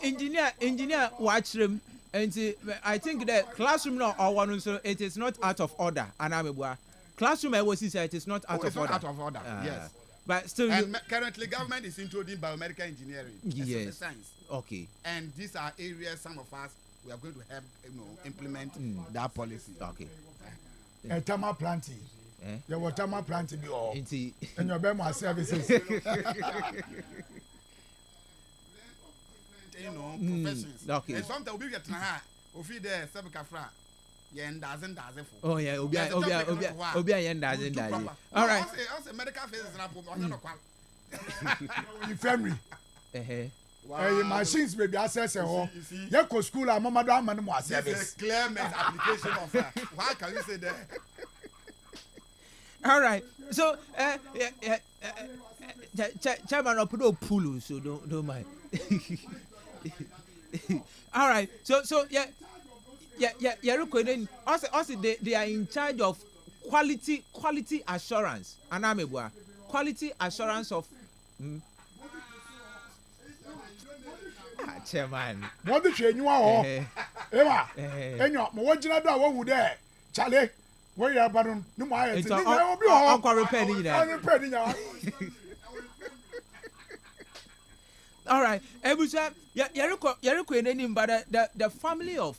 engineer, watch them. And I think the classroom now or one so it is not out of order. Anamebua. Classroom I was said it is not out of order. Out of order. Yes. But still, and currently government is introducing biomedical engineering. Yes. Science. Okay. And these are areas some of us we are going to help implement that policy. Okay. Tama planting. There was tama planting be all. And your BEMA services. Professions. Okay. And sometimes we get we feed there seven kafra. Doesn't. Oh yeah, Obia yen doesn't. All right. Also medical phases na infirmary. Machines may be accessed. You go school and mama do am no service. Clear application of why can you say that? All right. So chairman of Pulu, so don't mind. All right. So yeah. Also they are in charge of quality assurance. Anamebua. Quality assurance of chairman. What the change you are? Eva. Enyo, mo wajina do awu wu there. Chale. Where you baron? No more. It's uncle repair ni na. All right. Ebusa, Yeriko enenim, but the family of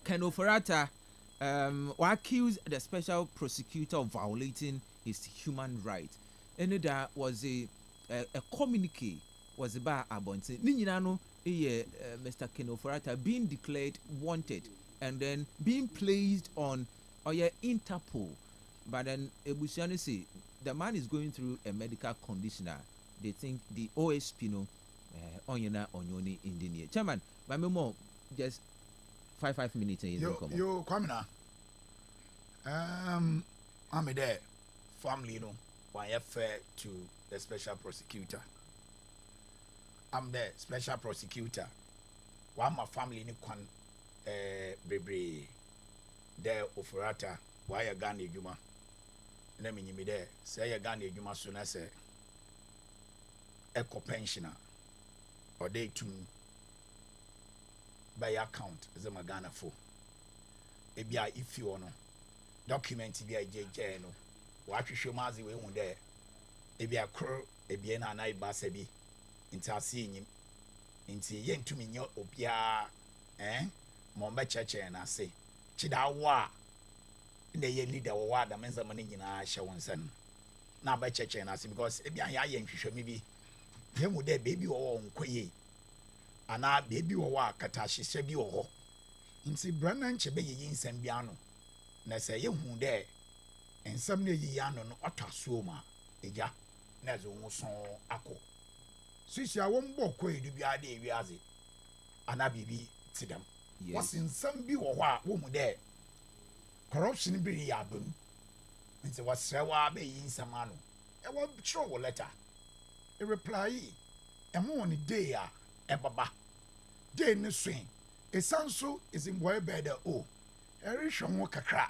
Ken Ofori-Atta accused the special prosecutor of violating his human rights. And that was a communique was about Abonte. Ninyano Mr. Ken Ofori-Atta being declared wanted and then being placed on Interpol. But then Ebusiani say the man is going through a medical conditioner. They think the OSP onyona onyoni in the near. Chairman, by me more just 5 minutes. You come now. I'm there. Family, why fair to the special prosecutor. I'm the special prosecutor. Why my family ni kwan bebre there Ofori-Atta why you gone ejuma. Na me nyimi there say you gone ejuma so na say eco pensioner or they too by account as a Magana for. Ebia if you no document bi JJ no what you show mazi we won there. Ebia crow ebia na na ba sabi intasi nyim inti yentumi nyo obia mo mba cheche na say chida wa na ye leader wa da menza mani nyina hye won san na ba cheche na say because ebia ya ye nhwehwemi bi ye mu there baby wo nkoye ana baby wo wa katahye bi wo ho nti brana nche be ye nsam bia no na say ye hu there ensam na ye ya no no otasuo ma eja na zo wo so akọ sisi a won bo ko edu bia de ewiaze ana bibi tidam was nsam bi wo ho a wo mu there corruption bi ya bam nti wasrewa be yi nsam ano e wo chiro wo letter a reply emo on day a ebaba day ne swing e sanso is in boy bed o eri hwon kakra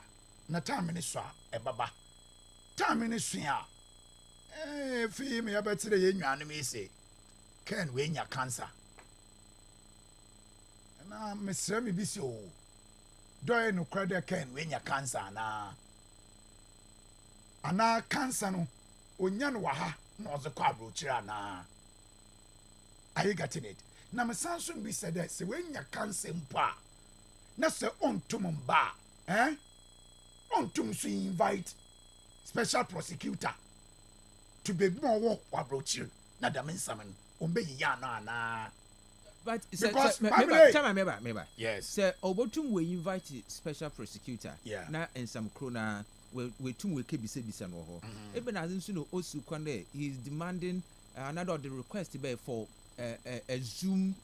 na time ne so a ebaba time ne swing a fi me abetire ye nwane me say Ken we nya cancer na mesre me bi si o doye no kwade Ken we nya cancer ana cancer no onya no waha na oze kwa abrochira na are you getting it na me sanso bi said that se we nya cancer mpa na se ontum mba ontum so invite special prosecutor to be more abrochira na da mensamen ombe ya na but because member yes say obotum we invite special prosecutor yeah. Na and some krona we tum we ke bisa no ho even as nso no osu kwande he is demanding another the request be for a Zoom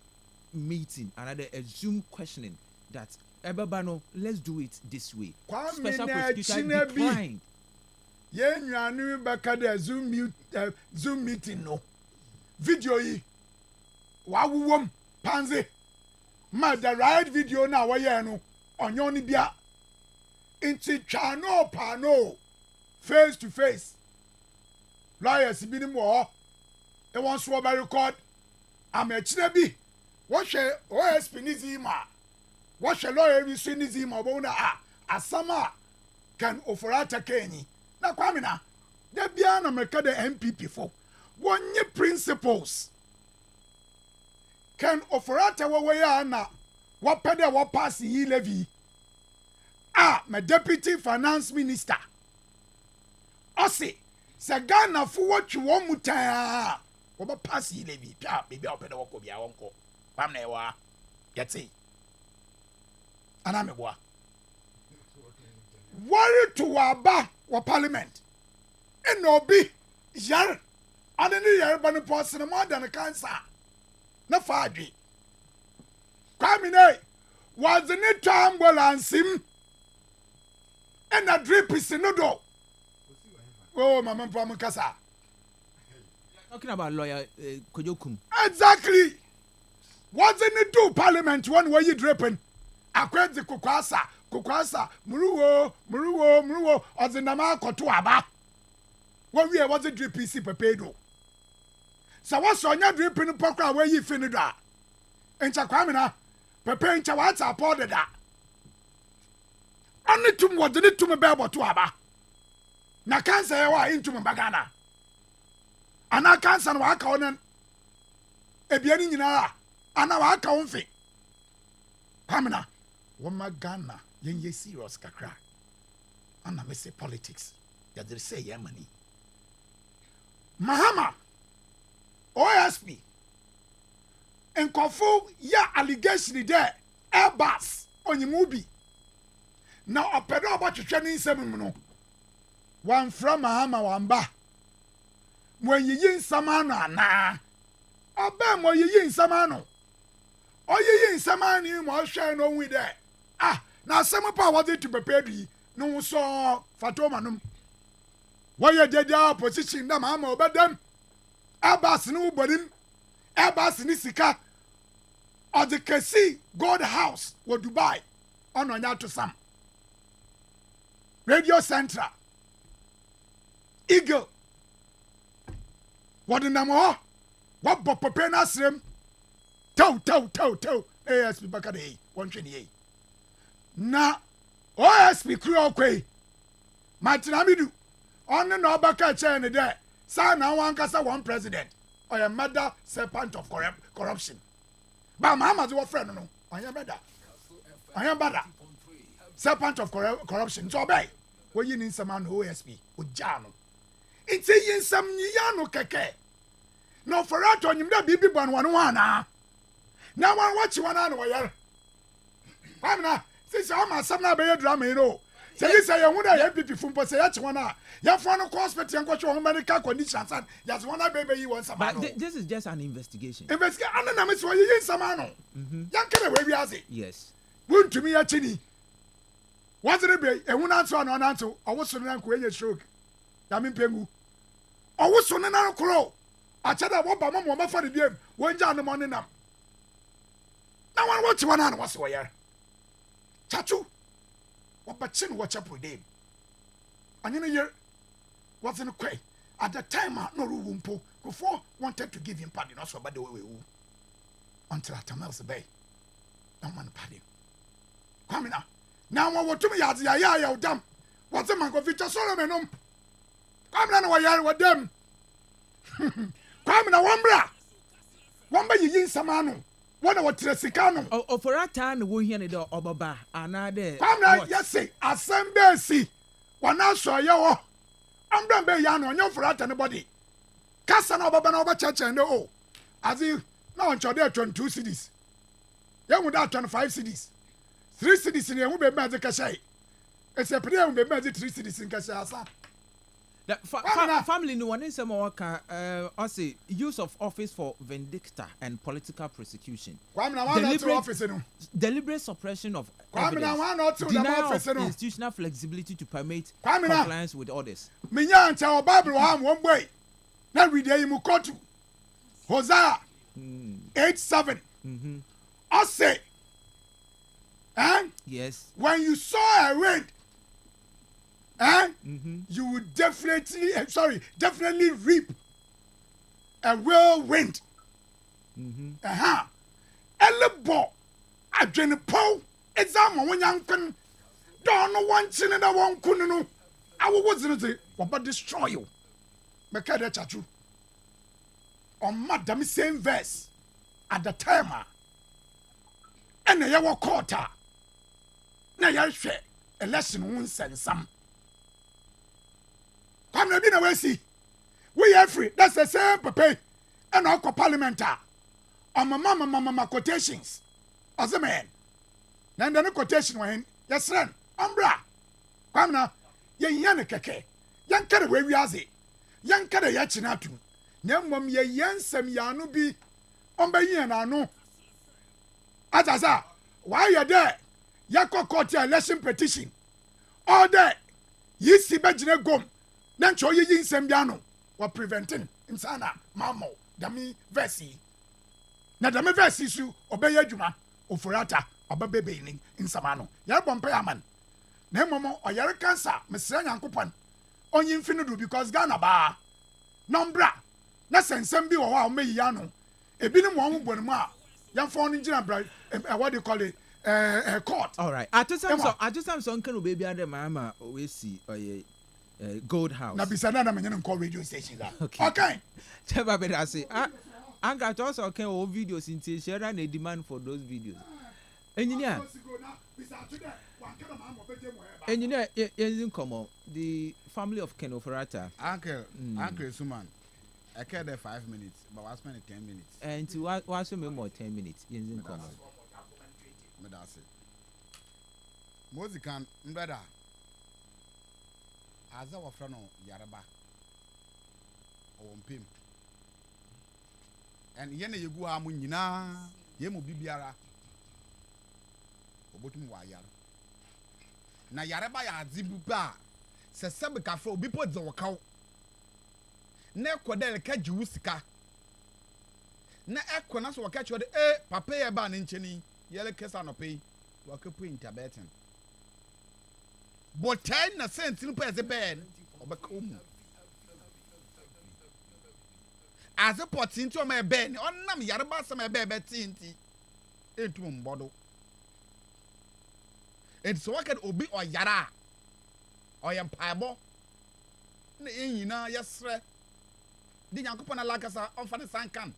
meeting, another a Zoom questioning that Ebabano, let's do it this way. Special prosecutor declined. Yen you back at the Zoom meeting no video yi wawuwom panze ma the right video na waye no onyo ni bia inti chano pano face to face lawyers bi ni mo e won so ba record am e kire bi wo hwe OSP ni zi ma What shall lawyer be seen is him or Asama can offer at a Kenny. Now, Kwamina, there be an America the MPP for 1 year principles. Can offer at our way now. What pedo what pass ye levy? My deputy finance minister. Ose, Sagana for what you want muta. What pass ye levy? Baby, I'll pedo walk your uncle. Pamnewa. Yet say. And I'm a boy. Worry to Waba or parliament. And no be yar. I don't need everybody person more than a cancer. No fadri. Kwamine was in it ambulance him. And a drip is in the door. Oh, Mama Pamukasa. Talking about lawyer Kojokum. Exactly. What's in the two parliament one way you dripping? Acquaint the Kukwasa, Muruo, or the Nama Kotuaba. What we was a drip is pepedo. So what's on your drip in the poker where you finished that? And Chakwamina, preparing Chawats upon that. Only to what did it to me bebo to Aba. Na can't say I into my bagana. And I can't say I can't. A beginning in a and I can't fit. Pamina, one magana, ye serious kakra. And I say politics. Ya they say Yemeni. Mahama, OSP, and Kofu, ya allegation there, Airbus on your movie. Now a pedo about your training seminal. One from Mahama Wamba. When you yin samana na. Obey mo you yin samano. Or you yin samani mo share no with there. Now some power was it to prepare you. No so fatomanum. Why you did your position them Mahama obey them? Airbus no bodim. Airbus nisika. Or the Kasi God House or Dubai. On to some. Radio Central. Eagle. What the name of? What Bopopena Srim? Toe. ASP Bakade, 128. Na OSP Crew Quay. Martinamidu. On and Obaka chain there. Sana one cassa one president. Or a mother serpent of corruption. But Mama's your friend, no. I am better. Serpent of corruption. So obey. When you need someone OSP with Jano. It's a yin some Yano keke. No for out on him that baby one. Now one watch you one hour. I'm not. Since I'm a summer bay drama, you know. Say you say you would have people from Posayachwana. You have found a cosmetic and got your medical conditions and just one baby you want some. But this is just an investigation. Investigate. I don't know why you yin some ano. Young can away we are. Yes. Wouldn't to me a chinny. What's it be? And one answer on answer. I was on an quay stroke. Yamin Pengu. I was on an crow. I tell her what my mama for the game. When John the morning up. Now I watch one on what's where. Chachu. What but chin watch up with him. And in a year was in a quay. At the time, no room po. Before wanted to give him pardon also by the way. Until at Tamel's Bay. No man pardon. Come now, what to me as ya damn. What's the man of Victor Solomon? Come on, why are with them? Come on, one by you yin samano. One of what Tresicano. Oh, for a time, we hear it all Baba. Another. Come on, yes, say, Assembly. One now saw you. I'm done by Yan on your for at anybody. Kastle over church and oh. As you now on your there 22 cities. You would have 25 cities. 3 cities in here will be magic cachet. It's a prayer will be magic 3 cities in Cachet. Family no one is some work say use of office for vindicta and political persecution. Deliberate suppression of evidence. Denial of institutional flexibility to permit compliance with orders. Minya ncha Bible one way. Na read mu kotu. Hosea 8:7. I say yes. When you saw a wind, you would definitely reap a whirlwind. Elebo, adwene po, exam when young can don't know one chin and I won't couldn't. I wasn't it, but destroy you. Makada chachu. On madam same verse at the time. And the yawa quarter. Now you share a lesson once and some. Come na be na we see. We are free. That's the same papa. And our parliamentar. On my mama quotations. As a man. Then the quotation when yes friend. Umbra. Come now. Ye yana keke. Yan kada we wiaze. Yan kada ya chinatu. Nyamom ye yansem yanu bi. Omba yin na no. Azaza. Why you there? Yako court election petition. All day. Yi si bejine gom. Then show you yin sembiano. What preventing insana mamo dami versi. Na dami versi su obey juma ofurata obabebe ni insamano. Ya bompe aman. Na momo oyare cancer mesra nyankopon. Onyi mfinu because Ghana ba. Nombra. Na sensem bi wo wa o meyi ano. Ebi ni mo hu bonmu a. Yan fo ni gina bra what do you call it? Court. All right. I just am so can baby and mama we see Gold House. Na bisana na menye call radio station da. Okay. Cheba be that say I got also okay all videos in share and a demand for those videos. Engineer. Engineer isn't come the family of Ken Oferata. Uncle Suman. I care there 5 minutes, but I spend 10 minutes. And to watch me more 10 minutes. Isn't come. That's it. Musican, brother. As our friend Yaraba or Pim. And Yene Yugu Amunina, Yemu Bibiara, Obotum Wayar. Na Yaraba ya Zibuba, Sasabika for Bipo Zawakau. Ne Quadel Kajuska. Na Equanas will catch what Papa Ban in Chenny, Yellow Cassano pay, Wakapu in Tibetan. But 10 cents in the bed of a comb. As a pot into my bed, on Nam Yarabasa, my bed, tinty into a bottle. And so I can obey or Yara or Yam Pabo. You know, yes, sir. The Yankupon Alakasa on Fanny Sankan.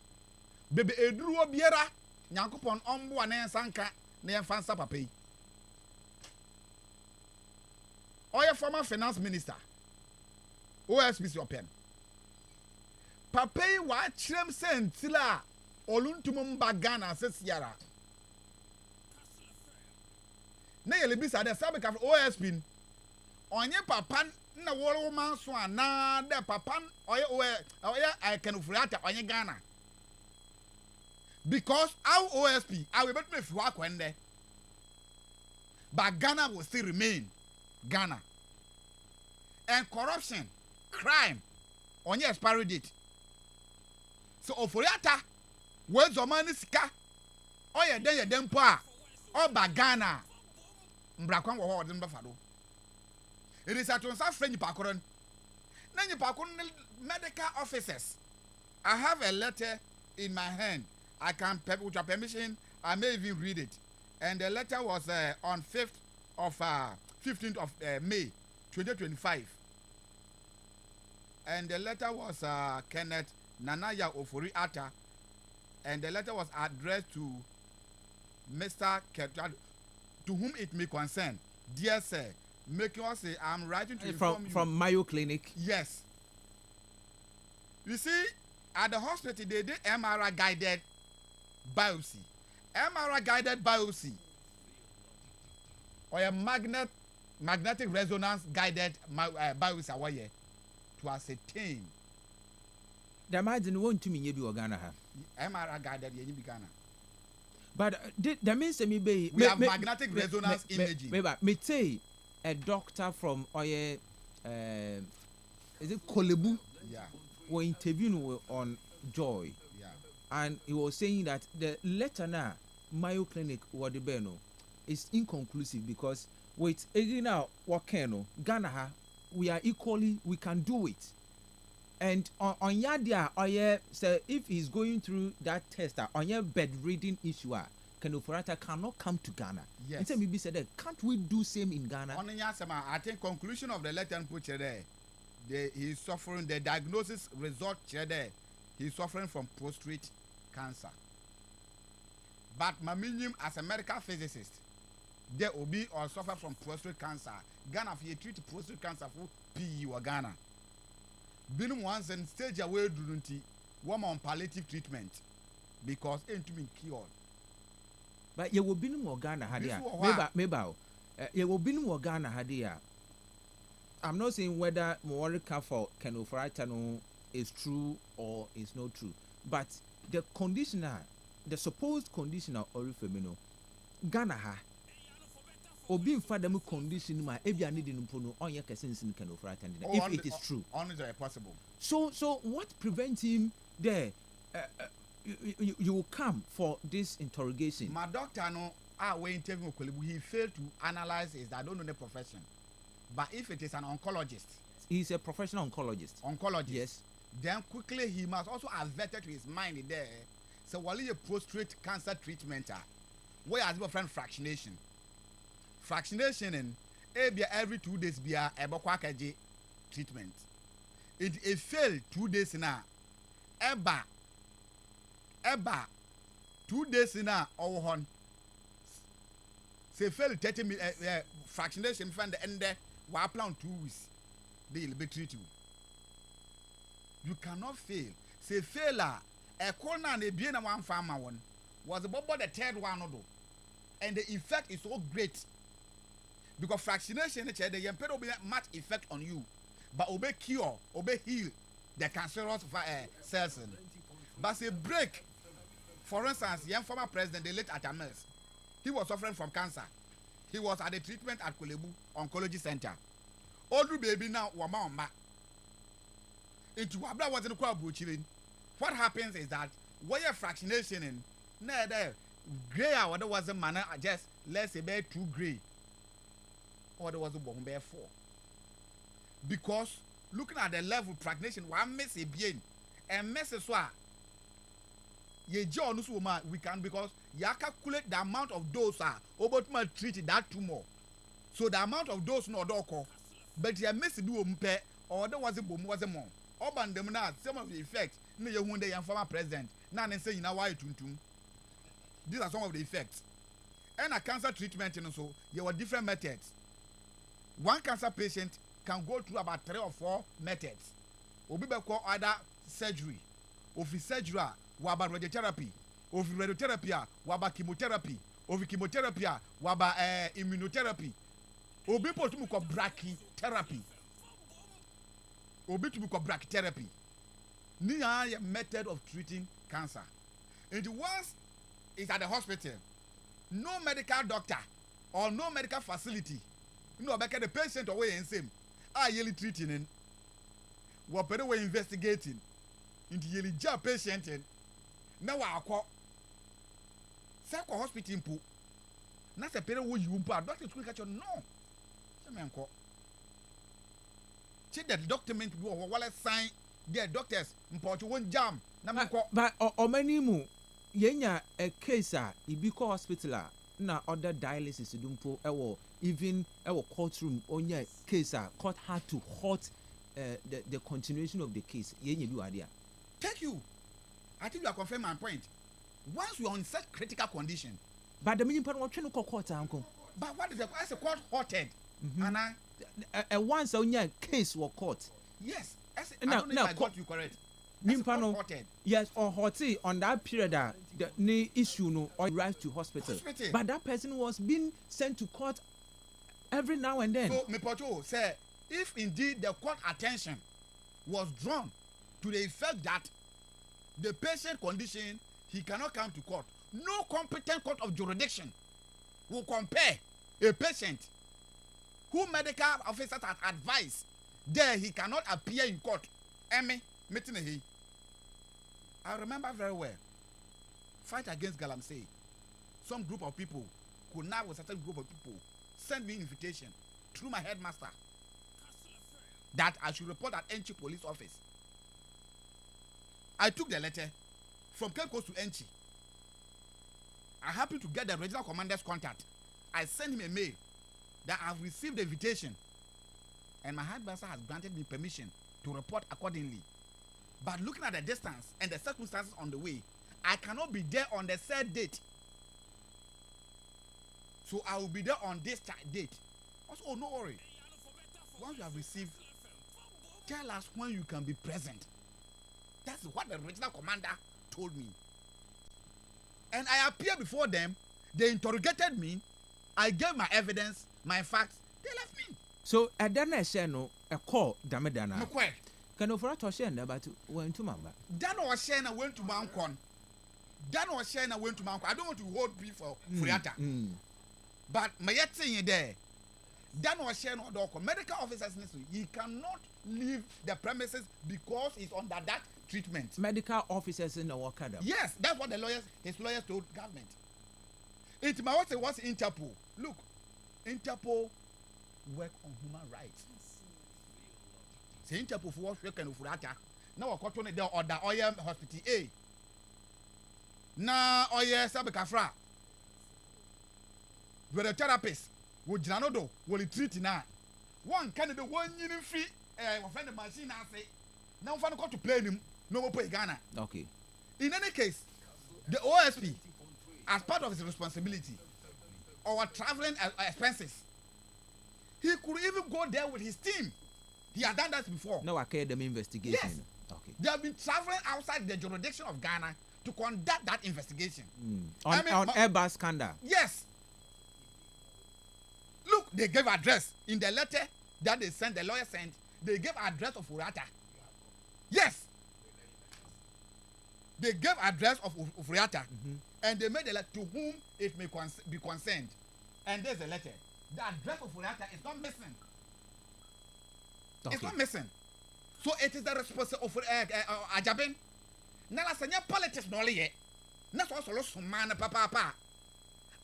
Baby, a drew a biera, Yankupon on one and Sanka, near Fansa Papi. Or your former finance minister. OSPC open. Pape wa chrem sentila oluntumum bagana says yara. Na yele bisa de sabe ka OSP. Onye papan na woro man so ana de papan oye I can ufrata onye Ghana. Because our OSP I will bet me fi kwende. But Ghana will still remain Ghana. And corruption, crime, on your expiry date. So, Oforiata, words of money, ska, or your day, dempa, or Bagana, Mbrakwan or Buffalo. It is at once a friend Pacoron. Then you Pacon medical officers. I have a letter in my hand. I can, with your permission, I may even read it. And the letter was on 15th of May 2025. And the letter was Kenneth Nanaya Ofori Atta. And the letter was addressed to Mr. Ketra, to whom it may concern. Dear sir, make you say I'm writing to inform you. From Mayo Clinic? Yes. You see, at the hospital they did MRI guided biopsy. MRI guided biopsy. Or a magnetic resonance guided biopsy to ascertain. The imagine won't to me you be Ghana. MRI guided you be Ghana. But that means we have magnetic resonance imaging. Me say a doctor from is it Kolebu? Yeah. Were interviewing on Joy. Yeah. And he was saying that the letter now Mayo Clinic Wadibeno is inconclusive because with now Wakeno Ghana we are equally we can do it. And on Yadia, say if he's going through that test on your bed reading issue, Kenofurata cannot come to Ghana. Yes. And so maybe said that can't we do same in Ghana? I think conclusion of the letter and put there. He's suffering the diagnosis result there. He's suffering from prostate cancer. But Maminium as a medical physicist, there will be or suffer from prostate cancer. Ghana if you treat prostate cancer for PE or Ghana. Been once and stage away durunti one on palliative treatment because ain't to be cured. But you will be no Ghana hadia. Maybe you will be no Ghana hadia. I'm not saying whether Morika for Kenofratano is true or is not true, but the conditioner, the supposed conditioner Orifemino, Ghana ha. Obi mfa dem condition ma ebi ani di no no onye kese nsin Kenofratano if it is true. Honestly possible. So what prevents him there? You will come for this interrogation. My doctor no we interview he failed to analyze is that I don't know the profession. But if it is an oncologist, he's a professional oncologist. Yes. Then quickly he must also have vetted to his mind there. So while he a prostate cancer treatment, where has different fractionation? Fractionation in every 2 days be a bokwakaji treatment. It failed 2 days now. Eba 2 days now or one. Say failed 30 minutes fractionation from the end there. Why plan 2 weeks? They will be treated. You cannot fail. Say failure. A corner and a bien one farmer one was about the third one, and the effect is so great because fractionation the emperor will be much effect on you, but obey cure, obey heal the cancerous cells. But say break. For instance, young former president, the late Atames, he was suffering from cancer. He was at the treatment at Kolebu Oncology Center. Older baby now, Wamamba. Into Wabla was in the crowd. What happens is that where fractionation in, gray or there was a manner, just let's say 2 gray, or there was a Bombay 4. Because looking at the level of fractionation, one miss a bien and messes what ye John we can because you calculate the amount of dose over to treat that tumor. So the amount of dose no doko, but you miss do or there was a bomb was a more. Oban them now some of the effects. No, you won't the former president. Now they say you know why tuntum. These are some of the effects. And a cancer treatment, so there were different methods. One cancer patient can go through about 3 or 4 methods. Obi be call either surgery, or surgery, waba radiotherapy, or radiotherapy, waba chemotherapy, or chemotherapy, waba immunotherapy. Obi po to ko brachytherapy. Obi to ko brachytherapy. Near method of treating cancer. And once it's at the hospital, no medical doctor or no medical facility, back at the patient away and same, are yearly treating and what better way investigating into yearly job patient and now I call Sako hospital impo. Not a period where you doctor to catch your no. Some man call. Check that document do a wallet sign. Their doctors import one jam. But many mu yenya a case Ibiko hospital na other dialysis dumpo even courtroom onya case court had to halt the continuation of the case. Yenya do idea. Thank you. I think you are confirming my point. Once you are in such critical condition. But the meaning part what you call court uncle. But what is the as a court halted? And once onya case was court. Yes. I don't know if I got you correct. Yes, or hoti on that period the issue no or arrived to hospital. But that person was being sent to court every now and then. So Mepoto say if indeed the court attention was drawn to the effect that the patient condition he cannot come to court, no competent court of jurisdiction will compare a patient who medical officers had advised there he cannot appear in court. Emmy, meeting he. I remember very well. Fight against Galamsey. Some group of people could now with a certain group of people send me invitation through my headmaster that I should report at Enchi police office. I took the letter from Cape Coast to Enchi. I happen to get the regional commander's contact. I sent him a mail that I've received the invitation, and my headmaster has granted me permission to report accordingly. But looking at the distance and the circumstances on the way, I cannot be there on the said date. So I will be there on this date. Also, oh, no worry. Once you have received, tell us when you can be present. That's what the regional commander told me. And I appeared before them. They interrogated me. I gave my evidence, my facts. They left me. So at that night, no, a call, Damedana. No question. Can offer to share about went to Mamba. Dan was sharing and went to Mancon. Dan was sharing and went to Mancon. I don't want to hold beef for Furiata. But my yet saying there, Dan was sharing all the medical officers. He cannot leave the premises because he's under that treatment. Medical officers in the work. Yes, that's what his lawyers told government. It might also was Interpol. Look, Interpol work on human rights. Say Interpol for what work and Furiata. Now we're going to order Oya Hospital A. Na Oya Sabekafra. Where the therapist would Janodo will treat now. One candidate 1 year free. Offend the machine and say, now I'm going to play him. No more pay Ghana. Okay. In any case, the OSP, as part of his responsibility, our traveling expenses, he could even go there with his team. He has done that before. No, I carried them investigation. Yes. Okay. They have been traveling outside the jurisdiction of Ghana to conduct that investigation. On Airbus scandal. Yes. Look, they gave address in the letter that they sent, the lawyer sent. They gave address of Furiata. Yes. They gave address of Furiata, and they made a letter to whom it may be concerned. And there's a letter. The address of Furiata is not missing. Okay. It's not missing. So it is the responsibility of Ajabin. Now, as a politics, no lie. Not also some man, papa.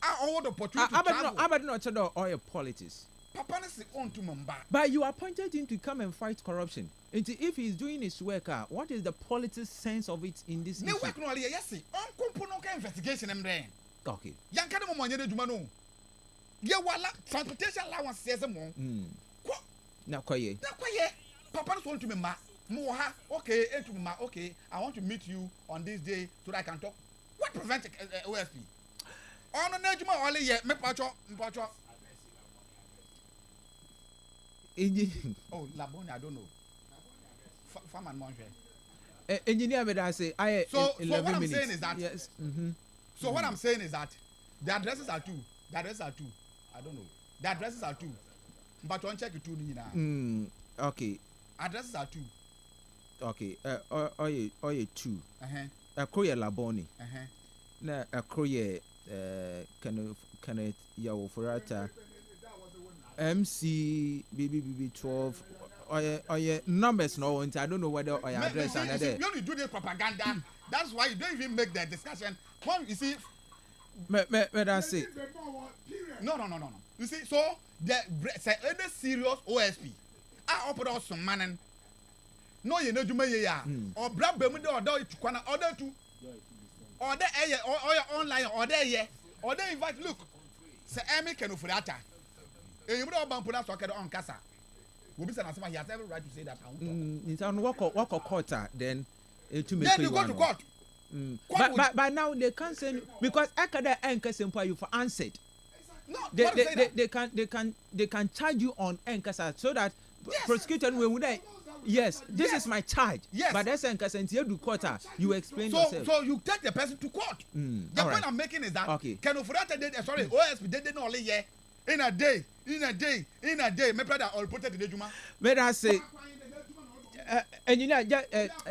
I owe the opportunity to travel. I not know all your politics. Papa is on to Mumbai. But you appointed him to come and fight corruption. And if he's doing his work, what is the politics sense of it in this issue? No work no lie. Yes, on no investigation them. Okay. Young kind of money do manu. Yeah, wala transportation allowance says more. Now, quiet. Papa is on to Mumbai. Moha, okay, to Mumbai. Okay, I want to meet you on this day so that I can talk. What prevents OSP? On the Nejuma only yet, me pacho. Oh, Labone, I don't know. Farm and Montre. Engineer, may I say, I so 11 what I'm minutes. saying is that. Yes. So what I'm saying is that the addresses are two. I don't know. The addresses are two. But one check it two now. Okay. Addresses are two. Okay. Two. Akroye Labone. Na akroye can yawo Furiata. MC BBB 12 or numbers no I don't know whether or address and there. You only do this propaganda. That's why you don't even make the discussion. When you see I say no. You see, so the any serious OSP I open up some man no you know ya or brab bemu de order to kwana order to order or online order here or they invite look say Emi can for that. You don't put that on Casa. He has every right to say that. It's on walk court then to make then you go to court. But now they can't send because I can't anchor simple you for answered. No, they can charge you on anchor so that prosecutor will yes, this is my charge. Yes. But that's anchor and you do court you explain yourself. So you take the person to court. The point I'm making is that can OSP did not only yeah. In a day, my brother all put it in the Juma. May I say, and you know,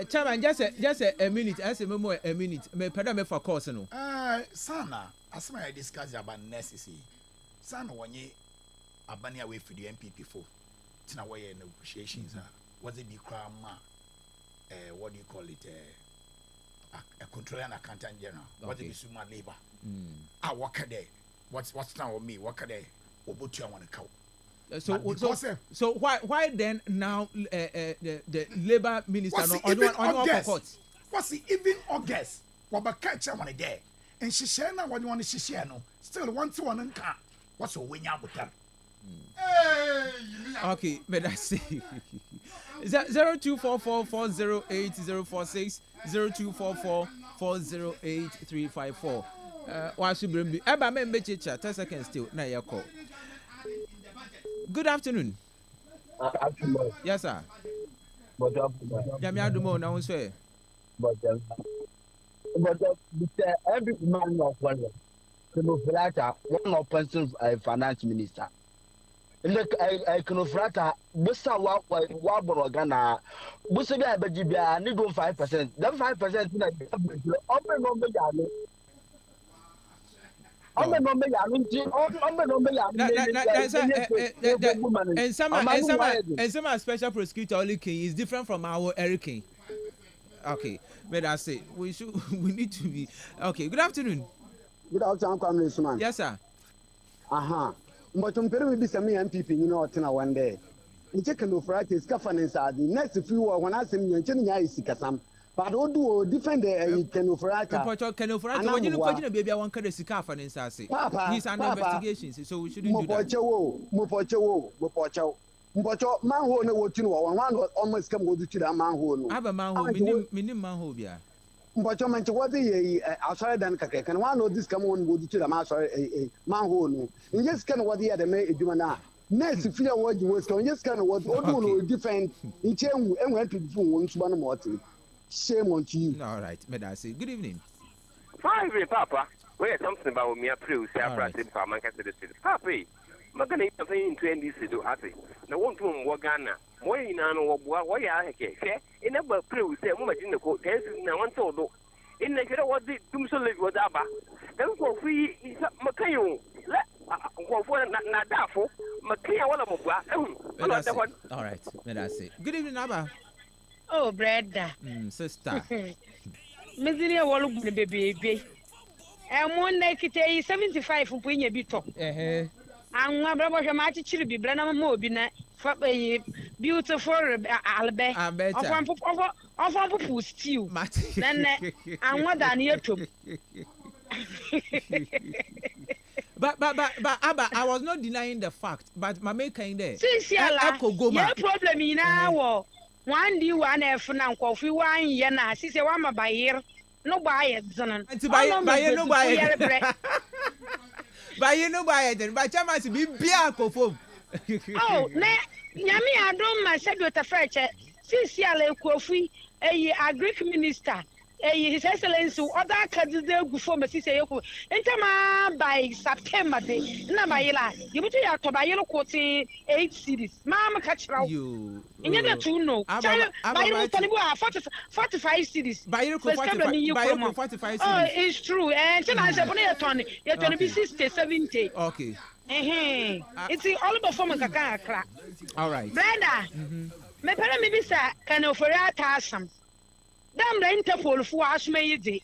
Chairman, just a minute, as a memo, a minute, may pardon me for course, no. Sana, as I discuss about necessity, Sana, one year, a bunny away for the MPP for Tina way negotiations. What's it be crime? What do you call it? A controller and accountant general. What is it? Labor. I work a day. What's now with me? Work a day. So why then now the labor minister on court? What's it even August? What about catch someone there? and she share now what you want to share no still want to one nka what's a win yabutam okay but I say 0244408046 0244408354 wasu brembi eba me mbechicha 10 seconds still na your call. Good afternoon. Yes sir. Yeah, me adumo na won so but every man of one Kenofrata, one of person finance minister. Look, I Kenofrata, Bussa Wabor Ghana, Bussa Bajibia, need 5%. Then 5% in a open number. And some special prosecutor Oli King is different from our Eric King. Okay, but I say we need to be okay. Good afternoon. Good afternoon, Congressman. Yes, sir. But I'm very busy. Me MPP, you know, one day. In checking the Friday, scaffing inside the next few when I say me, and I see Kasam. But what do defend the Kenofrata? Kenofrata, when you look at the baby, I want to see scaffing inside. He's under investigation, so we shouldn't do that. Mpocho manhole na wotinu one almost come go to that manhole. Have a manhole, minimum manhole bia. Mpocho manche what the outside dan kake can one of this come on go to the manhole. In just kind of what the other may do na. Next fear what you was can just kind of what all different in chain and went to the phone once one more thing. Shame on you. All right, may I say good evening. Fine, Papa. Where something about me a pro say I brought him from Manchester City. Papa. Magana in 20 do happy. No one to Wagana. More in an or why I can say, in a pro say, much in the court, no one told. In the what the Dumsoli was Abba. Then for free is Macayo. Let Nadafo, Macaya, one of them. All right, let us say. Good evening, Abba. Oh, bread. Sister. Miseria Wallow baby. And one day it 75 from Punya Bito. And my brother Marty Chiribi, Brennan Mobina, for a beautiful Albe, of one poo stew. Then I'm more than here to. But Abba, I was not denying the fact, but my maker in there. Since your problem in our one D one F now, coffee 1 year now, since a woman by here, no buy it, son. To buy no buy it. But you know by it, but I must be Bianco foam. Oh, Yami, I don't myself with a French. Since Yale Kofi, a Greek minister, His Excellency, other candidates before Mrs. Ayoko, enter by September day. Namayla, you put your Tobayelo quoting 8 cities. Mamma catch you. In the two no. By 45 cities. By 45. Oh, it's true. And I said, you're going to be 60, 70. Okay. It's all about from a caca. All right. Brother, my parents maybe can offer a task. Damn the Interpol for us made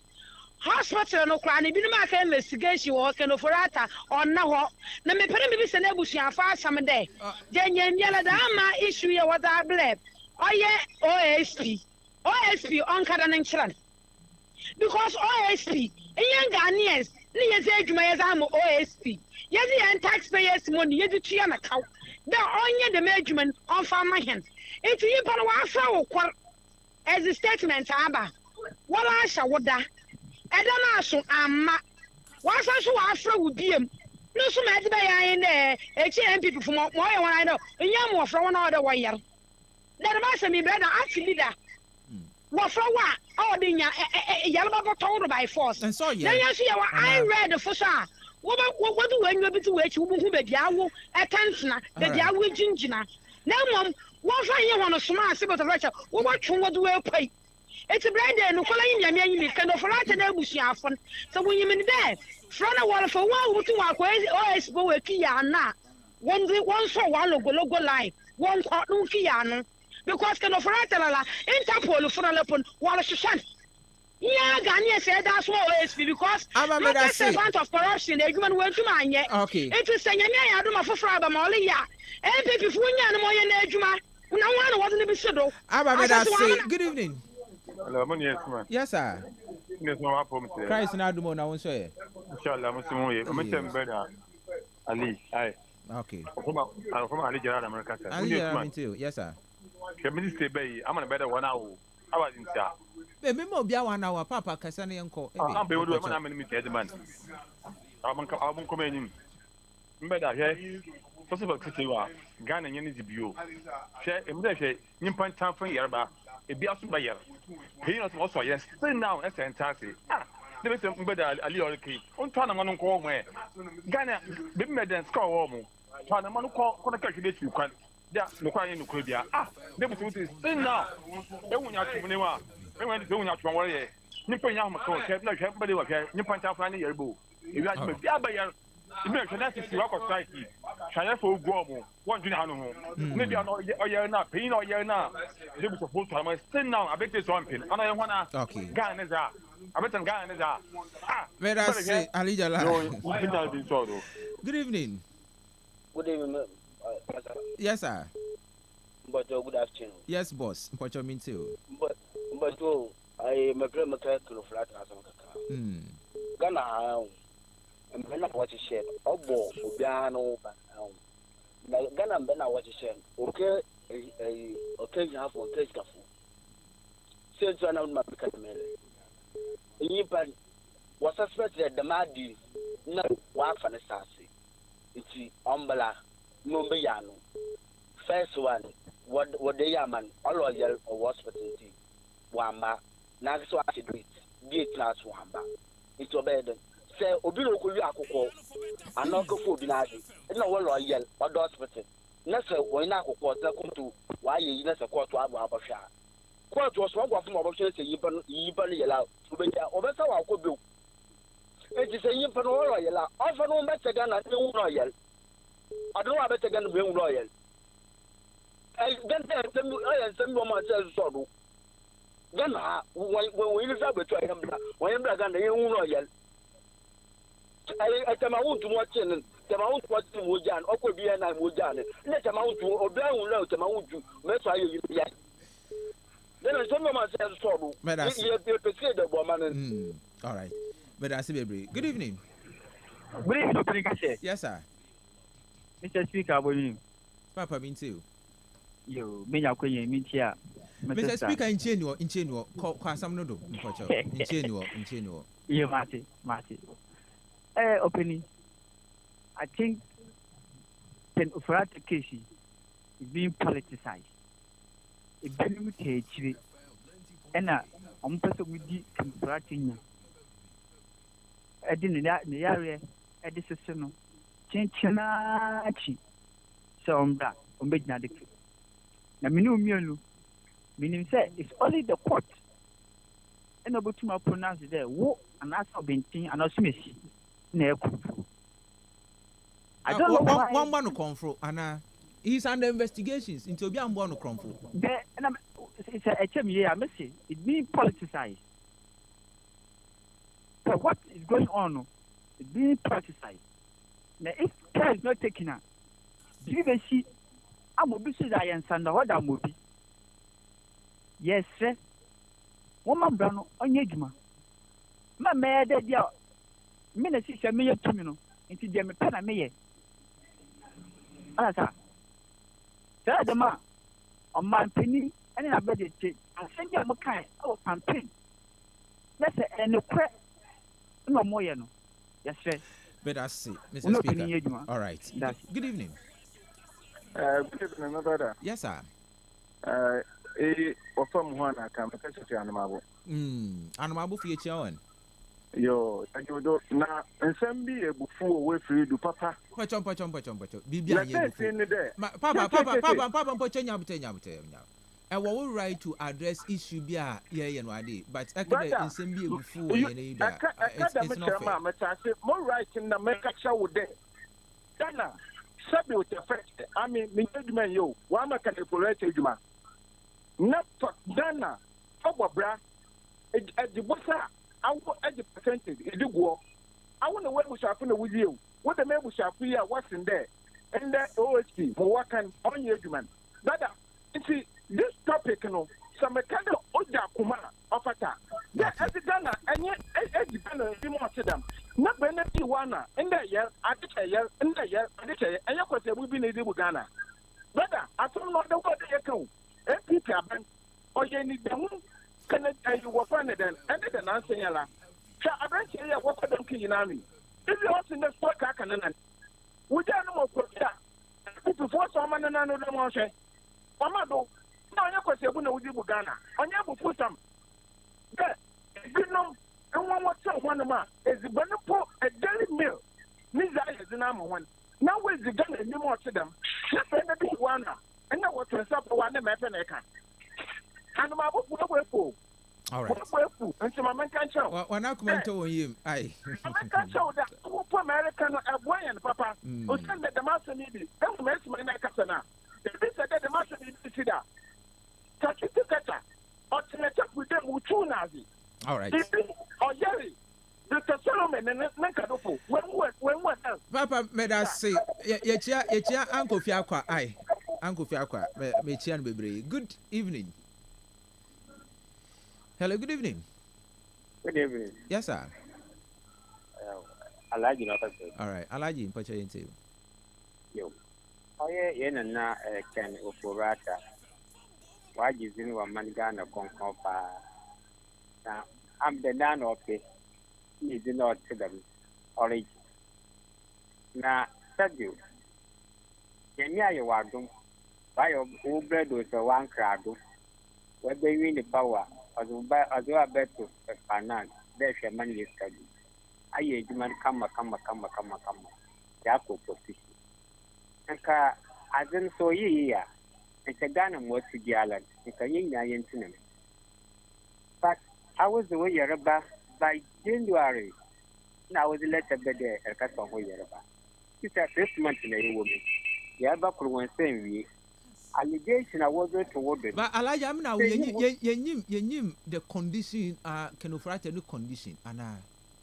hospital no cranny be no investigation or can offer or now. Na me pere me be se na busia fa some day. Then yela dama issue ya what I believe. Oh OSP on Kadanan Chran. Because OSP in Ghanaians, ni say adwuma yes am OSP. Yes the taxpayers money you to your account. The only the management on farm hands. It's you pan wa fra as a statement, Abba, what I shall what that, and then I shall amma. Once I saw Afro would be him. No, so mad by I in there, HM people from more I know, and young more from one other way. That must be better, actually, that. What for what? Oh, the yellow told by force. And so, yeah, you see, I read the first. What do when you be to wait? Who be Yawu, a cancer, the Yawu ginger. Now, Mom. One fine you want to smart about the Russia, what do we pay? It's a brand and calling you kind of right and Ebusia. So when you mean that, front of one for 1 or 2 hours, always go a Kiana. One for one logo line, one part no Kiana. Because kind of right Interpol for a lepon, while a shan. Yeah, Ghanaian said that's what OSP because I'm a servant of corruption. The human went to mine yet. Okay. It is saying, I don't know for Fraba Molly. And people, Funya, no one wasn't a bit so. I'm say good evening. Hello, yes, man. Yes, sir. Yes, no problem. Christ na adumo na won so ye. Inshallah, Muslim ye. Muslim brother Ali. Aye. Okay. From Ali Gerard America. Ali Gerard too. Yes sir. The minister bay, I'm on better 1 hour. How about in sir? Be me mo bia 1 hour papa kasa na yenko. I'm be do man me the man. I'm come in. Mbeda here. Possible to wa Ghana yen is bio. Share emde nyimpan tanfan yerba. E bia so ba yer. Pay not also yes. Still now as entase. The best mbeda Ali Oriki. On twa na manu ko mo e. Ghana be meden score wo mo. Twa na manu ko na ka hwede tu kwan. Dia no kwa yen no ko bia. The best still now. E wunya tumne wa. E wen de wunya tuwan wore. Nyimpan nya ho ko ke na hwe mbede wa hwe. Nyimpan tanfan ne yerbo. E wi ati bia ba yer. Ibe hwede ati si wa ko strike. Shaya for Guamo, 1 junior hano. Maybe I know a year now, pay no year now. They were supposed to have still now. I bet this one pin. And I want to. Okay. Ghana. I bet some Ghana. Where I say, Ali Jala. Good evening. Good evening. Yes, sir. But good afternoon. Yes, boss. But you mean too. But I am a great mechanical flat as a Ghana. Mbena watishe obo obiano ba na Ghana mbena watishe okay you have one case kafu says one of my mele yipan was suspected the madi na wa fa na sase iti ombala no be yano first one what they yaman all loyal or hospital ti wamba na so atidit gate class wamba it obeden say obi no ko wi akoko anoko fo obi na ade na wo loyal odo hospital na say wo na akoko ta kumtu wa ye na say court abo abahwa court was one of mo say yiba no yela obesa wa ko be e ti say yiba no loyal ofa no be tega na ne wu loyal adno wa be tega no be wu loyal ai ganta temu ai temu mo say so do gana wo ni sa betu ai hambra wo yambra gana ye wu loyal I tell my own to watch and tell my own what to Wojan, or be an Wojan. Let them out to obey out to my own to make you yet. Then I told myself, trouble. But I see the woman. All right. But I see, good evening. Good evening, yes, sir. Mr. Speaker, what you? Papa, mean too. You mean your queen, mean here. Mr. Speaker, in Chenu, call some noodle, in Chenu. You, Marty. Opening. I think the Ufrata case is being politicized. It's being mutated. And I'm person with the Ufratin. I didn't the area at the system. Chinchinachi. So I'm that. I'm making that. Now, meaning say it's only the court. And about to pronounce it there. Wo and ask for Bentin and Osmis. I don't know why one man confront and he's under investigations into be one confront. It's a HM I must say it's being politicized. So what is going on? It's being politicized. Now if care is not taken out, do you even see I'm a bit I understand what I'm movie. Yes, sir. Woman brown on Yejuma. My mayor dead ya. Minister say me to me no nti de me pena me ye asa say the man on man penny any na be de asend ya mo kan o campaign let's say any cre no mo ye no yes sir but I see Mr. Speaker all right good evening good evening my brother yes sir ofam ho na kan ka cheche anamabo anamabo fi echi on yo ajodo na nsem bi ebufu owe free du papa pachom bibia anye papa pocho nya and what we right to address issue bi a ye no ade but ekede nsem bi ebufu o ye na ida it's not fair more right na make sure with them Ghana sabi with the first I mean management yo wa maka the polite ejuma na Ghana obobra ejibosa awo the percentage idigwo awo na we bushafu na wuzie what the me bushafu ya what's in there and the OHP mo wakan onye ejuma dada see this topic no some kind of Oja Kuma ofata. Yeah, as the Ghana, and yet, as the Ghana, you want to them. Not Benefit Wana, in the year, I did a year, in the year, I did a year, and you could say we've been able to Ghana. Brother, I don't know the word they come. MP Cabin, or you need the moon, can you work on it then, and then answer Yala. I don't say what I don't kill in army. If you want to know what I can, we don't know what before someone and another motion. Amado, now you could say we know Ghana, on your put some. You know, and one of my is the Benepo a daily meal. Nizai is the number one. Now where's the Ghana anymore to them? Just another one, and now what to stop one of my Feneka. And my book will go. All right. And so my man can show. When I comment on him, I can show that American and Papa who send the master needed. That's the man in Casana. They said that the master needed to see that. Touch it together. Or to make up with them who two Nazi. All right. Or Jerry. The Solomon and Nakadofo. When what else? Papa made us say, Yet, Uncle Fiaqua, Uncle Fiaqua, Mechian Bebre. Good evening. Hello, good evening. Good evening. Yes, sir. I like you, not all right. I like you in Pacha. Yo. Oh, yeah, na Ken Oporata. Why is in one man Ghana Concopa? Now, I'm the nan of it. He did not to them origin. Now, said you. Kenya, you are doomed. By your bread with a one crowd. Where they win the power. As well as better finance, there's your money is study. I hear you man come. Jaco position. And as in so ye, and Sagana was to the island, and Kayina Yentinum. But I was the way you're by January. Now was a letter by there, a cut of Yoruba. She said this month in a woman. Yabakuru went same week. Allegation I was toward it. But Elijah, I'm now you the condition can offer a new condition and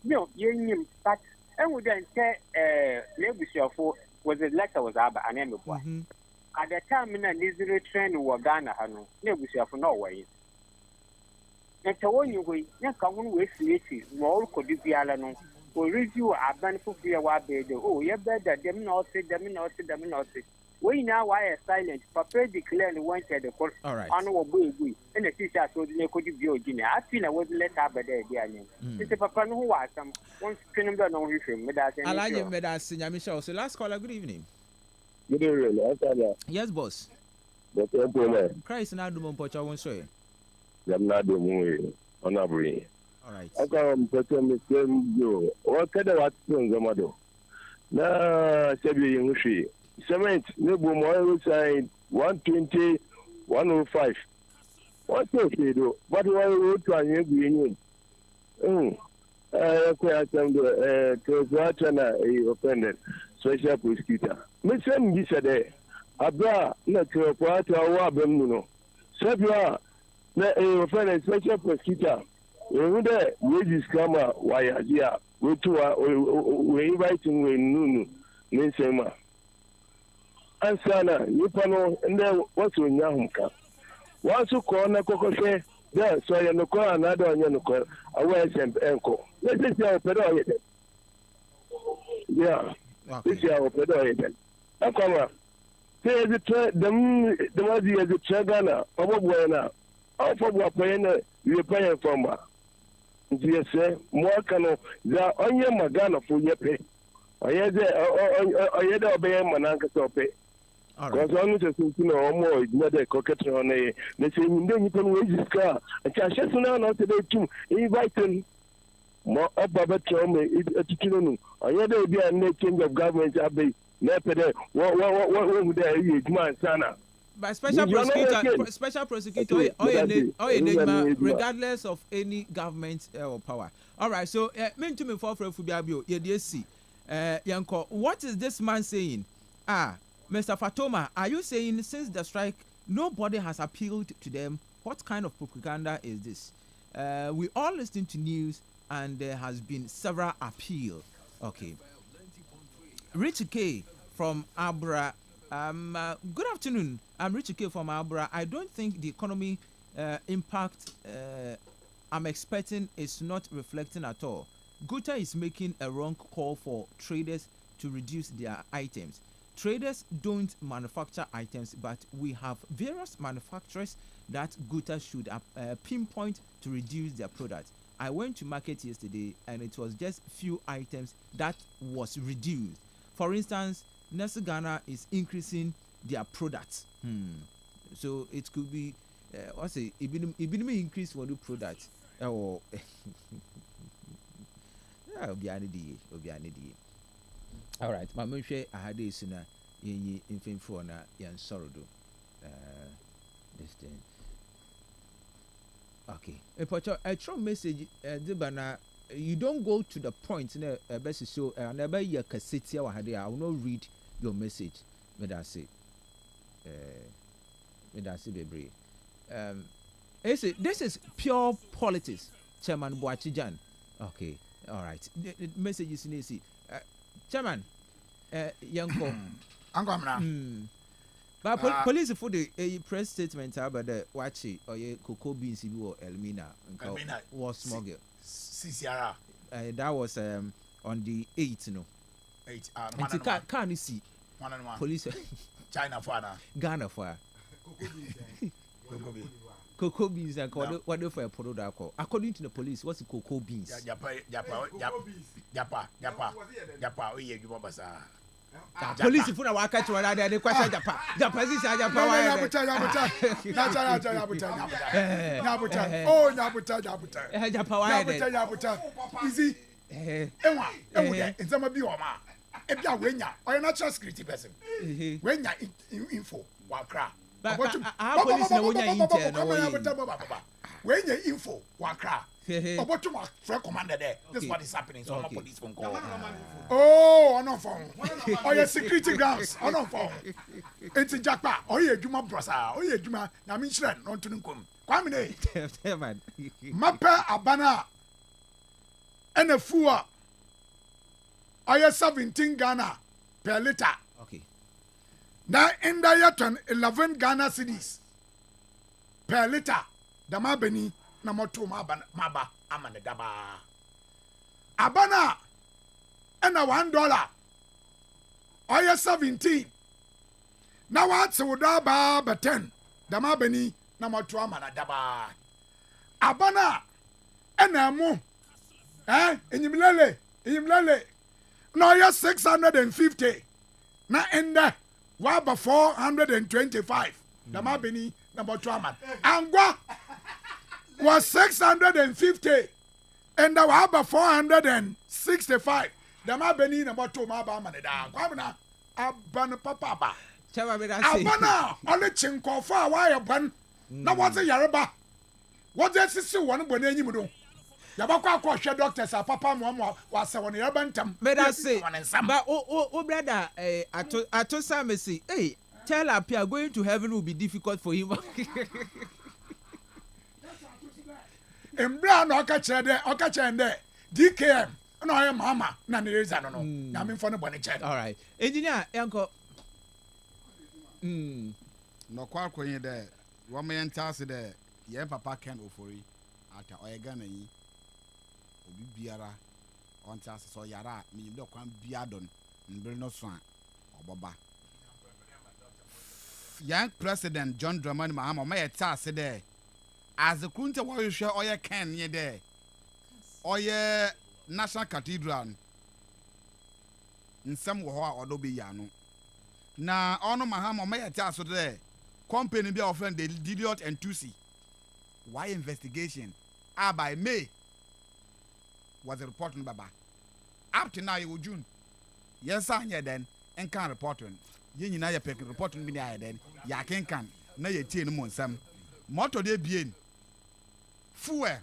no, you but and we then say Labor for was a letter was about an enemy. At the time in a misery train in Ghana, Labor for Norway. And so when you go, you come with Lacey, more could be Alano, or review a benefit for your bed. Oh, you better them not say them not. We now why silent. Papa declared wanted the court. All right. On we and the teacher told me could you be a junior. I feel I was let up a day. It's a papa who was some one screen done on him. I like you, Madam Michelle. So last caller, good evening. Good evening. Yes, boss. But Christ now do Pocha won't say. I'm not doing honorably. All right. I come to tell me, what kind of what's on the model? Now, Sabi Mushi. Cement, Nebo Moyo side 120, 105. What's okay, though? But why would I be in? I quite a offended special prosecutor. Miss M. Gisade, Abra, not to a part of our Bemuno. Sabia, offended special prosecutor. We there, wages come out, why are here? We two are inviting Nunu, Ninsema. Ansana, you know, and then what's on Yahumka? Once you call Nakoko, there, so I know another on Yanoko, away and uncle. Let's see our pedo. Yeah, this is our pedo. I come up. Say the Mazi as a Chagana, Obuana, Alpha Wapayana, you pay from her. Yes, sir, more canoe, the onion Magana for your pay. I had obey Mananka Tope. Because I'm just thinking of more, it's not a coquette on a. They say, you can raise this car. And I just now not today too. Invite them more up about me. It's to I had to be a net change of government. I'll be never what would I use, man, Sana? By special prosecutor, regardless of any government or power. All right, so mean to me for Fubio, YDC. Yanko, what is this man saying? Mr. Fatoma, are you saying since the strike, nobody has appealed to them? What kind of propaganda is this? We all listen to news and there has been several appeals. Okay. Richie K from Abra. Good afternoon. I'm Richie K from Abra. I don't think the economy impact I'm expecting is not reflecting at all. Guta is making a wrong call for traders to reduce their items. Traders don't manufacture items, but we have various manufacturers that Guta should pinpoint to reduce their products. I went to market yesterday and it was just few items that was reduced. For instance, Nestle Ghana is increasing their products. So it could be, what's it? It be increase for the products. Oh, all right. My mom say I had this in a infant for na yan sorrow do. This thing. Okay. A true message, Dibana. You don't go to the point. Best so never your cassette or had I will not read your message. May I say, baby. This is pure politics, Chairman Boachijan. Okay, all right. The message is easy. Chairman, Yanko. But police for the press statement about the watchy or your cocoa beans or Elmina was smuggled. CCRA. That was on the 8th, no. 8. Can't you see? Police. China for Ghana for. Cocoa beans and what for a product. According to the police, what's the cocoa beans? Japa. Police if una waka to another they question Japa. Japa is Japa. Japa. Easy. Enwa enzama bi o ma. E bia wenya, o natural security person. Wenya info wakra. Police na wenya intel no. Wenya info wakra. Obotuma free commander there. This is what is happening. So okay. Police phone call. Oh, on phone. Oh, your security grounds. On phone. It's in Japa. Oh, yeah, Juma Brasa. Oh, yeah, Juma. Na min shred non tunkum. Kwamine. Man. Mapa abana. And a fua. Oh, yeah, 17 Ghana per liter. Okay. Now in the 11 Ghana cedis per liter. Dama beni. Na moto maba amane daba abana ena $1 oya 17 na wat se woda ba 10 dama bani na moto amana daba abana ena mo enyimlele na oya 650 na enda wa ba 425 dama bani na moto amana angwa was 650 and the waba 465. The ma beni na moto ma ba maneda. Kwamna abana papa ba. Chama me that say. Abana only chinko for why ban. Na what say yareba. What dey sisi won bone anyim do. Yabakwa akwa doctors papa mo wa se won yareba ntam. Me that say. But oh brother ato Sam say, hey, tell Apia going to heaven will be difficult for him. Embra no okache DKM no I mama na nereza no na me for no bone check. All right, engineer yanko no kwa kwenye de wo me enta se de ye papa Ken Ofori ata oyega na yi obi biara on ta se so yara me de kwan biadon mbre no so a oboba young president John Dramani Mahama me eta se de as the Kunta Warrior Oya Ken ye there. Oya National Cathedral in some Waha or Dobe Yano. Na ono Mahama may tell so there. Company be offering the Didiot and Tusi. Why investigation? By May was a reporting Baba. Up to now you June. Yes, I then and can reporting. Yen na ya pek reporting me then. Ya can na ye tin mo nsam. Moto de bien. Fuel.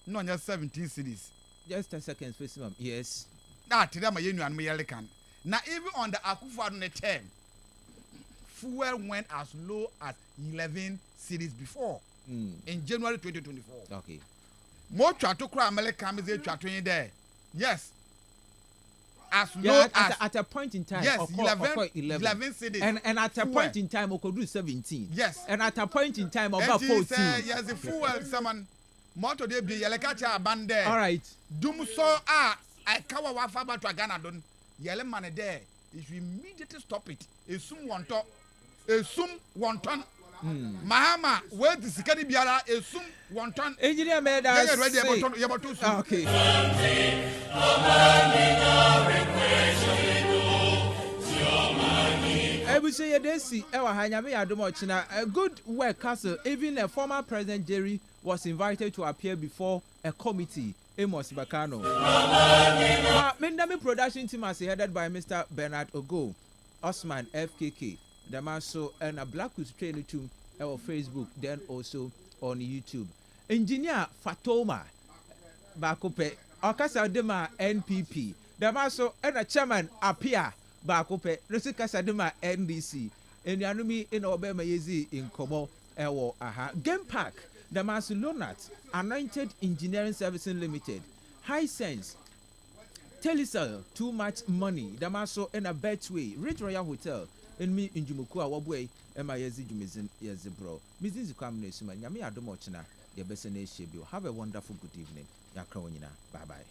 No, just 17 cities. Just 10 seconds, please, ma'am. Yes. That today my union and me can. Now even on the Akufa on the term, fuel went as low as 11 cities before in January 2024. Okay. More try to cry American is there. Yes. as low as at a point in time. Yes, Occur 11 cities. And at a point in time, Okodu 17. Yes. And at a point in time, about 14. Yes, the fuel someone motor de be yelekacha abande. All right. Dum so I kawa wa fa ba to Ghana don. Yele man there. If you immediately stop it, esum wonto. Mahama, where the Sikari Biara esum wonton. Engineer made us say. Okay. I will say this. Good work, Kastle. Even a former President Jerry was invited to appear before a committee. Amos Bakano. Mendami production team is headed by Mr. Bernard Ogo, Osman FKK, Damaso, and a Black Who's training to our Facebook, then also on YouTube. Engineer Fatoma Bakope, Okasa Dema NPP, Damaso, and a chairman Apia Bakope, Resikasa Dema NDC, and Yanumi in Obema Yezi in Komo, Ewo Aha, Game Park. Damaso Lonat, Anointed Engineering Services Limited, High Sense, Telecel, Too Much Money, Damaso and a Betway, Rich Royal Hotel, and me in Jumukua Wabwe, and my Yazid Jumizin Yazibro. Mrs. Kwamne Suman, Yami Adomochina, your best in Shebu. Have a wonderful good evening. Yakronina. Bye bye.